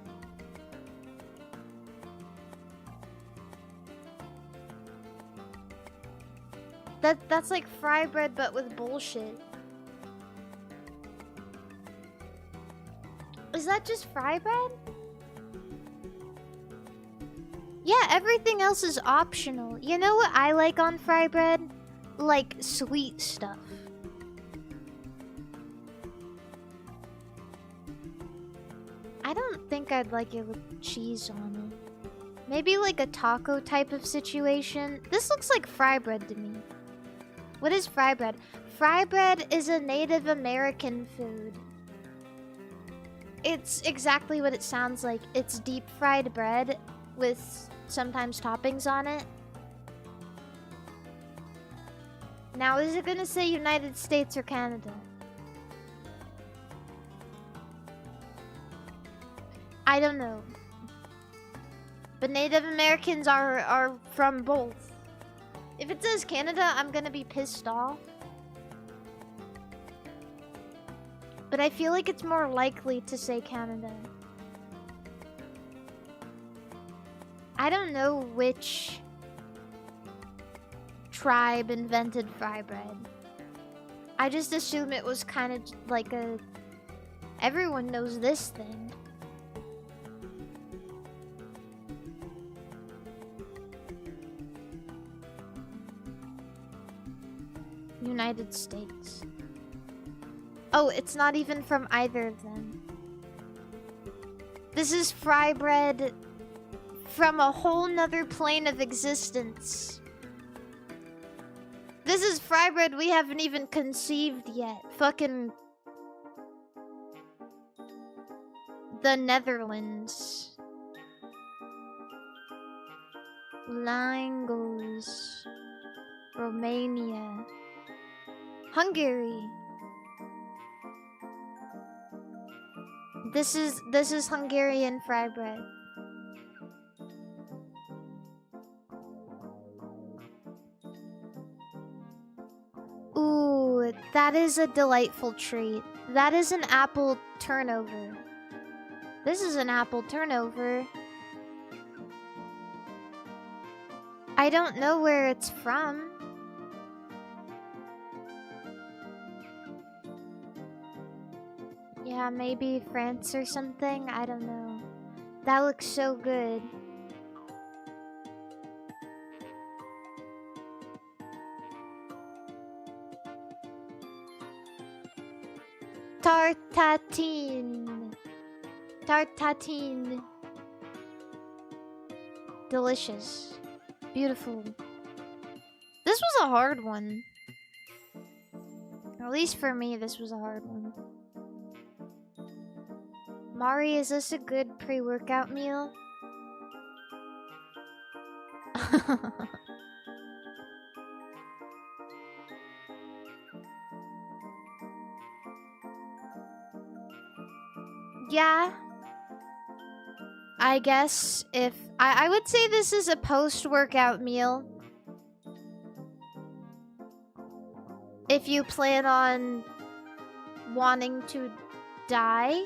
That's like fry bread, but with bullshit. Is that just fry bread? Yeah, everything else is optional. You know what I like on fry bread? Like sweet stuff. I don't think I'd like it with cheese on it. Maybe like a taco type of situation. This looks like fry bread to me. What is fry bread? Fry bread is a Native American food. It's exactly what it sounds like. It's deep fried bread with sometimes toppings on it. Now, is it gonna say United States or Canada? I don't know. But Native Americans are from both. If it says Canada, I'm gonna be pissed off. But I feel like it's more likely to say Canada. I don't know which tribe invented fry bread. I just assume it was kind of like a... Everyone knows this thing. United States. Oh, it's not even from either of them. This is fry bread from a whole nother plane of existence. This is fry bread we haven't even conceived yet. Fucking... the Netherlands. Langos. Romania. Hungary. This is Hungarian fry bread. Ooh, that is a delightful treat. That is an apple turnover. This is an apple turnover. I don't know where it's from. Yeah, maybe France or something? I don't know. That looks so good. Tartatine. Tartatine. Delicious. Beautiful. This was a hard one. At least for me, this was a hard one. Mari, is this a good pre-workout meal? Yeah. I guess if... I would say this is a post-workout meal. If you plan on wanting to die.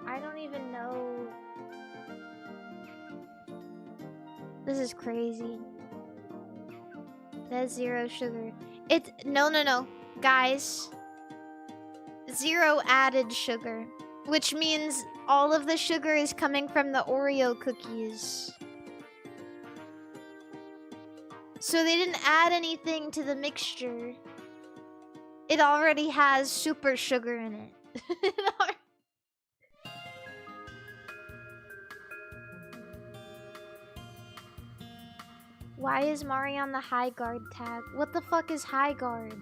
I don't even know. This is crazy. That's 0 sugar. It's no. Guys. 0 added sugar. Which means all of the sugar is coming from the Oreo cookies. So they didn't add anything to the mixture. It already has super sugar in it. Why is Mari on the high guard tag? What the fuck is high guard?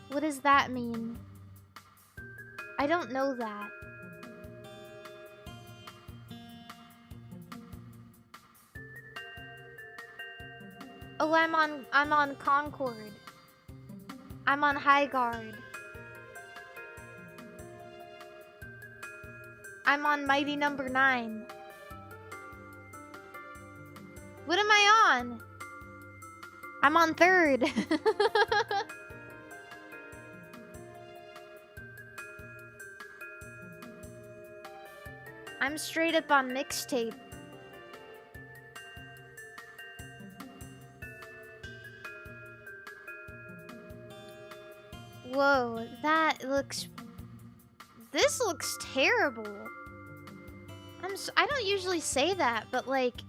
What does that mean? I don't know that. Oh, I'm on Concord. I'm on high guard. I'm on Mighty Number 9. What am I on? I'm on 3rd. I'm straight up on mixtape. Whoa, that looks... This looks terrible. I don't usually say that, but like...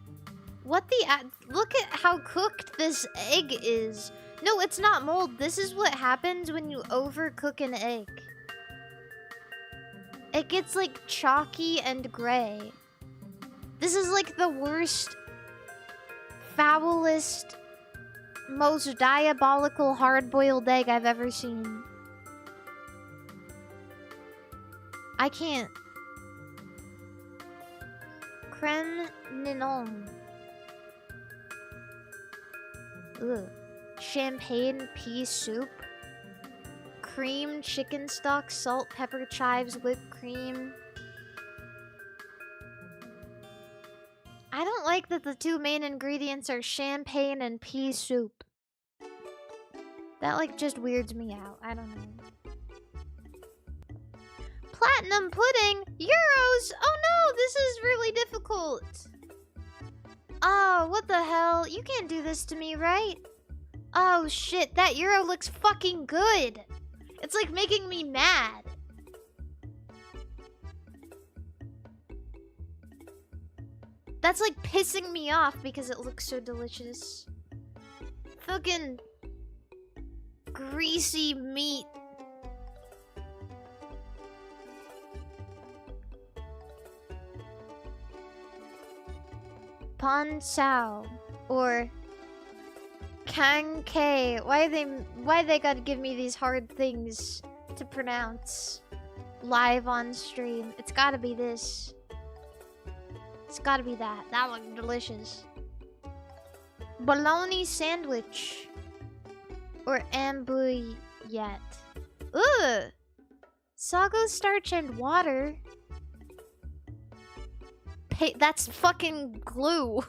What the... Look at how cooked this egg is. No, it's not mold. This is what happens when you overcook an egg. It gets like chalky and gray. This is like the worst, foulest, most diabolical hard-boiled egg I've ever seen. I can't. Creme ninon. Ugh. Champagne pea soup. Cream, chicken stock, salt, pepper, chives, whipped cream. I don't like that the 2 main ingredients are champagne and pea soup. That like just weirds me out. I don't know. Platinum pudding? Euros? Oh no, this is really difficult. Oh, what the hell? You can't do this to me, right? Oh shit, that euro looks fucking good. It's like making me mad. That's like pissing me off because it looks so delicious. Fucking greasy meat. Pan Sao or Kankei. Why they gotta give me these hard things to pronounce live on stream? It's gotta be this. It's gotta be that. That looks delicious. Bologna sandwich. Or ambouillette. Ugh! Sago starch and water. That's fucking glue.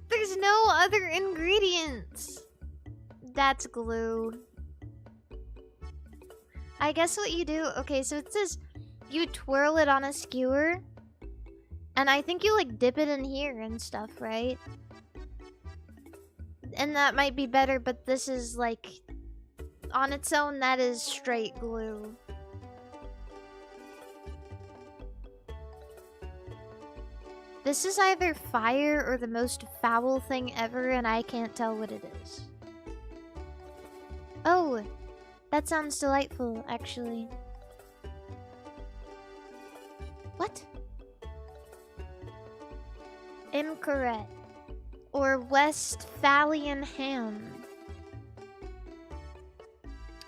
There's no other ingredients. That's glue. I guess what you do... Okay, so it says you twirl it on a skewer. And I think you like dip it in here and stuff, right? And that might be better, but this is like... On its own, that is straight glue. This is either fire or the most foul thing ever, and I can't tell what it is. Oh, that sounds delightful, actually. What? Incorrect. Or Westphalian ham.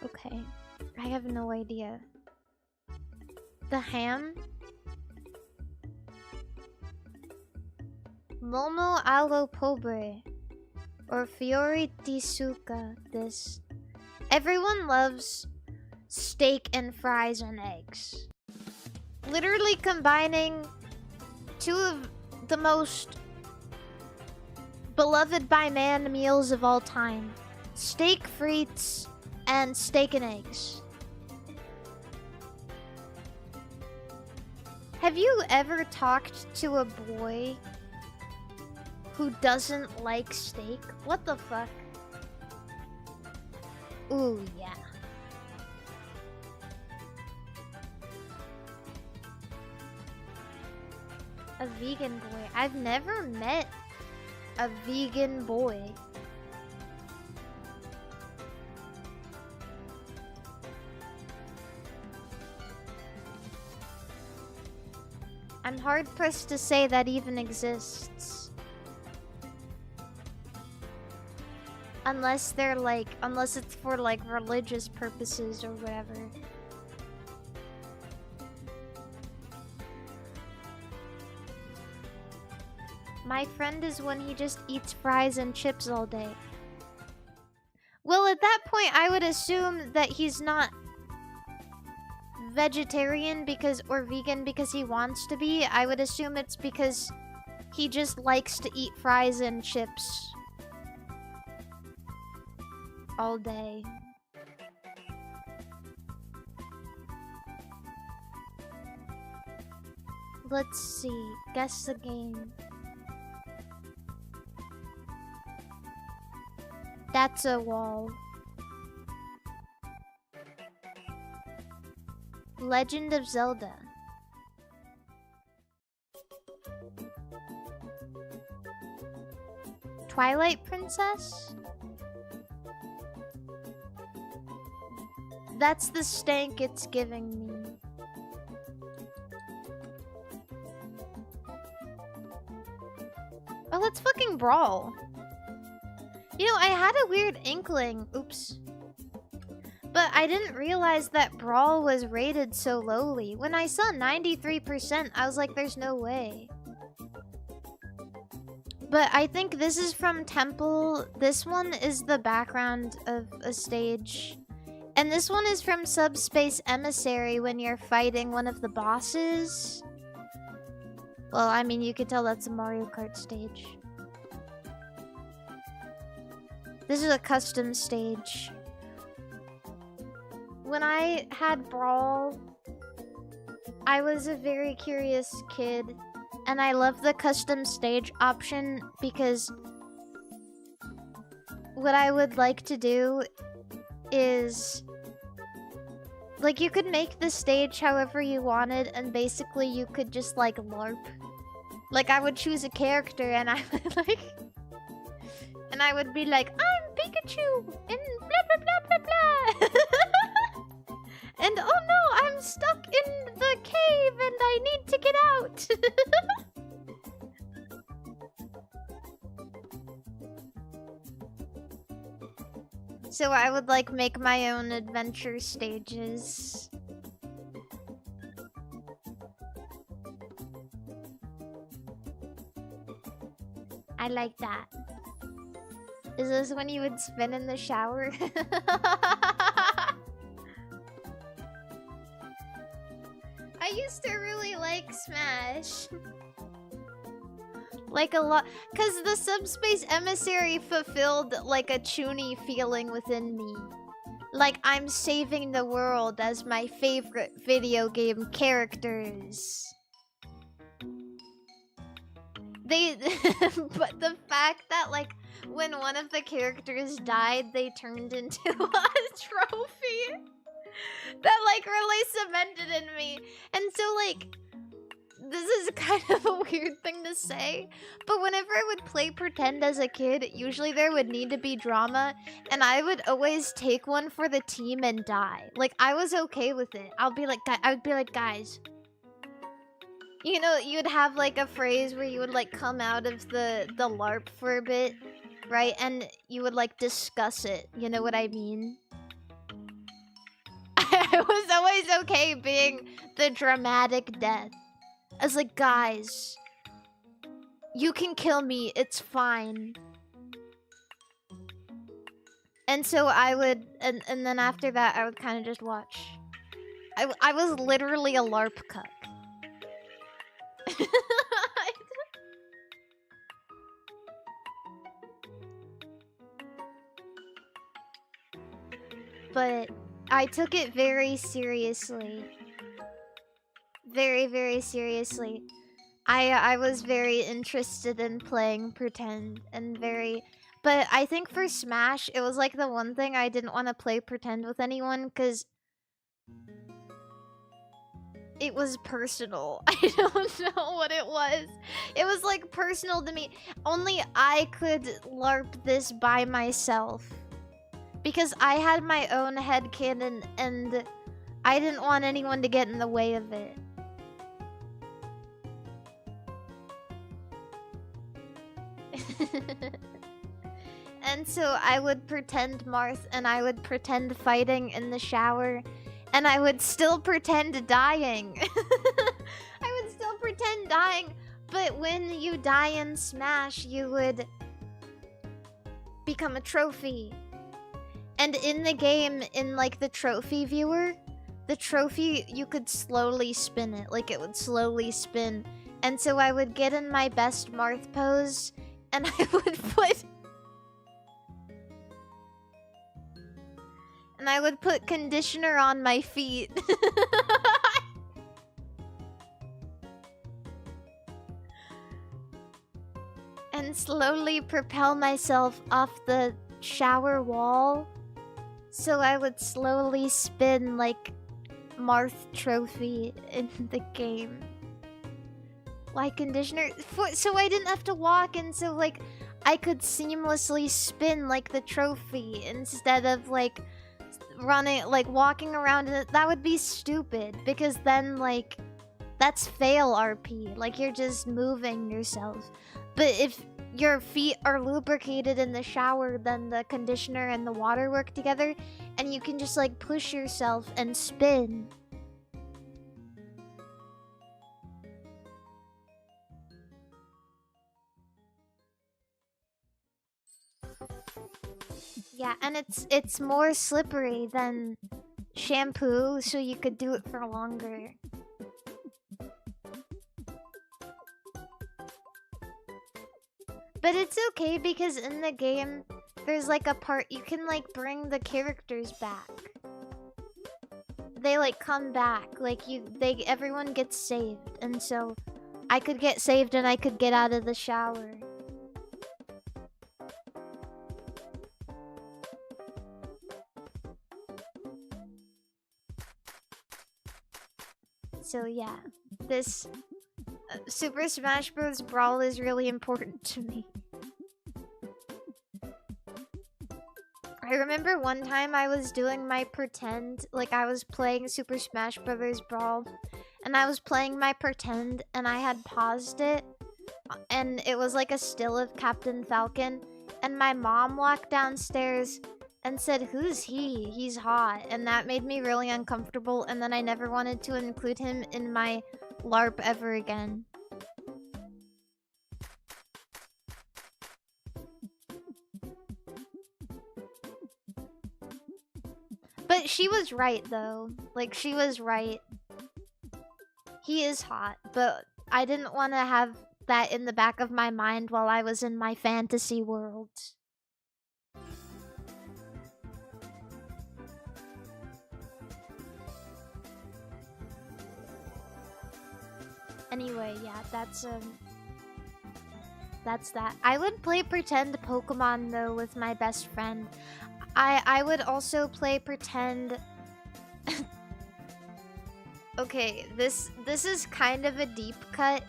Okay. I have no idea. The ham? Momo allo pobre. Or fiori di suca. This. Everyone loves steak and fries and eggs. Literally combining two of the most beloved by man meals of all time. Steak frites and steak and eggs. Have you ever talked to a boy who doesn't like steak? What the fuck? Ooh, yeah. A vegan boy. I've never met a vegan boy. I'm hard pressed to say that even exists. Unless they're like, unless it's for like religious purposes or whatever. My friend is when he just eats fries and chips all day. Well, at that point, I would assume that he's not vegetarian because, or vegan because he wants to be. I would assume it's because he just likes to eat fries and chips all day. Let's see. Guess the game. That's a wall. Legend of Zelda. Twilight Princess? That's the stank it's giving me. Oh, let's fucking brawl. You know, I had a weird inkling. Oops. But I didn't realize that Brawl was rated so lowly. When I saw 93%, I was like, there's no way. But I think this is from Temple. This one is the background of a stage. And this one is from Subspace Emissary when you're fighting one of the bosses. Well, I mean, you could tell that's a Mario Kart stage. This is a custom stage. When I had Brawl, I was a very curious kid, and I love the custom stage option because what I would like to do is, like, you could make the stage however you wanted, and basically you could just, like, LARP. Like, I would choose a character, and I would, like... And I would be like, I'm Pikachu! And blah blah blah blah blah! And oh no, I'm stuck in the cave and I need to get out! So I would like make my own adventure stages. I like that. Is this when you would spin in the shower? I used to really like Smash. Like a lot. Because the Subspace Emissary fulfilled like a Chuny feeling within me. Like I'm saving the world as my favorite video game characters. But the fact that like when one of the characters died, they turned into a trophy. That like really cemented in me. And so like this is kind of a weird thing to say, but whenever I would play pretend as a kid, usually there would need to be drama, and I would always take one for the team and die. Like, I was okay with it. I would be like, guys. You know, you'd have like a phrase where you would like come out of the LARP for a bit, right? And you would like discuss it. You know what I mean? I was always okay being the dramatic death. I was like, guys, you can kill me, it's fine. And so I would, and then after that, I would kind of just watch. I was literally a LARP cuck. But I took it very seriously. Very, very seriously. I was very interested in playing pretend and very... But I think for Smash, it was like the one thing I didn't want to play pretend with anyone because it was personal. I don't know what it was. It was like personal to me. Only I could LARP this by myself. Because I had my own headcanon and I didn't want anyone to get in the way of it. And so I would pretend Marth and I would pretend fighting in the shower and I would still pretend dying. I would still pretend dying, but when you die in Smash, you would become a trophy. And in the game, in like the trophy viewer, the trophy, you could slowly spin it. Like it would slowly spin. And so I would get in my best Marth pose and I would put... And I would put conditioner on my feet. And slowly propel myself off the shower wall. So I would slowly spin like Marth trophy in the game. Why conditioner? So I didn't have to walk, and so like I could seamlessly spin like the trophy instead of like running, like walking around. That would be stupid because then like that's fail RP. Like you're just moving yourself. But if your feet are lubricated in the shower, then the conditioner and the water work together and you can just like push yourself and spin. Yeah, and it's more slippery than shampoo, so you could do it for longer. But it's okay because in the game, there's like a part you can like bring the characters back. They like come back, like everyone gets saved, and so I could get saved and I could get out of the shower. So yeah, this Super Smash Bros. Brawl is really important to me. I remember one time I was doing my pretend, like I was playing Super Smash Bros. Brawl, and I was playing my pretend, and I had paused it, and it was like a still of Captain Falcon, and my mom walked downstairs and said, "Who's he? He's hot." And that made me really uncomfortable, and then I never wanted to include him in my LARP ever again. But she was right, though. Like, she was right. He is hot, but I didn't want to have that in the back of my mind while I was in my fantasy world. Anyway, yeah, that's that. I would play pretend Pokemon though with my best friend. I would also play pretend Okay, this is kind of a deep cut,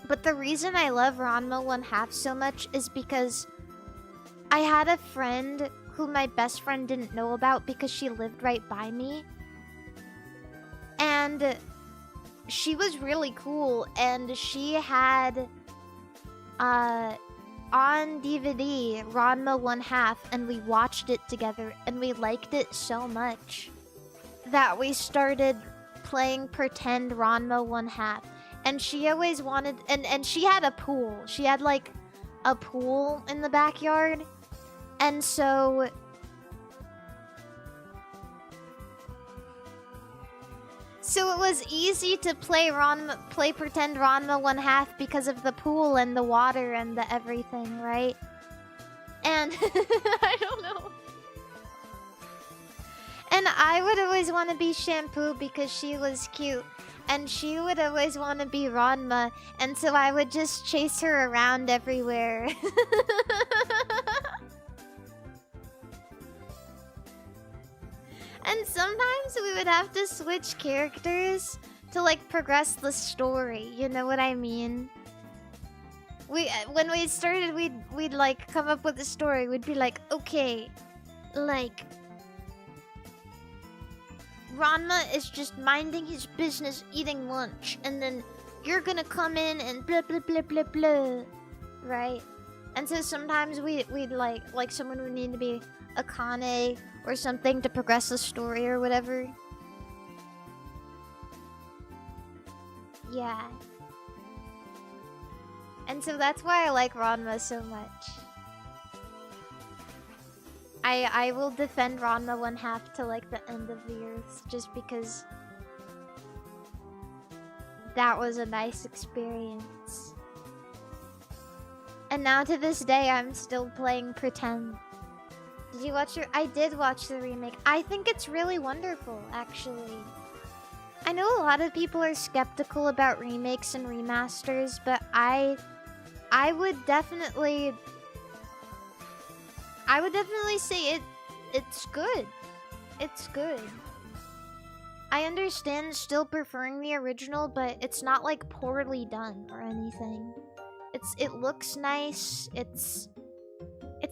but the reason I love Ranma 1/2 so much is because I had a friend who my best friend didn't know about because she lived right by me. And she was really cool, and she had on DVD Ranma 1/2, and we watched it together, and we liked it so much that we started playing pretend Ranma 1/2. And she always wanted, and she had a pool. She had like a pool in the backyard, and so it was easy to play pretend Ranma 1/2 because of the pool and the water and the everything, right? And I don't know. And I would always want to be Shampoo because she was cute. And she would always want to be Ranma. And so I would just chase her around everywhere. And sometimes we would have to switch characters to like progress the story. You know what I mean? When we started, we'd like come up with a story. We'd be like, okay, like Ranma is just minding his business, eating lunch, and then you're gonna come in and blah blah blah blah blah, right? And so sometimes we'd like someone would need to be Akane or something to progress the story or whatever. Yeah. And so that's why I like Ranma so much. I will defend Ranma 1/2 to like the end of the earth just because that was a nice experience. And now to this day I'm still playing pretend. Did you watch I did watch the remake. I think it's really wonderful, actually. I know a lot of people are skeptical about remakes and remasters, but I would definitely say it's good. It's good. I understand still preferring the original, but it's not like poorly done or anything. It looks nice. It's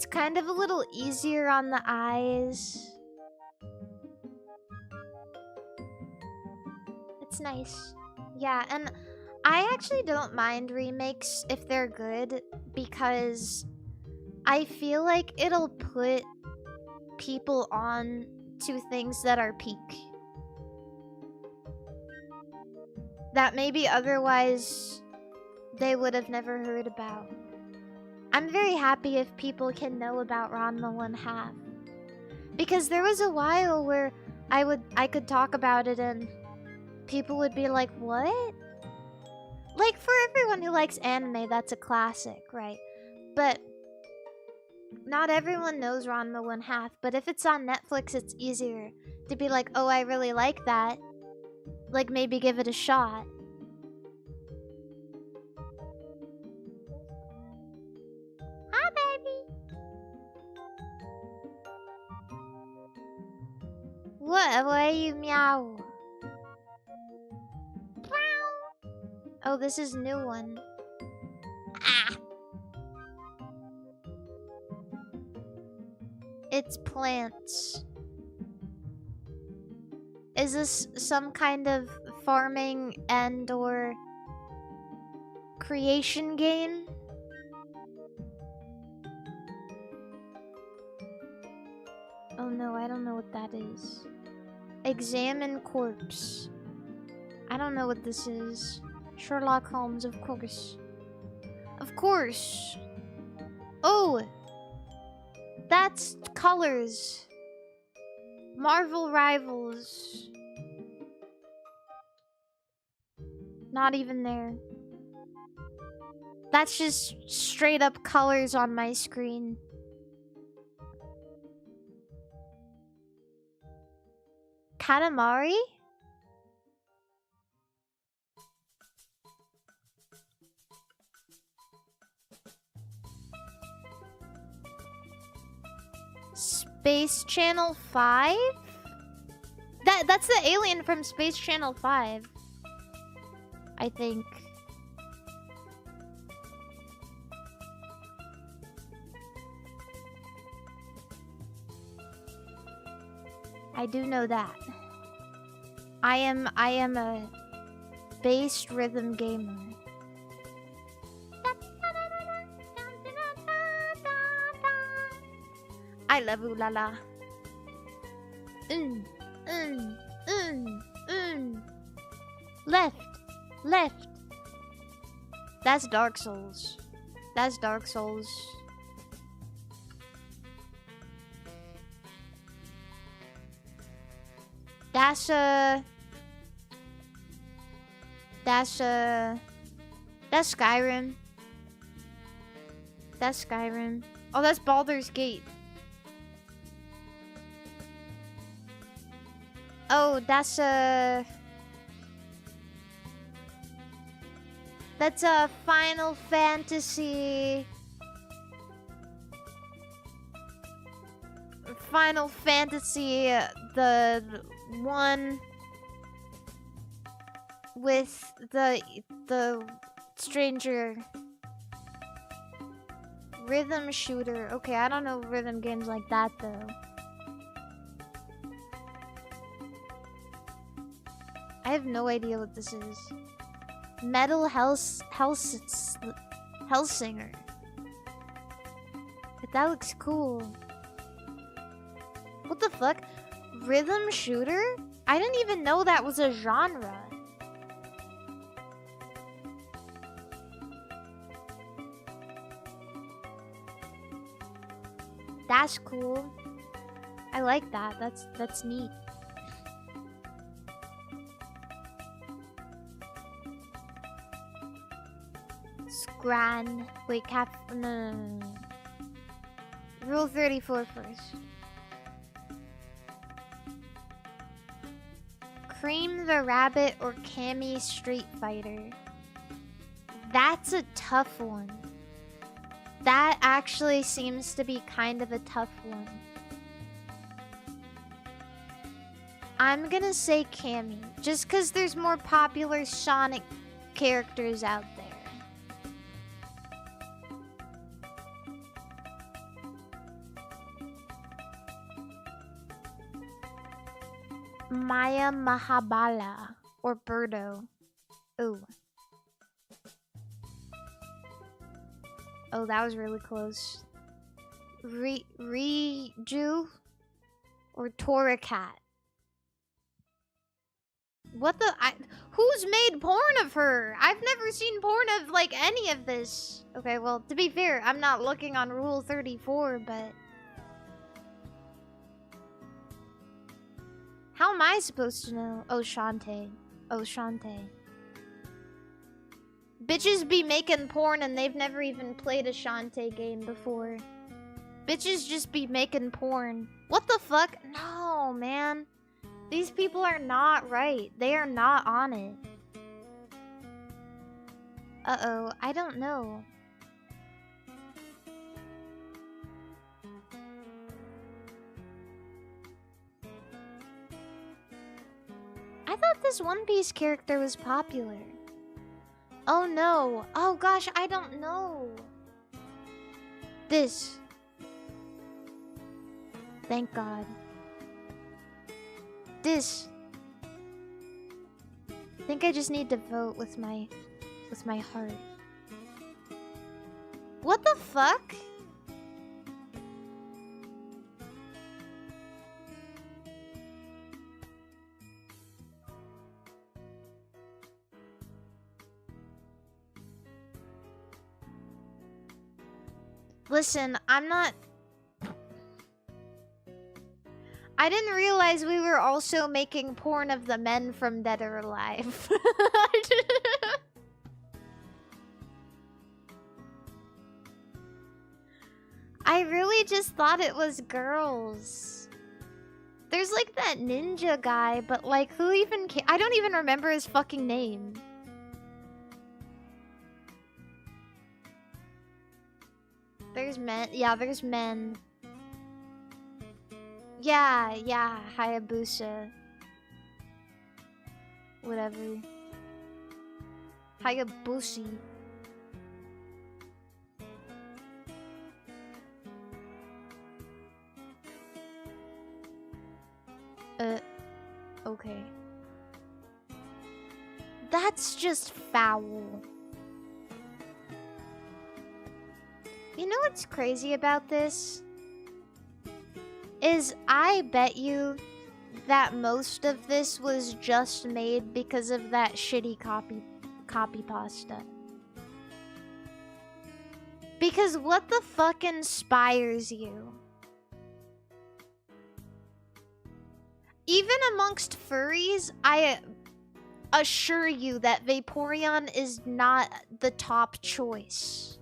kind of a little easier on the eyes. It's nice. Yeah, and I actually don't mind remakes if they're good because I feel like it'll put people on to things that are peak. That maybe otherwise they would have never heard about. I'm very happy if people can know about Ranma 1/2. Because there was a while where I could talk about it and people would be like, what? Like, for everyone who likes anime, that's a classic, right? But not everyone knows Ranma 1/2, but if it's on Netflix, it's easier to be like, oh, I really like that. Like, maybe give it a shot. Hi, baby! What? Why you meow? Oh, this is new one. Ah! It's plants. Is this some kind of farming and or creation game? Oh no, I don't know what that is. Examine corpse. I don't know what this is. Sherlock Holmes, of course. Of course. Oh! That's colors. Marvel Rivals. Not even there. That's just straight up colors on my screen. Katamari? Space Channel 5? that's the alien from Space Channel 5. I think. I do know that. I am a bass rhythm gamer. I love ooh la la. Left. Left. That's Dark Souls. That's Dark Souls. That's Skyrim. That's Skyrim. Oh, that's Baldur's Gate. Oh, that's a Final Fantasy. Final Fantasy, the one with the stranger rhythm shooter. Okay, I don't know rhythm games like that though. I have no idea what this is. Metal Hellsinger. But that looks cool. What the fuck? Rhythm shooter? I didn't even know that was a genre. That's cool. I like that. That's neat. Scran. Wait, no. Rule 34 first. Cream the Rabbit or Cammy Street Fighter? That's a tough one. That actually seems to be kind of a tough one. I'm gonna say Cammy, just because there's more popular Sonic characters out there. Maya Mahabala or Birdo. Ooh. Oh, that was really close. Riju or Toracat. What the? Who's made porn of her? I've never seen porn of like any of this. Okay, well, to be fair, I'm not looking on Rule 34, but how am I supposed to know? Oh, Shantae. Oh, Shantae. Bitches be making porn and they've never even played a Shantae game before. Bitches just be making porn. What the fuck? No, man. These people are not right. They are not on it. Uh-oh. I don't know. I thought this One Piece character was popular. Oh no. Oh gosh, I don't know. This. Thank God. This. I think I just need to vote with my heart. What the fuck? Listen, I didn't realize we were also making porn of the men from Dead or Alive. I really just thought it was girls. There's like that ninja guy, but like who even I don't even remember his fucking name. There's men. Yeah, there's men. Yeah, Hayabusa. whatever. Hayabushi. Okay. That's just foul. You know what's crazy about this? Is I bet you that most of this was just made because of that shitty copy pasta. Because what the fuck inspires you? Even amongst furries, I assure you that Vaporeon is not the top choice.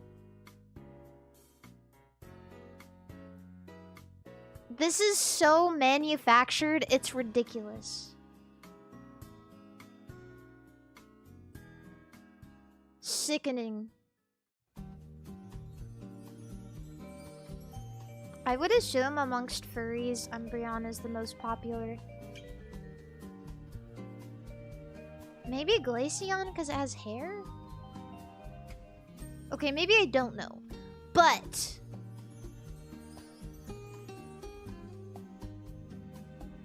This is so manufactured, it's ridiculous. Sickening. I would assume amongst furries, Umbreon is the most popular. Maybe Glaceon because it has hair? Okay, maybe I don't know. But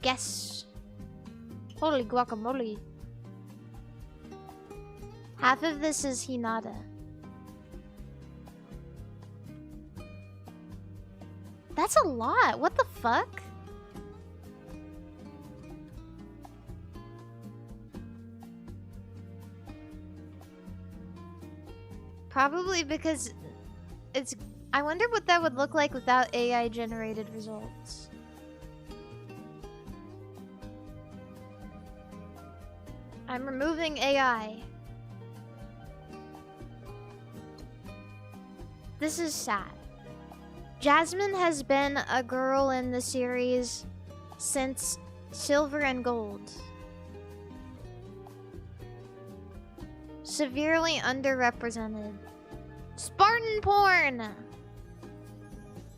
guess. Holy guacamole. Half of this is Hinata. That's a lot. What the fuck? Probably because it's... I wonder what that would look like without AI generated results. I'm removing AI. This is sad. Jasmine has been a girl in the series since Silver and Gold. Severely underrepresented. Spartan porn!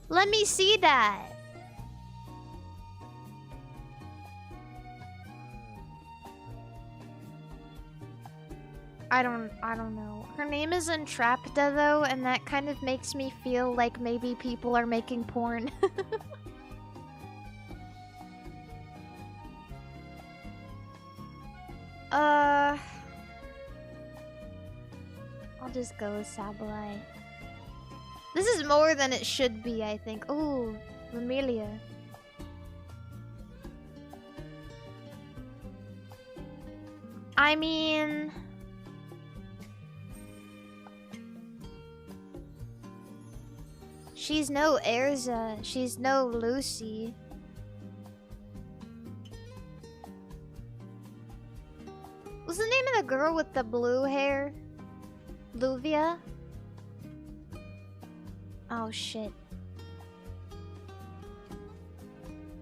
Let me see that! I don't know. Her name is Entrapta though, and that kind of makes me feel like maybe people are making porn. I'll just go with Sableye. This is more than it should be, I think. Ooh, Lamelia. I mean... she's no Erza. She's no Lucy. What's the name of the girl with the blue hair? Luvia? Oh shit.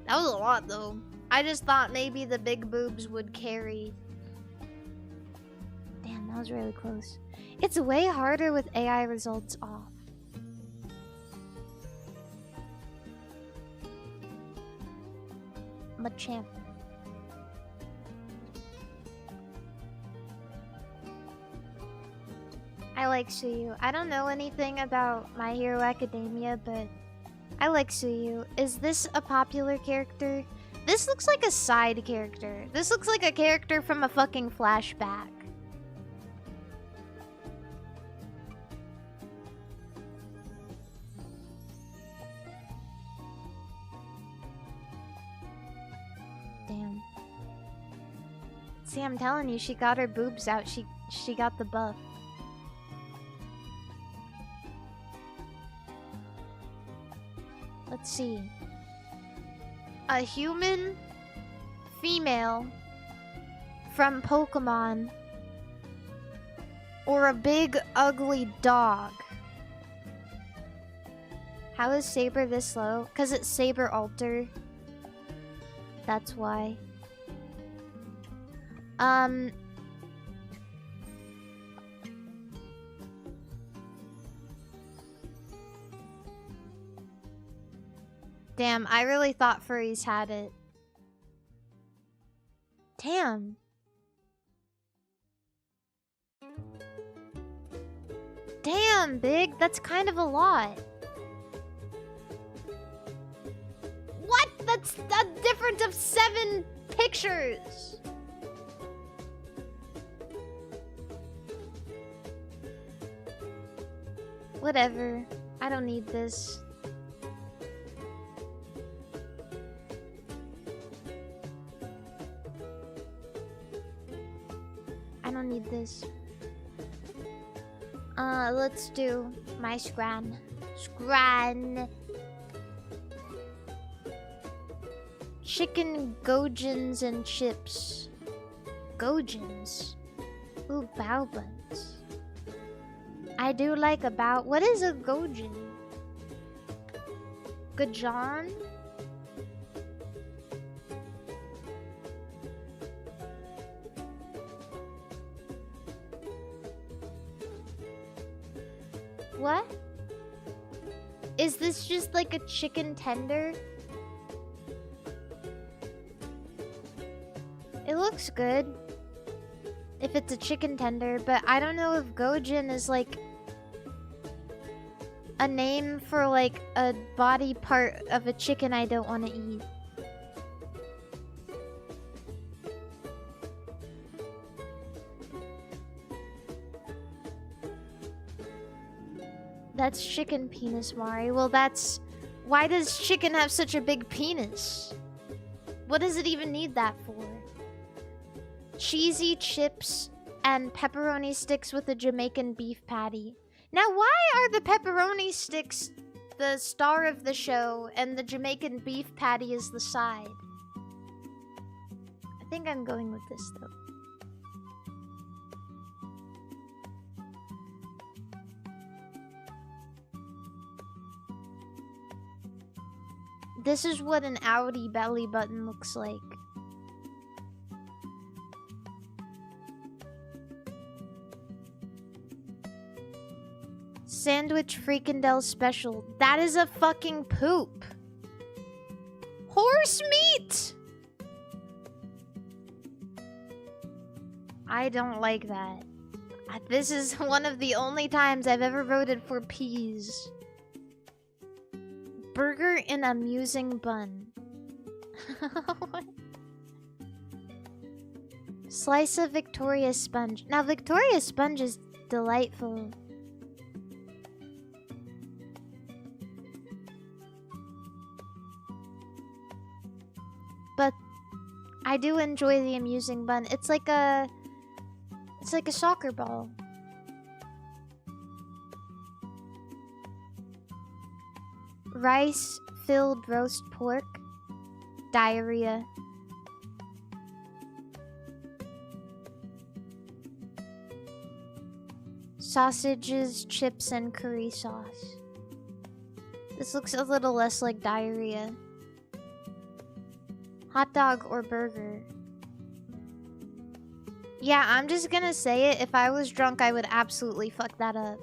That was a lot though. I just thought maybe the big boobs would carry. Damn, that was really close. It's way harder with AI results off. Machamp. I like Suyu. I don't know anything about My Hero Academia, but I like Suyu. Is this a popular character? This looks like a side character. This looks like a character from a fucking flashback. Damn. See, I'm telling you, she got her boobs out. She got the buff. Let's see. A human female from Pokemon or a big ugly dog. How is Saber this low? 'Cause it's Saber Alter. That's why. Damn, I really thought furries had it. Damn. Damn, Big, that's kind of a lot. What? That's a difference of 7 pictures. Whatever. I don't need this. I don't need this. Let's do my scran. Scran. Chicken gojins and chips. Gojins? Ooh, bao buns. I do like a bao. What is a gojin? Gajan? What? Is this just like a chicken tender? It looks good. If it's a chicken tender, but I don't know if gojin is like a name for like a body part of a chicken I don't want to eat. That's chicken penis, Mari. Well, that's... Why does chicken have such a big penis? What does it even need that for? Cheesy chips and pepperoni sticks with a Jamaican beef patty. Now, why are the pepperoni sticks the star of the show and the Jamaican beef patty is the side? I think I'm going with this, though. This is what an Audi belly button looks like. Sandwich Frikandel special. That is a fucking poop. Horse meat! I don't like that. This is one of the only times I've ever voted for peas. Burger in amusing bun. Slice of Victoria sponge. Now, Victoria sponge is delightful. But I do enjoy the amusing bun. It's like a soccer ball. Rice-filled roast pork. Diarrhea. Sausages, chips, and curry sauce. This looks a little less like diarrhea. Hot dog or burger. Yeah, I'm just gonna say it. If I was drunk, I would absolutely fuck that up.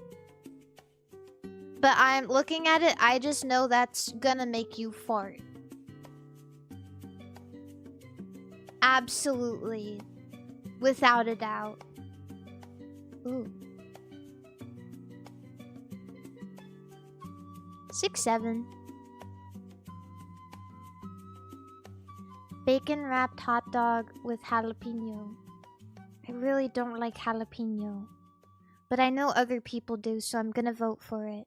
But I'm looking at it, I just know that's gonna make you fart. Absolutely. Without a doubt. Ooh. 6-7. Bacon wrapped hot dog with jalapeno. I really don't like jalapeno. But I know other people do, so I'm gonna vote for it.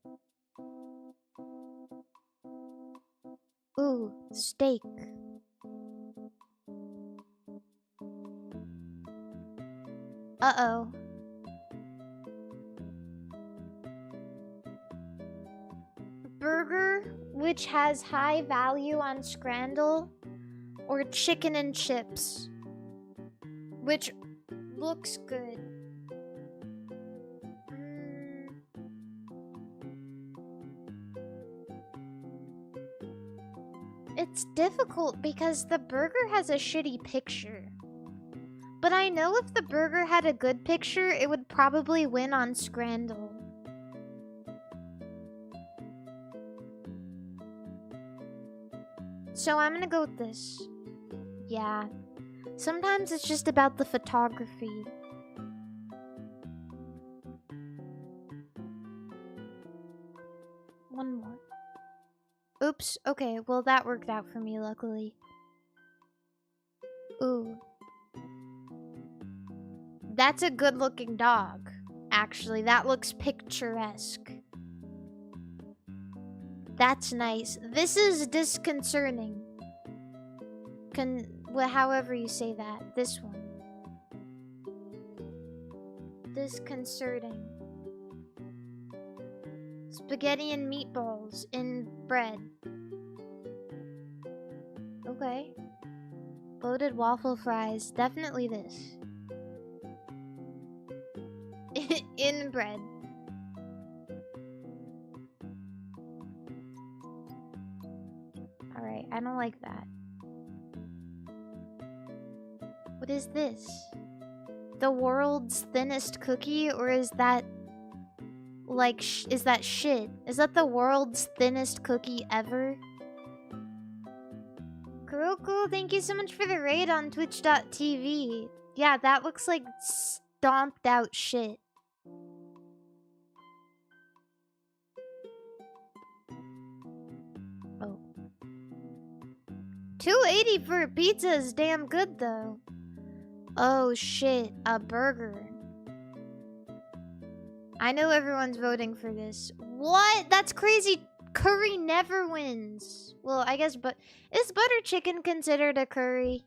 Ooh, steak. Uh-oh. Burger, which has high value on Scrandle, or chicken and chips, which looks good. It's difficult because the burger has a shitty picture. But I know if the burger had a good picture, it would probably win on Scrandle. So I'm gonna go with this. Yeah. Sometimes it's just about the photography. Oops. Okay, well that worked out for me, luckily. Ooh. That's a good-looking dog. Actually, that looks picturesque. That's nice. This is disconcerting. However you say that. This one. Disconcerting. Spaghetti and meatballs in bread. Okay. Loaded waffle fries. Definitely this. In bread. Alright, I don't like that. What is this? The world's thinnest cookie? Or is that... like, is that shit? Is that the world's thinnest cookie ever? Kuroko, thank you so much for the raid on twitch.tv. Yeah, that looks like stomped out shit. Oh. $2.80 for a pizza is damn good though. Oh shit, a burger. I know everyone's voting for this. What? That's crazy. Curry never wins. Well, I guess, but is butter chicken considered a curry?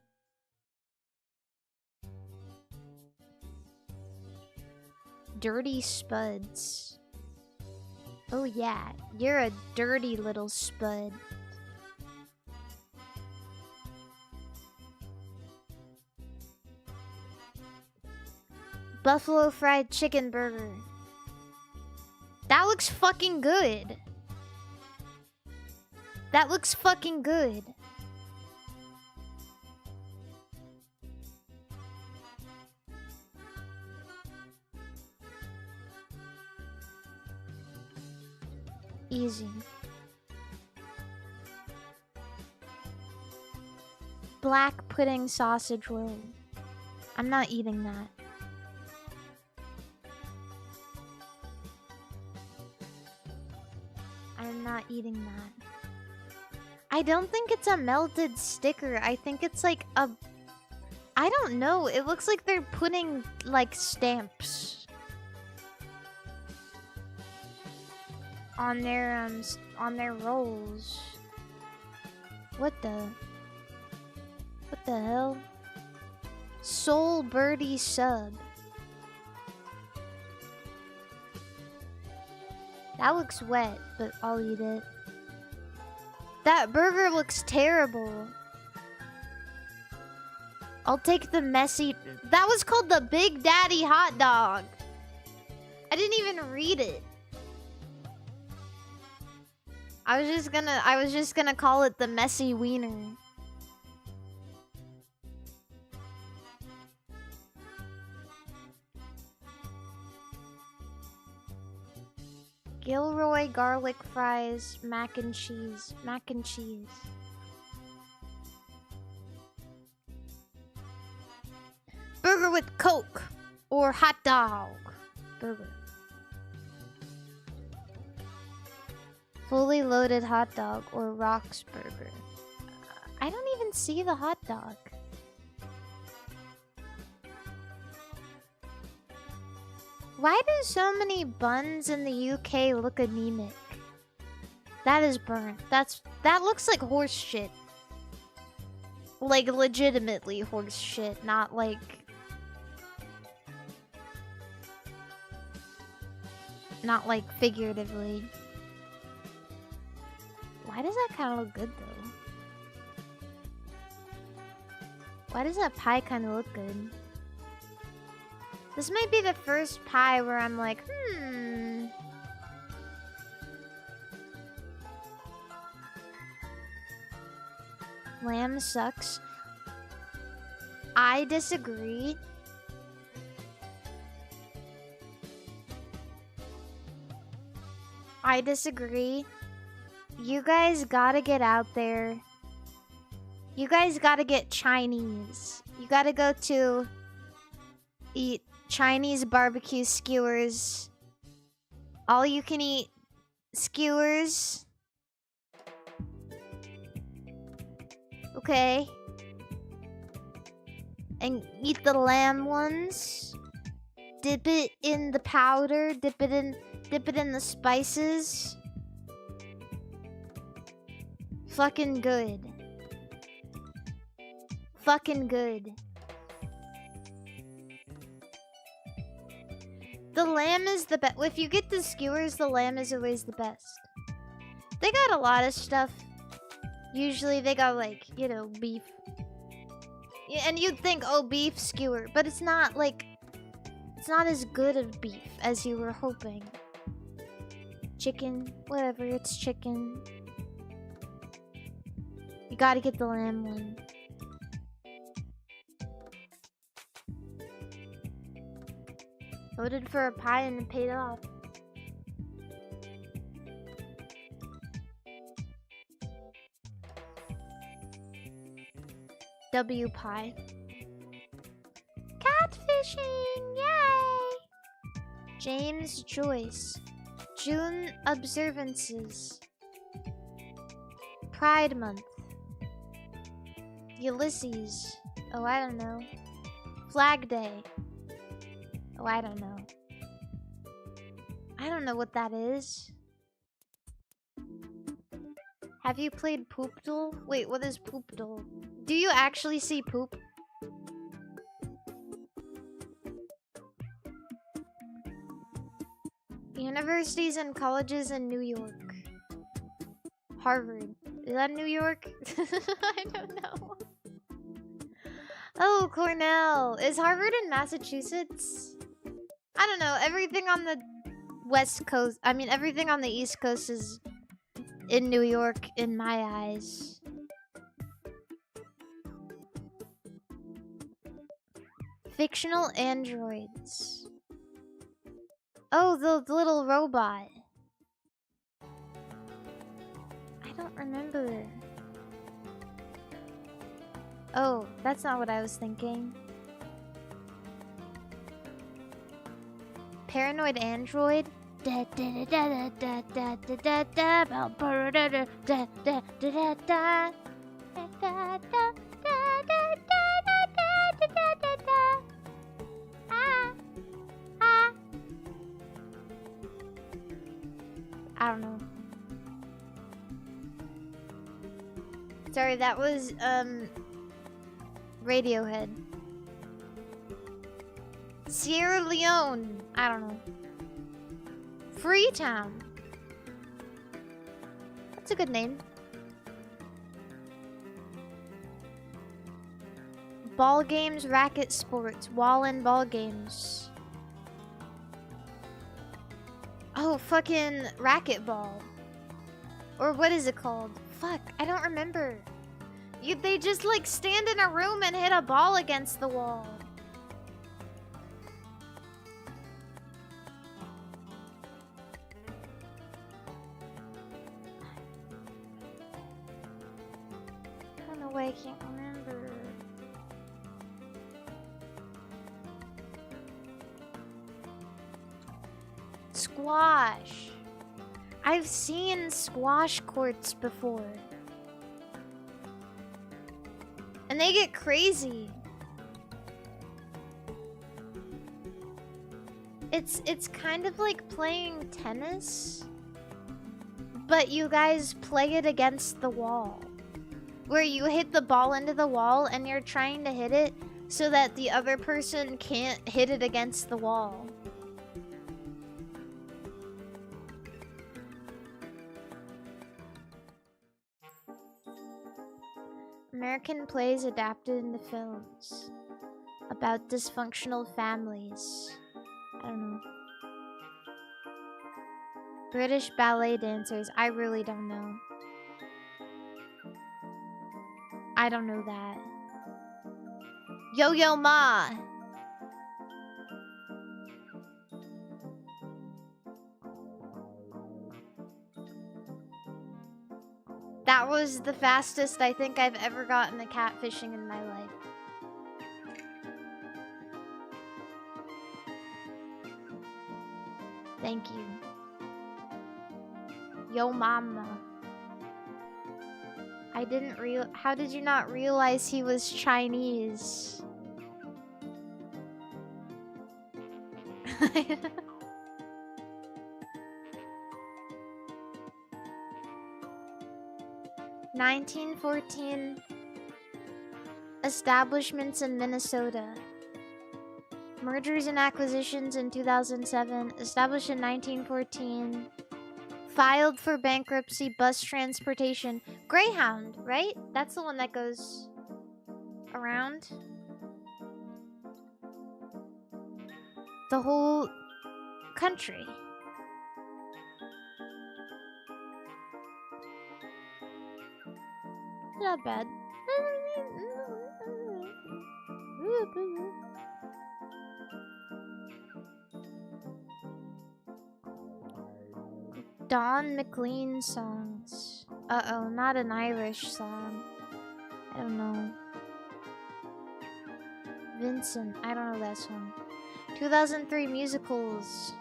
Dirty spuds. Oh yeah, you're a dirty little spud. Buffalo fried chicken burger. That looks fucking good. That looks fucking good. Easy. Black pudding sausage roll. I'm not eating that. I'm not eating that. I don't think it's a melted sticker. I think it's like a... I don't know. It looks like they're putting like stamps on their rolls. What the hell? Soul Birdie sub. That looks wet, but I'll eat it. That burger looks terrible. I'll take the messy... That was called the Big Daddy hot dog. I didn't even read it. I was just gonna call it the messy wiener. Gilroy garlic fries, mac and cheese. Mac and cheese. Burger with Coke or hot dog. Burger. Fully loaded hot dog or rocks burger. I don't even see the hot dog. Why do so many buns in the UK look anemic? That is burnt. That looks like horse shit. Like legitimately horse shit, not like... Not like figuratively. Why does that kind of look good though? Why does that pie kind of look good? This might be the first pie where I'm like, Lamb sucks. I disagree. I disagree. You guys gotta get out there. You guys gotta get Chinese. You gotta go to eat Chinese barbecue skewers. All you can eat skewers. Okay. And eat the lamb ones. Dip it in the powder. Dip it in the spices. Fucking good. Fucking good. The lamb is the best. If you get the skewers, the lamb is always the best. They got a lot of stuff. Usually they got like, you know, beef. Yeah, and you'd think, oh, beef skewer. But it's not like... It's not as good of beef as you were hoping. Chicken. Whatever, it's chicken. You gotta get the lamb one. Voted for a pie and it paid off. W pie. Catfishing! Yay! James Joyce. June observances. Pride Month. Ulysses. Oh, I don't know. Flag Day. Oh, I don't know. I don't know what that is. Have you played Poopdle? Wait, what is Poopdle? Do you actually see poop? Universities and colleges in New York. Harvard. Is that New York? I don't know. Oh, Cornell. Is Harvard in Massachusetts? I don't know. Everything on the West Coast, I mean, everything on the East Coast is in New York in my eyes. Fictional androids. Oh, the little robot. I don't remember. Oh, that's not what I was thinking. Paranoid android? Da da da da da da da da da da da da da da da da da da. I don't know. Sorry, that was Radiohead. Sierra Leone. I don't know. Freetown. That's a good name. Ball games, racket sports, wall and ball games. Oh, fucking racquetball. Or what is it called? Fuck, I don't remember. They just like stand in a room and hit a ball against the wall. I don't know why I can't remember. Squash. I've seen squash courts before. And they get crazy. It's kind of like playing tennis, but you guys play it against the wall. Where you hit the ball into the wall and you're trying to hit it so that the other person can't hit it against the wall. American plays adapted into films about dysfunctional families. I don't know. British ballet dancers. I really don't know. I don't know that. Yo-Yo Ma! That was the fastest I think I've ever gotten a catfishing in my life. Thank you. Yo mama. I didn't how did you not realize he was Chinese? 1914 establishments in Minnesota. Mergers and acquisitions in 2007. Established in 1914. Filed for bankruptcy. Bus transportation. Greyhound, right? That's the one that goes around the whole country. Not bad. Don McLean songs. Uh-oh, not an Irish song. I don't know. Vincent, I don't know that song. 2003 musicals.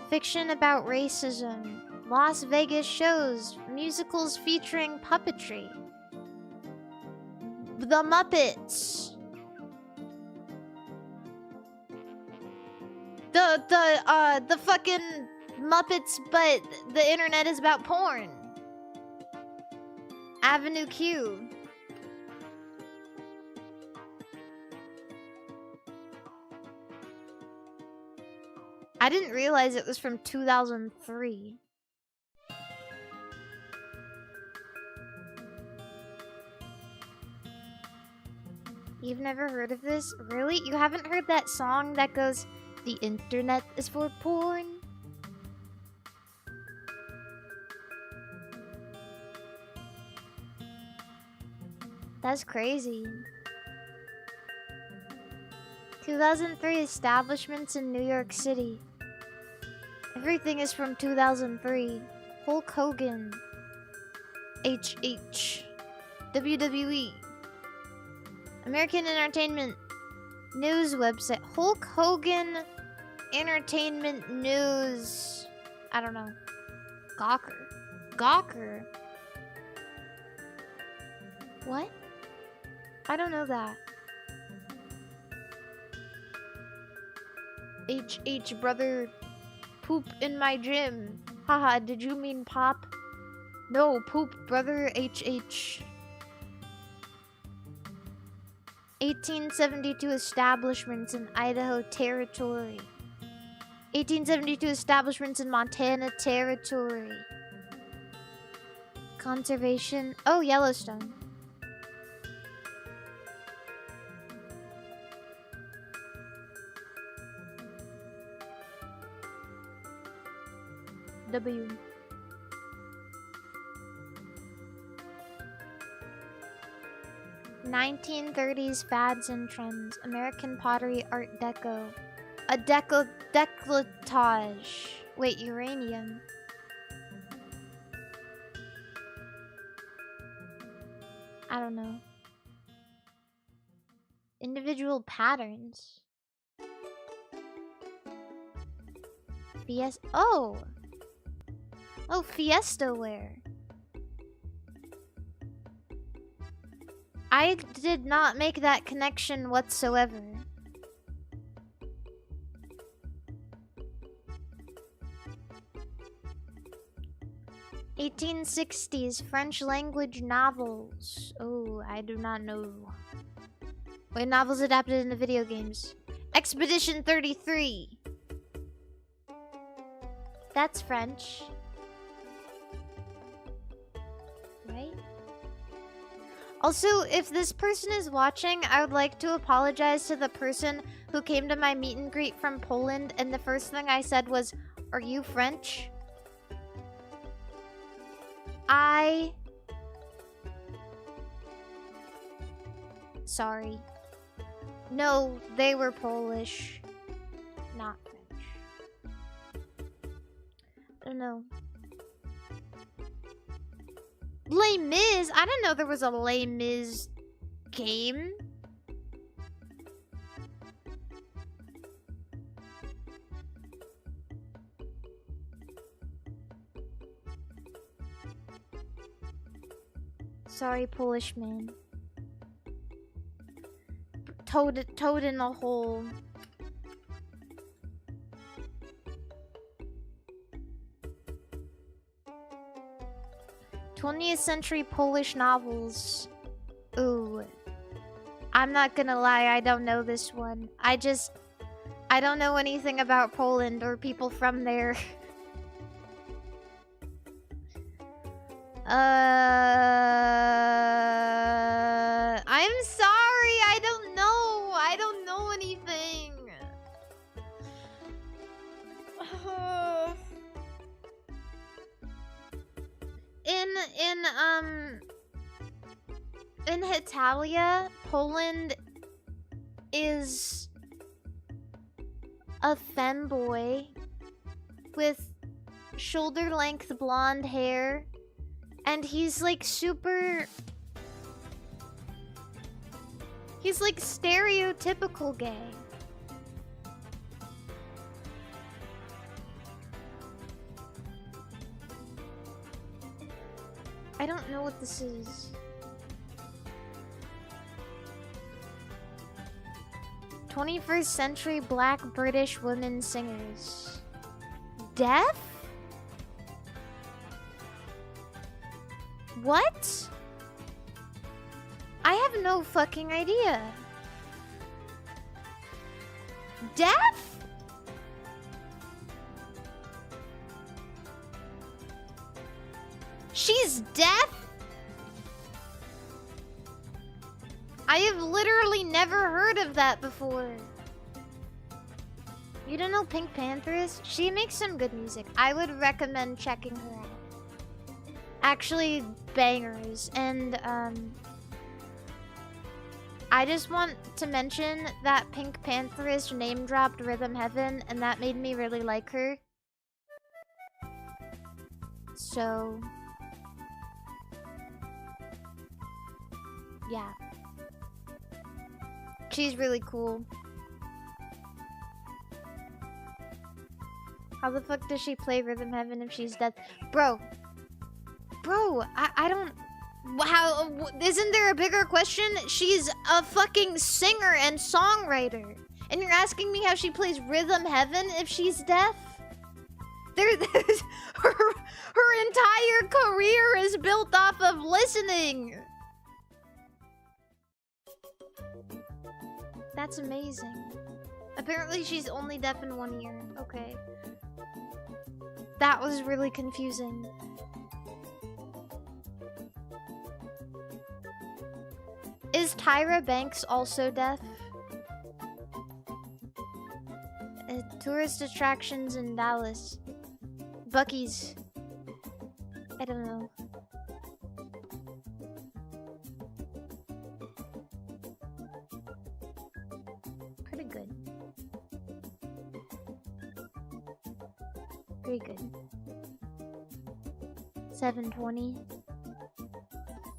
Fiction about racism. Las Vegas shows. Musicals featuring puppetry. The Muppets. The fucking Muppets, but the internet is about porn. Avenue Q. I didn't realize it was from 2003. You've never heard of this? Really? You haven't heard that song that goes, "The internet is for porn"? That's crazy. 2003 establishments in New York City. Everything is from 2003. Hulk Hogan. HH. WWE. American Entertainment News website. Hulk Hogan Entertainment News. I don't know. Gawker. Gawker? What? I don't know that. HH brother. Poop in my gym. Haha, did you mean pop? No, poop brother HH. 1872 establishments in Idaho Territory. 1872 establishments in Montana Territory. Conservation. Oh, Yellowstone. W. "1930s fads and trends. American pottery, Art Deco. A decolletage. Wait, uranium. I don't know. Individual patterns. Fiesta. Oh! Oh, Fiesta wear. I did not make that connection whatsoever. "1860s French language novels." Oh, I do not know. Wait, novels adapted into video games. Expedition 33. That's French. Right? Also, if this person is watching, I would like to apologize to the person who came to my meet and greet from Poland, and the first thing I said was, "Are you French?" Sorry. No, they were Polish. Not French. I don't know. Les Mis? I didn't know there was a Les Mis game. Sorry, Polish man. Toad in a hole. '20th century Polish novels. Ooh. I'm not gonna lie, I don't know this one. I don't know anything about Poland or people from there. I'm sorry, I don't know. I don't know anything. In Italia, Poland is a femboy with shoulder-length blonde hair, and he's like he's like stereotypical gay. I don't know what this is. 21st century black British women singers. Deaf? What? I have no fucking idea. Deaf? She's deaf? I have literally never heard of that before. You don't know Pink Panthers? She makes some good music. I would recommend checking her out. Actually, bangers. And, I just want to mention that Pink Panthers name-dropped Rhythm Heaven, and that made me really like her. So... yeah. She's really cool. How the fuck does she play Rhythm Heaven if she's dead? Bro, I don't... How... Isn't there a bigger question? She's a fucking singer and songwriter. And you're asking me how she plays Rhythm Heaven if she's deaf? Her entire career is built off of listening. That's amazing. Apparently she's only deaf in one ear. Okay. That was really confusing. Is Tyra Banks also deaf? Tourist attractions in Dallas. Buc-ee's. I don't know. Pretty good. Pretty good. 720.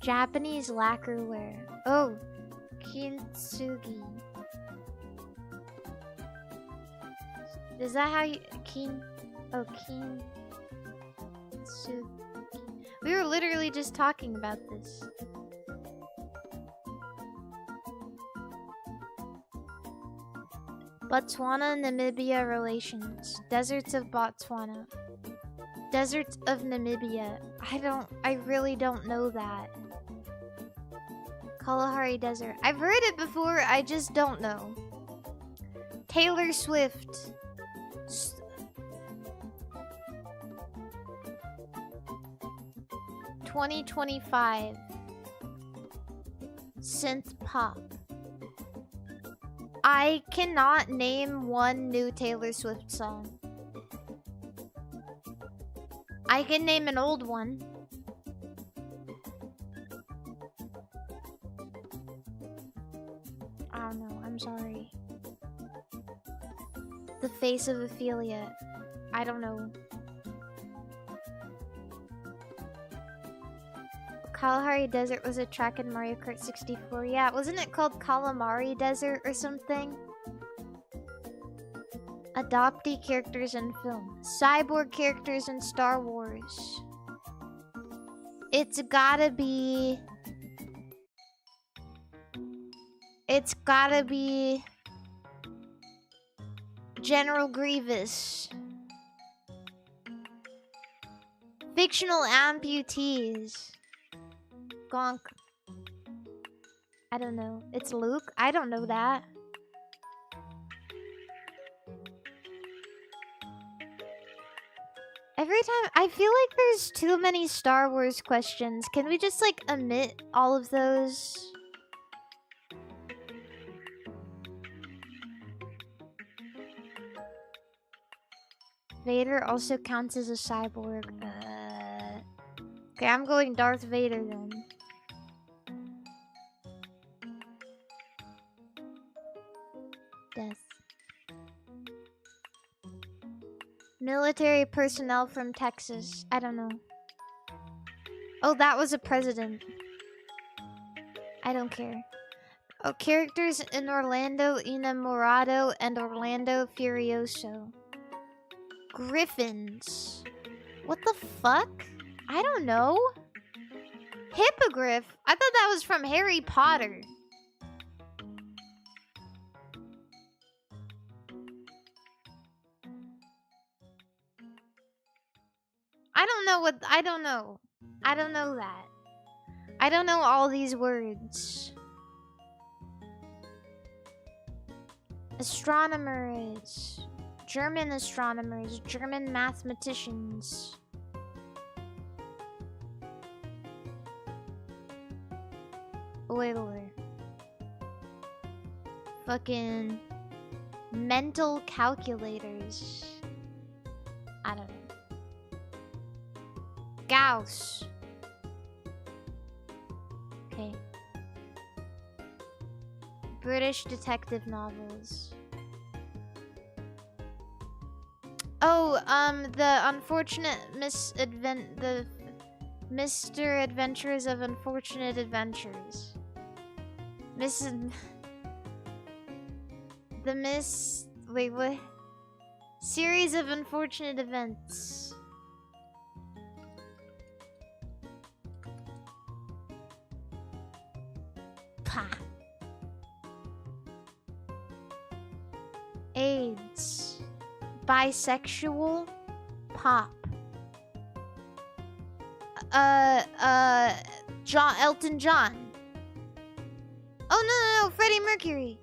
Japanese lacquerware. Oh, kintsugi. Is that how you... Oh, kintsugi. We were literally just talking about this. Botswana-Namibia relations. Deserts of Botswana. Deserts of Namibia. I really don't know that. Kalahari Desert. I've heard it before, I just don't know. Taylor Swift. 2025. Synth pop. I cannot name one new Taylor Swift song. I can name an old one. I don't know, I'm sorry. The Face of Ophelia. I don't know. Kalahari Desert was a track in Mario Kart 64. Yeah, wasn't it called Calamari Desert or something? Adoptee characters in film. Cyborg characters in Star Wars. It's gotta be... It's gotta be General Grievous. Fictional amputees. Gonk. I don't know. It's Luke? I don't know that. Every time, I feel like there's too many Star Wars questions. Can we just, like, omit all of those? Vader also counts as a cyborg. Okay, I'm going Darth Vader then. Death. Military personnel from Texas. I don't know. Oh, that was a president. I don't care. Oh, characters in Orlando Inamorado and Orlando Furioso. Griffins. What the fuck? I don't know. Hippogriff? I thought that was from Harry Potter. I don't know what... I don't know. I don't know that. I don't know all these words. Astronomers. German astronomers. German mathematicians. Wait. Fucking... mental calculators. I don't know. Gauss. Okay. British detective novels. Oh, the unfortunate the Mr. Adventures of Unfortunate Adventures. Wait, what? Series of Unfortunate Events. AIDS. Bisexual. Pop. Elton John. Oh, no, Freddie Mercury.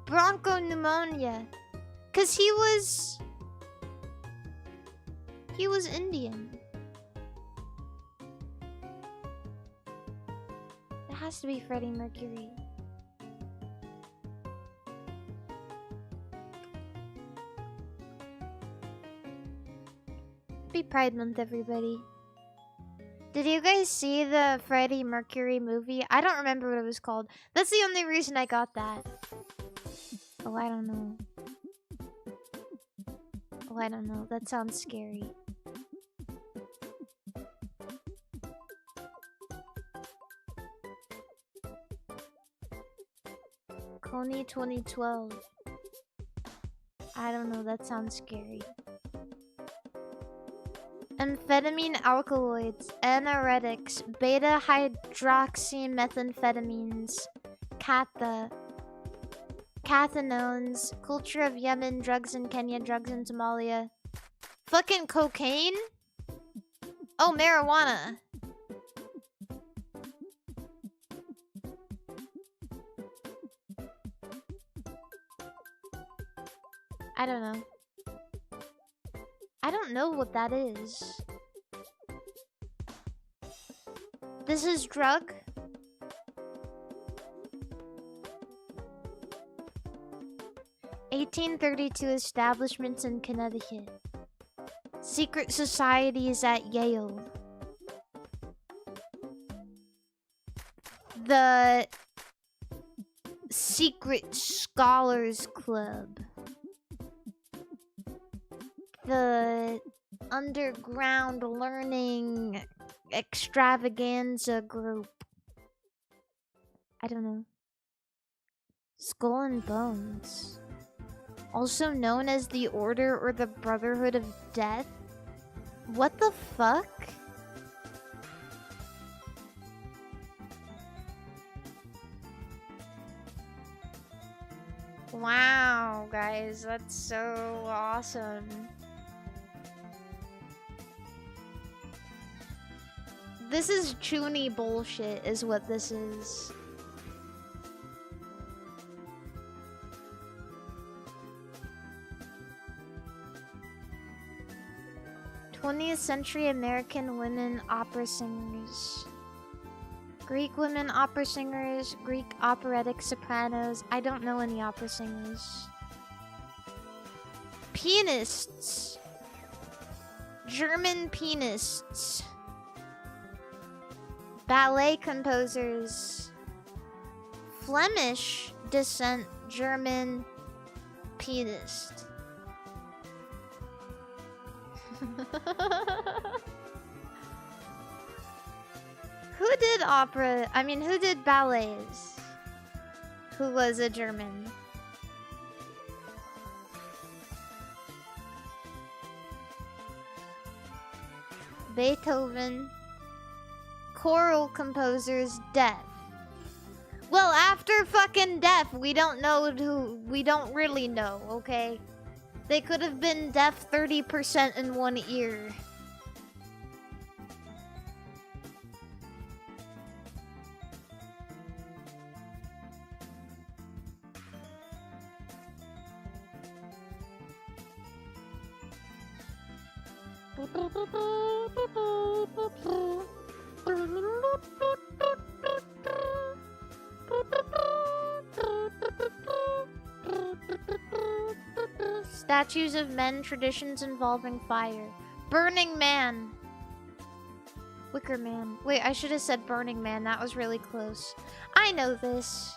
Bronchopneumonia. 'Cause he was Indian. It has to be Freddie Mercury. Happy Pride Month, everybody. Did you guys see the Freddie Mercury movie? I don't remember what it was called. That's the only reason I got that. Oh, I don't know. Oh, I don't know. That sounds scary. Coney 2012. I don't know. That sounds scary. Amphetamine alkaloids, anoretics, beta-hydroxymethamphetamines, cathinones, culture of Yemen, drugs in Kenya, drugs in Somalia. Fucking cocaine? Oh, marijuana. I don't know. I don't know what that is. This is drug? (1832) establishments in Connecticut. Secret societies at Yale. The Secret Scholars Club. The Underground Learning Extravaganza Group. I don't know. Skull and Bones. Also known as the Order or the Brotherhood of Death. What the fuck? Wow, guys, that's so awesome. This is chuny bullshit, is what this is. '20th century American women opera singers. Greek women opera singers, Greek operatic sopranos. I don't know any opera singers. Pianists. German pianists. Ballet composers. Flemish descent German pianist. Who did opera? I mean, who did ballets? Who was a German? Beethoven. Choral composers, deaf. Well, after fucking deaf, we don't know who. We don't really know, okay? They could have been deaf 30% in one ear. Statues of men, traditions involving fire. Burning Man. Wicker Man. Wait, I should have said Burning Man. That was really close. I know this.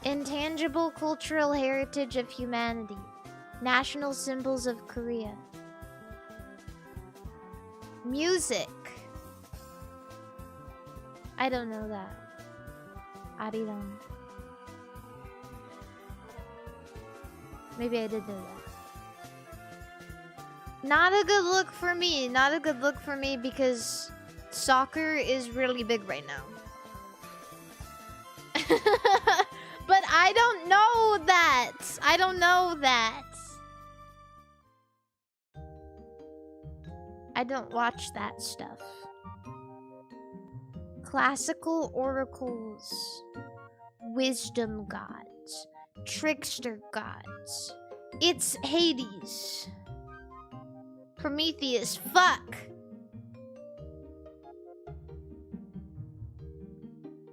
Intangible cultural heritage of humanity. National symbols of Korea. Music. I don't know that. Ariran. Maybe I did know that. Not a good look for me. Not a good look for me because soccer is really big right now. But I don't know that. I don't know that. I don't watch that stuff. Classical oracles. Wisdom gods. Trickster gods. It's Hades. Prometheus. Fuck.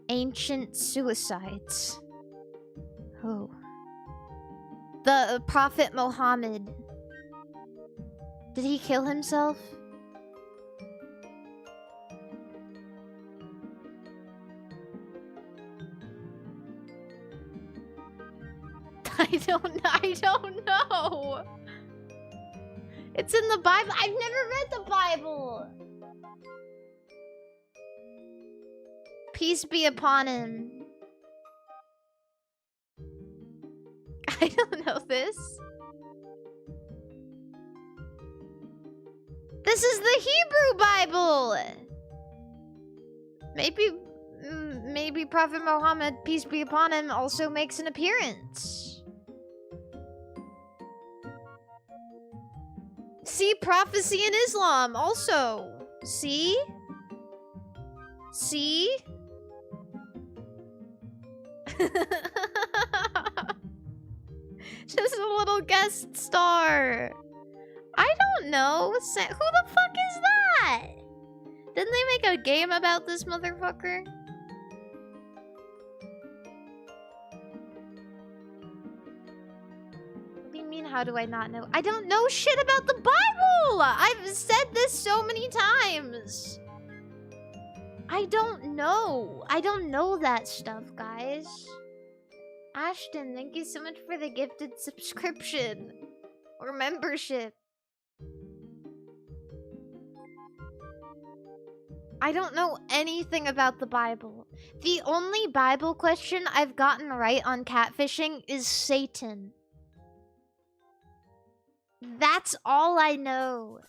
Ancient suicides. Oh. The Prophet Muhammad. Did he kill himself? I don't know. It's in the Bible. I've never read the Bible. Peace be upon him. I don't know this. This is the Hebrew Bible. Maybe Prophet Muhammad, peace be upon him, also makes an appearance. See, prophecy in Islam also. See? See? Just a little guest star. I don't know. Who the fuck is that? Didn't they make a game about this motherfucker? What do you mean, how do I not know? I don't know shit about the Bible! I've said this so many times. I don't know. I don't know that stuff, guys. Ashton, thank you so much for the gifted subscription. Or membership. I don't know anything about the Bible. The only Bible question I've gotten right on catfishing is Satan. That's all I know.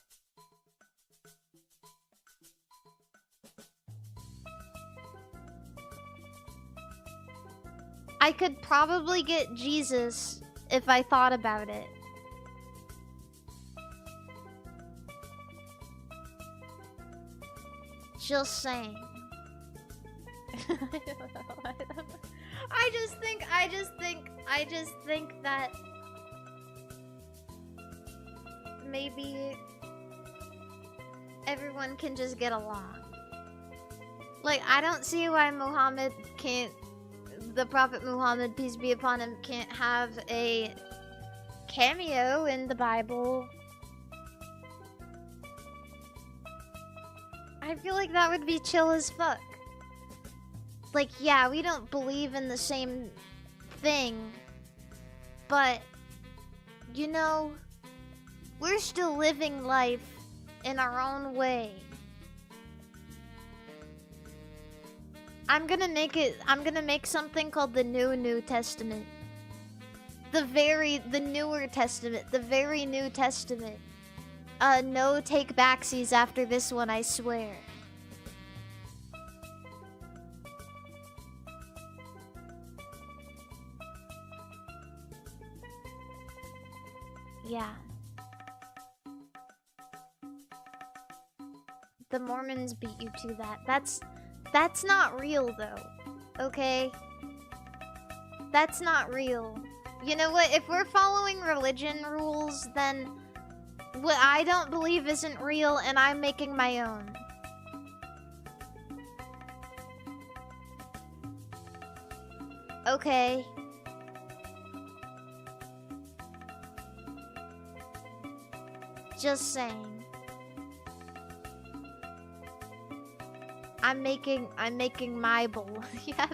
I could probably get Jesus if I thought about it. Just saying. I just think that maybe everyone can just get along. Like, I don't see why Muhammad can't, the Prophet Muhammad, peace be upon him, can't have a cameo in the Bible. I feel like that would be chill as fuck. Like, yeah, we don't believe in the same thing, but, you know, we're still living life in our own way. I'm gonna make something called the New Testament. The newer testament, the very New Testament. No take backsies after this one, I swear. Yeah. The Mormons beat you to that. That's not real though. Okay? That's not real. You know what? If we're following religion rules, then what I don't believe isn't real and I'm making my own. Okay. Just saying. I'm making my bowl. Yeah.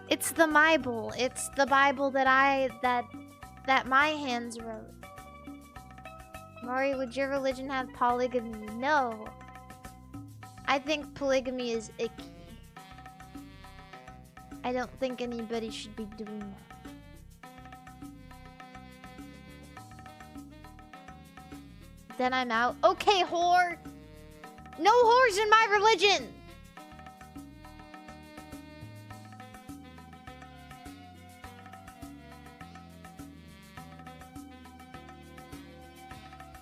It's the Bible. It's the Bible that my hands wrote. Mari, would your religion have polygamy? No. I think polygamy is icky. I don't think anybody should be doing that. Then I'm out. Okay, whore! No whores in my religion!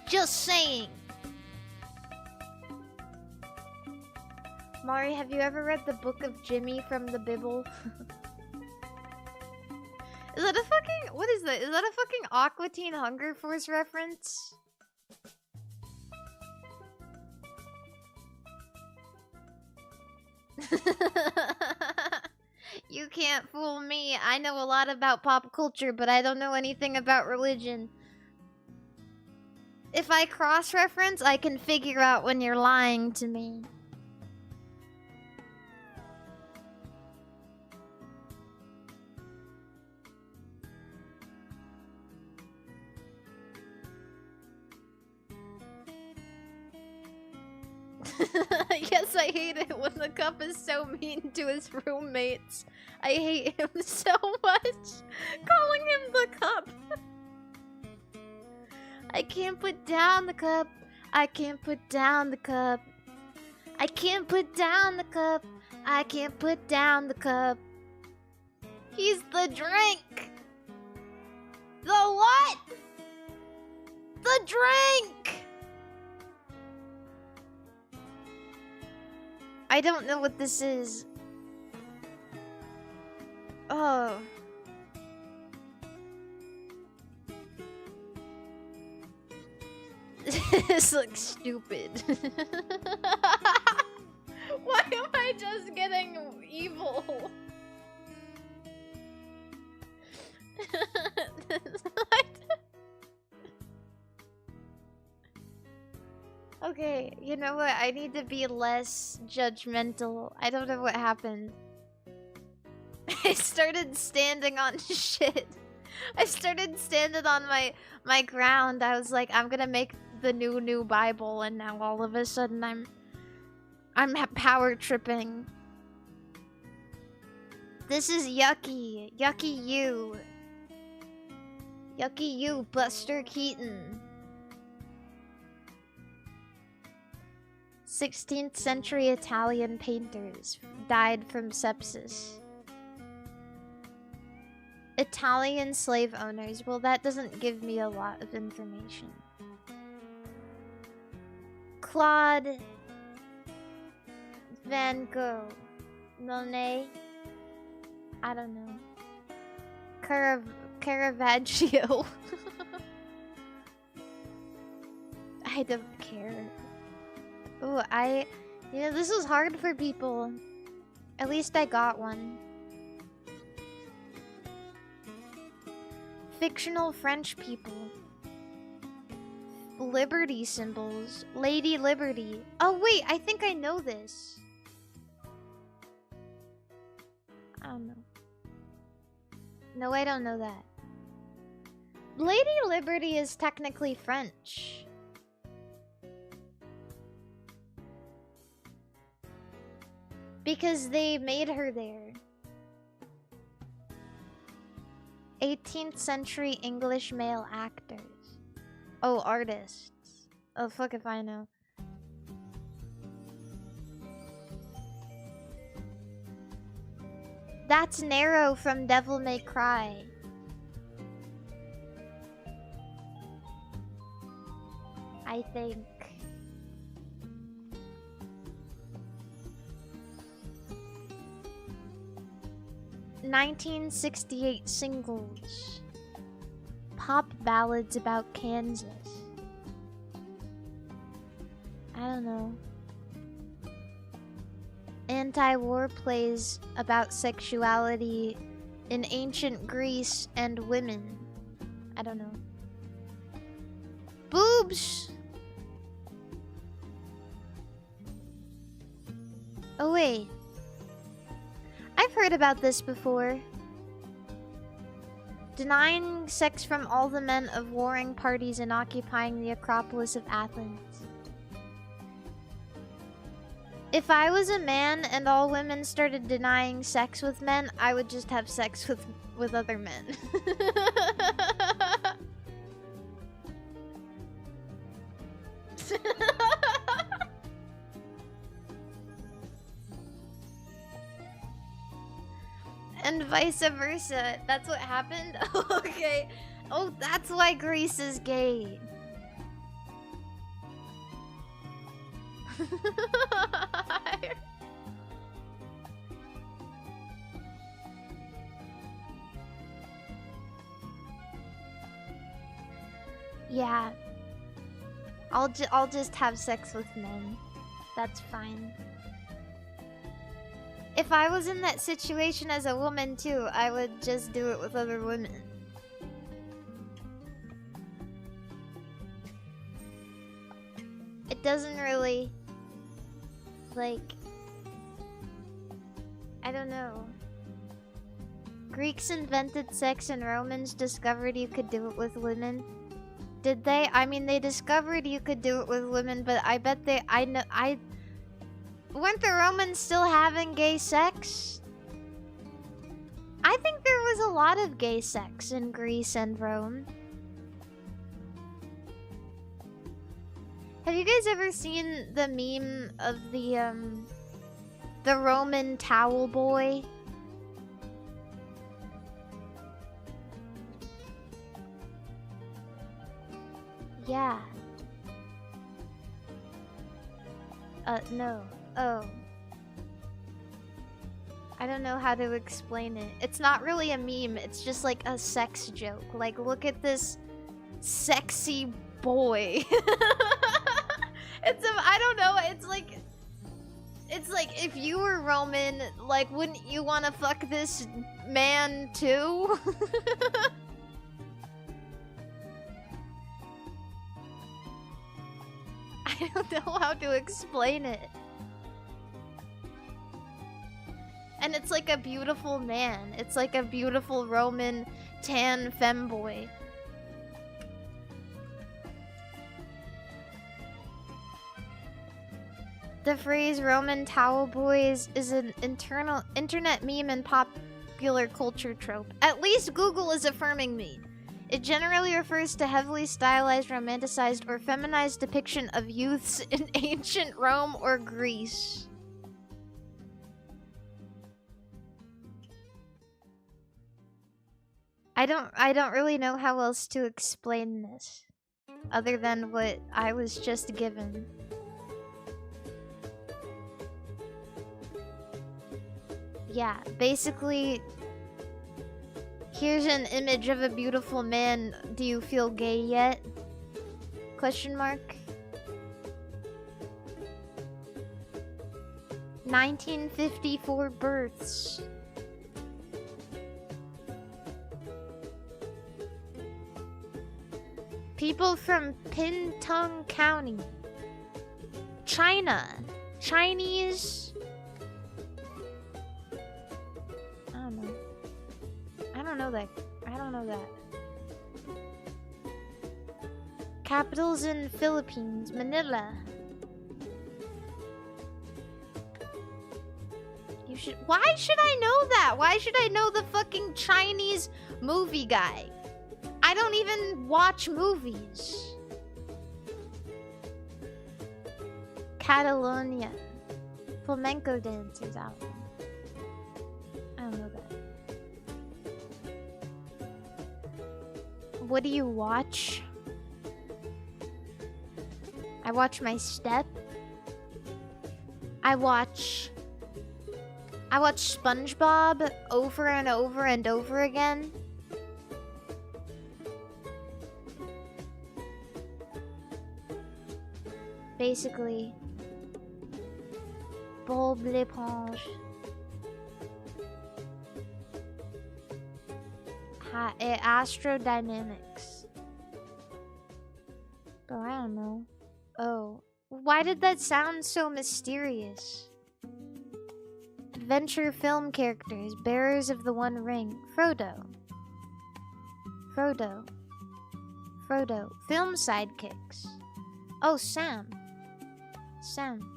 Just saying. Mari, have you ever read the Book of Jimmy from the Bible? Is that a fucking... What is that? Is that a fucking Aqua Teen Hunger Force reference? You can't fool me. I know a lot about pop culture, but I don't know anything about religion. If I cross-reference, I can figure out when you're lying to me. Yes, I hate it when the cup is so mean to his roommates. I hate him so much. Calling him the cup. I can't put down the cup. I can't put down the cup. I can't put down the cup. I can't put down the cup. He's the drink. The what? The drink. I don't know what this is. Oh. This looks stupid. Why am I just getting evil? Okay, you know what? I need to be less judgmental. I don't know what happened. I started standing on shit. I started standing on my ground. I was like, I'm gonna make the new Bible, and now all of a sudden I'm power tripping. This is yucky. Yucky you. Yucky you, Buster Keaton. 16th century Italian painters died from sepsis. Italian slave owners. Well, that doesn't give me a lot of information. Claude Van Gogh. Monet. I don't know. Caravaggio. I don't care. Oh, you know, this was hard for people. At least I got one. Fictional French people. Liberty symbols. Lady Liberty. Oh wait, I think I know this. I don't know. No, I don't know that. Lady Liberty is technically French. Because they made her there. 18th century English male actors. Oh, artists. Oh, fuck if I know. That's Nero from Devil May Cry. I think. "1968 singles. Pop ballads about Kansas." I don't know. Anti-war plays about sexuality in ancient Greece and women. I don't know. Boobs! Oh wait. I've heard about this before. Denying sex from all the men of warring parties and occupying the Acropolis of Athens. If I was a man and all women started denying sex with men, I would just have sex with other men. And vice versa. That's what happened? Okay. Oh, that's why Greece is gay. Yeah. I'll just have sex with men. That's fine. If I was in that situation as a woman too, I would just do it with other women. It doesn't really, like, I don't know. Greeks invented sex and Romans discovered you could do it with women. Did they? I mean, they discovered you could do it with women, but I bet weren't the Romans still having gay sex? I think there was a lot of gay sex in Greece and Rome. Have you guys ever seen the meme of the Roman towel boy? Yeah. No. Oh. I don't know how to explain it. It's not really a meme, it's just like a sex joke. Like, look at this sexy boy. I don't know, it's like if you were Roman, like, wouldn't you want to fuck this man too? I don't know how to explain it. And it's like a beautiful man. It's like a beautiful Roman tan femboy. The phrase Roman towel boys is an internet meme and popular culture trope. At least Google is affirming me. It generally refers to heavily stylized, romanticized, or feminized depiction of youths in ancient Rome or Greece. I don't really know how else to explain this other than what I was just given. Yeah, basically, here's an image of a beautiful man. Do you feel gay yet? Question mark. 1954 births. People from Pingtung County. China. Chinese. I don't know. I don't know that. I don't know that. Capitals in Philippines. Manila. You should. Why should I know that? Why should I know the fucking Chinese movie guy? I don't even watch movies. Catalonia. Flamenco dancers album. I don't know that. What do you watch? I watch my step. I watch SpongeBob over and over and over again. Basically, Bob l'éponge. Astrodynamics. But I don't know. Oh, why did that sound so mysterious? Adventure film characters, bearers of the One Ring. Frodo. Frodo. Frodo. Film sidekicks. Oh, Sam. Sam.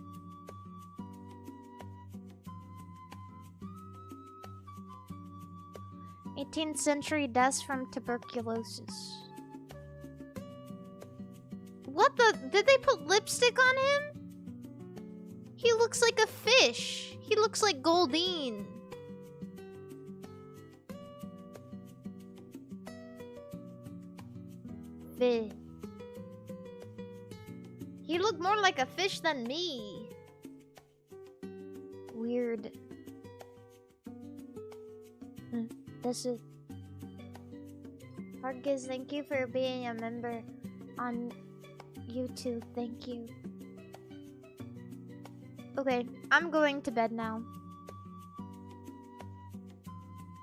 '18th century deaths from tuberculosis. What the? Did they put lipstick on him? He looks like a fish. He looks like Goldine. Fish. He looked more like a fish than me. Weird. That's it. Hardgiz, thank you for being a member on YouTube. Thank you. Okay, I'm going to bed now.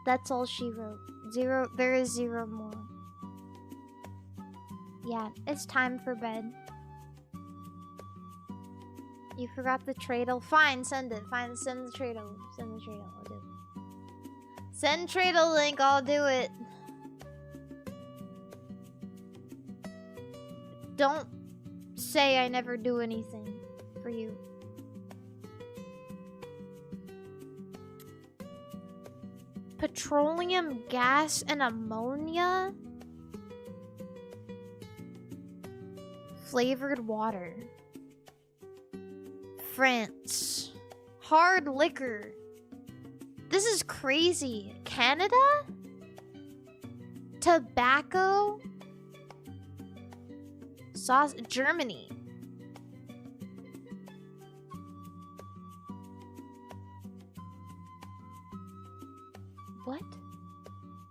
That's all she wrote. Zero. There is zero more. Yeah, it's time for bed. You forgot the tradle. Fine, send it. Fine, send the tradle. Send the tradle. I'll do it. Send tradle link. I'll do it. Don't say I never do anything for you. Petroleum gas and ammonia? Flavored water. France. Hard liquor. This is crazy. Canada? Tobacco? Sauce. Germany. What?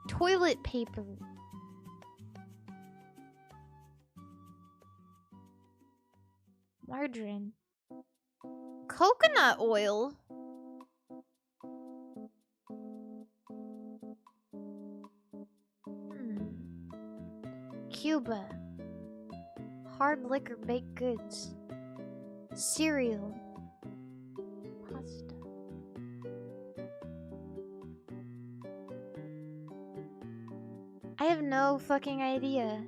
Toilet paper. Margarine. Coconut oil? Cuba. Hard liquor, baked goods. Cereal. Pasta. I have no fucking idea.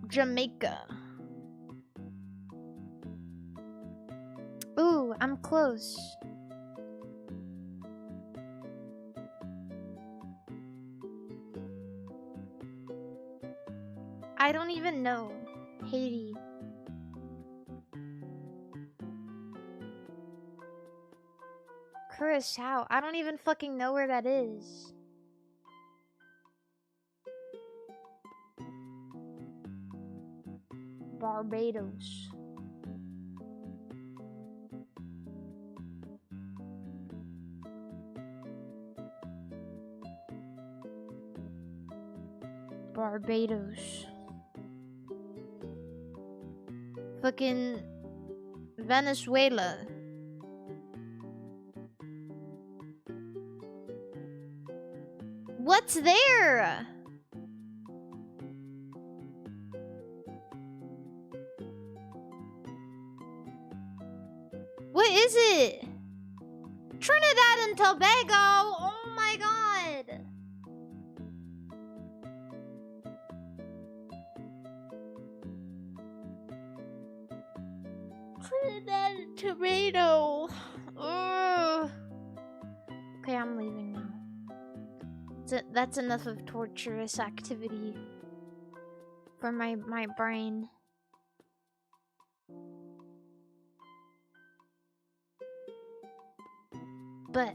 Jamaica. Ooh, I'm close. even know. Haiti. Curacao. I don't even fucking know where that is. Barbados. Barbados. Fucking Venezuela. What's there? What is it? Trinidad and Tobago. Oh my god. Trinidad and Tobago. Ugh. Okay, I'm leaving now. That's enough of torturous activity for my brain. But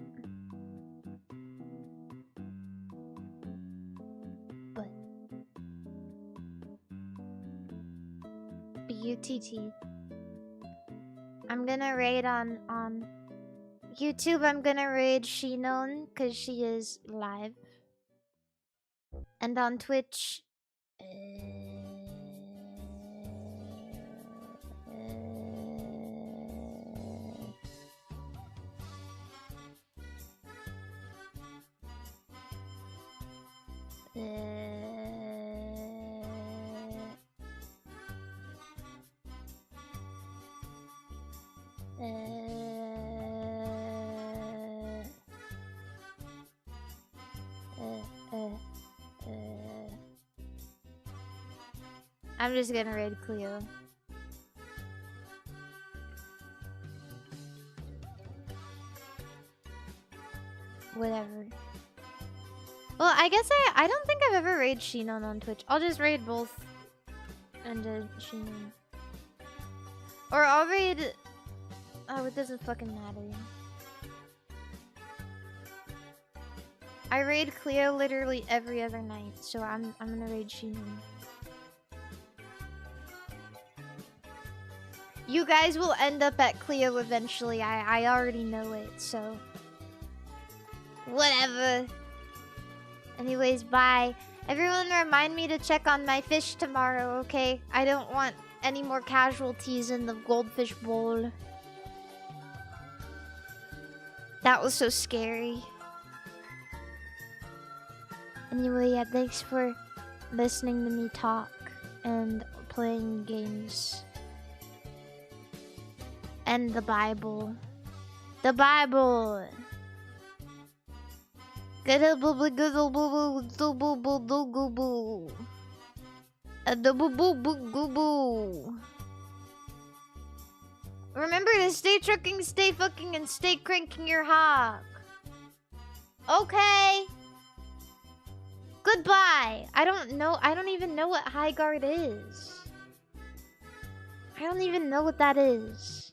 BUTT. I'm gonna raid on YouTube. I'm gonna raid Shinon because she is live. And on Twitch, I'm just gonna raid Cleo. Whatever. Well, I guess I don't think I've ever raided Shinon on Twitch. I'll just raid both and Shinon. Or I'll raid... Oh, it doesn't fucking matter. I raid Cleo literally every other night, so I'm gonna raid Shinon. You guys will end up at Cleo eventually. I already know it, so... Whatever. Anyways, bye. Everyone remind me to check on my fish tomorrow, okay? I don't want any more casualties in the goldfish bowl. That was so scary. Anyway, yeah, thanks for listening to me talk and playing games. And the Bible. The Bible! Remember to stay trucking, stay fucking, and stay cranking your hog. Okay. Goodbye. I don't even know what high guard is. I don't even know what that is.